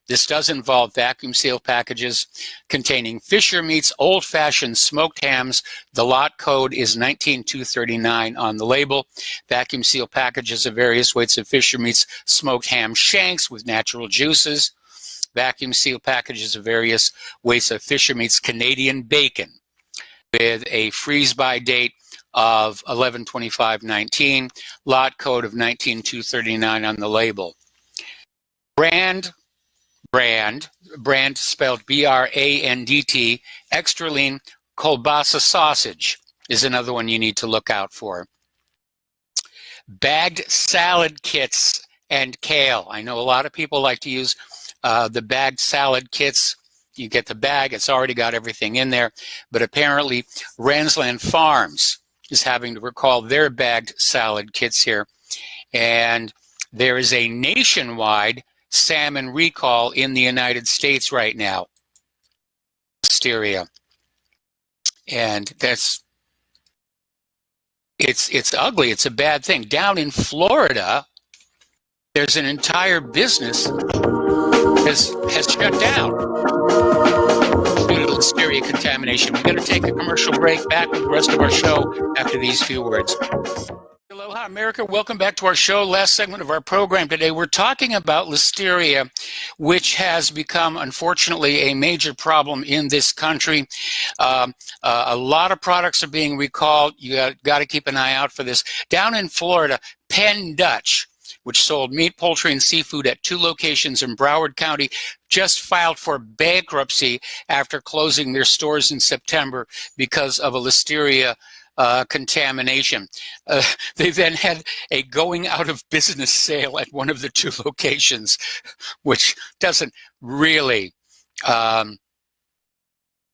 [SPEAKER 2] this does involve vacuum seal packages containing Fisher Meats old-fashioned smoked hams. The lot code is 19239 on the label. Vacuum seal packages of various weights of Fisher Meats smoked ham shanks with natural juices. Vacuum seal packages of various weights of Fisher Meats Canadian bacon with a freeze-by date of 11/25/19, lot code of 19239 on the label. Brand spelled BRANDT, extra lean kielbasa sausage is another one you need to look out for. Bagged salad kits and kale. I know a lot of people like to use the bagged salad kits. You get the bag, it's already got everything in there, but apparently Ransland Farms is having to recall their bagged salad kits here. And there is a nationwide salmon recall in the United States right now. Listeria. And it's ugly, it's a bad thing. Down in Florida, there's an entire business has shut down due to listeria contamination. We're going to take a commercial break. Back with the rest of our show after these few words. Aloha, America. Welcome back to our show. Last segment of our program today. We're talking about listeria, which has become, unfortunately, a major problem in this country. A lot of products are being recalled. You got to keep an eye out for this. Down in Florida, Penn Dutch, which sold meat, poultry, and seafood at 2 locations in Broward County, just filed for bankruptcy after closing their stores in September because of a listeria contamination. They then had a going out of business sale at one of the 2 locations, which doesn't really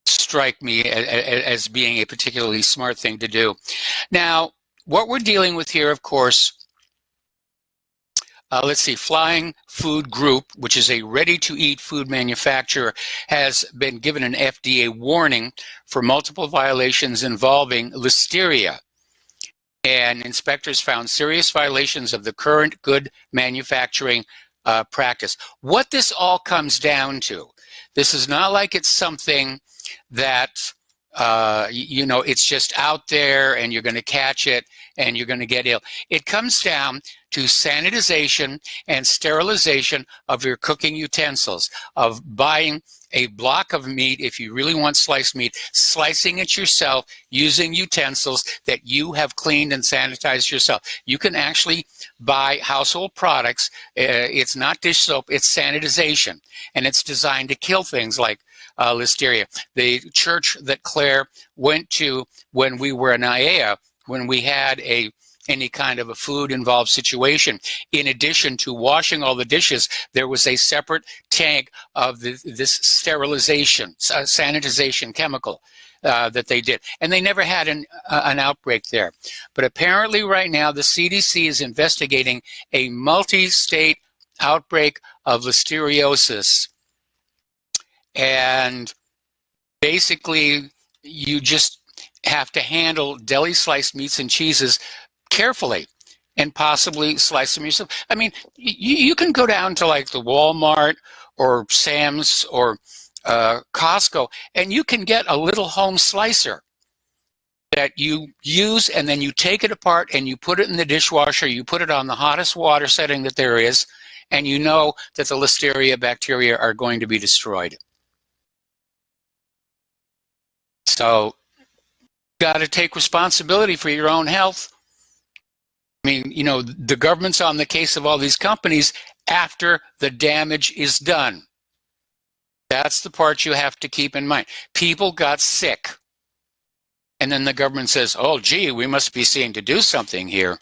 [SPEAKER 2] strike me as being a particularly smart thing to do. Now, what we're dealing with here, of course, let's see, Flying Food Group, which is a ready-to-eat food manufacturer, has been given an FDA warning for multiple violations involving listeria. And inspectors found serious violations of the current good manufacturing practice. What this all comes down to, this is not like it's something that, it's just out there and you're going to catch it and you're going to get ill. It comes down to sanitization and sterilization of your cooking utensils, of buying a block of meat, if you really want sliced meat, slicing it yourself using utensils that you have cleaned and sanitized yourself. You can actually buy household products. It's not dish soap, it's sanitization, and it's designed to kill things like listeria. The church that Claire went to when we were in IAEA, when we had any kind of a food-involved situation, in addition to washing all the dishes, there was a separate tank of this sterilization, sanitization chemical that they did. And they never had an outbreak there. But apparently right now, the CDC is investigating a multi-state outbreak of listeriosis. And basically, you just have to handle deli sliced meats and cheeses carefully and possibly slice them yourself. I mean, you can go down to like the Walmart or Sam's or Costco, and you can get a little home slicer that you use, and then you take it apart and you put it in the dishwasher, you put it on the hottest water setting that there is, and you know that the listeria bacteria are going to be destroyed. So, got to take responsibility for your own health. I mean, the government's on the case of all these companies after the damage is done. That's the part you have to keep in mind. People got sick. And then the government says, oh, gee, we must be seeing to do something here.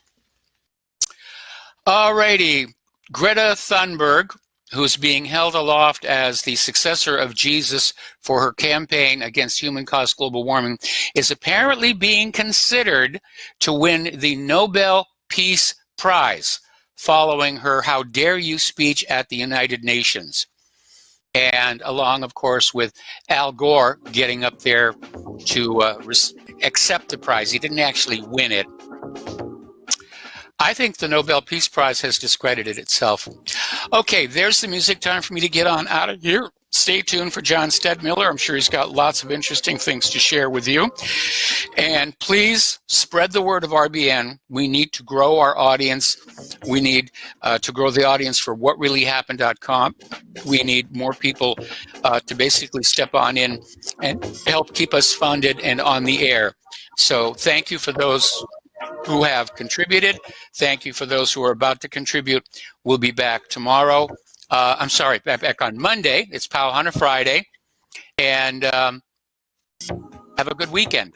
[SPEAKER 2] All righty. Greta Thunberg, who's being held aloft as the successor of Jesus for her campaign against human-caused global warming, is apparently being considered to win the Nobel Peace Prize. following her "How Dare You" speech at the United Nations. And along, of course, with Al Gore getting up there to accept the prize. He didn't actually win it. I think the Nobel Peace Prize has discredited itself. Okay, there's the music. Time for me to get on out of here. Stay tuned for John Stedmiller. I'm sure he's got lots of interesting things to share with you. And please spread the word of RBN. We need to grow our audience. We need to grow the audience for whatreallyhappened.com. We need more people to basically step on in and help keep us funded and on the air. So thank you for those who have contributed. Thank you for those who are about to contribute. We'll be back tomorrow. I'm sorry, back on Monday. It's Pow Hunter Friday. And have a good weekend.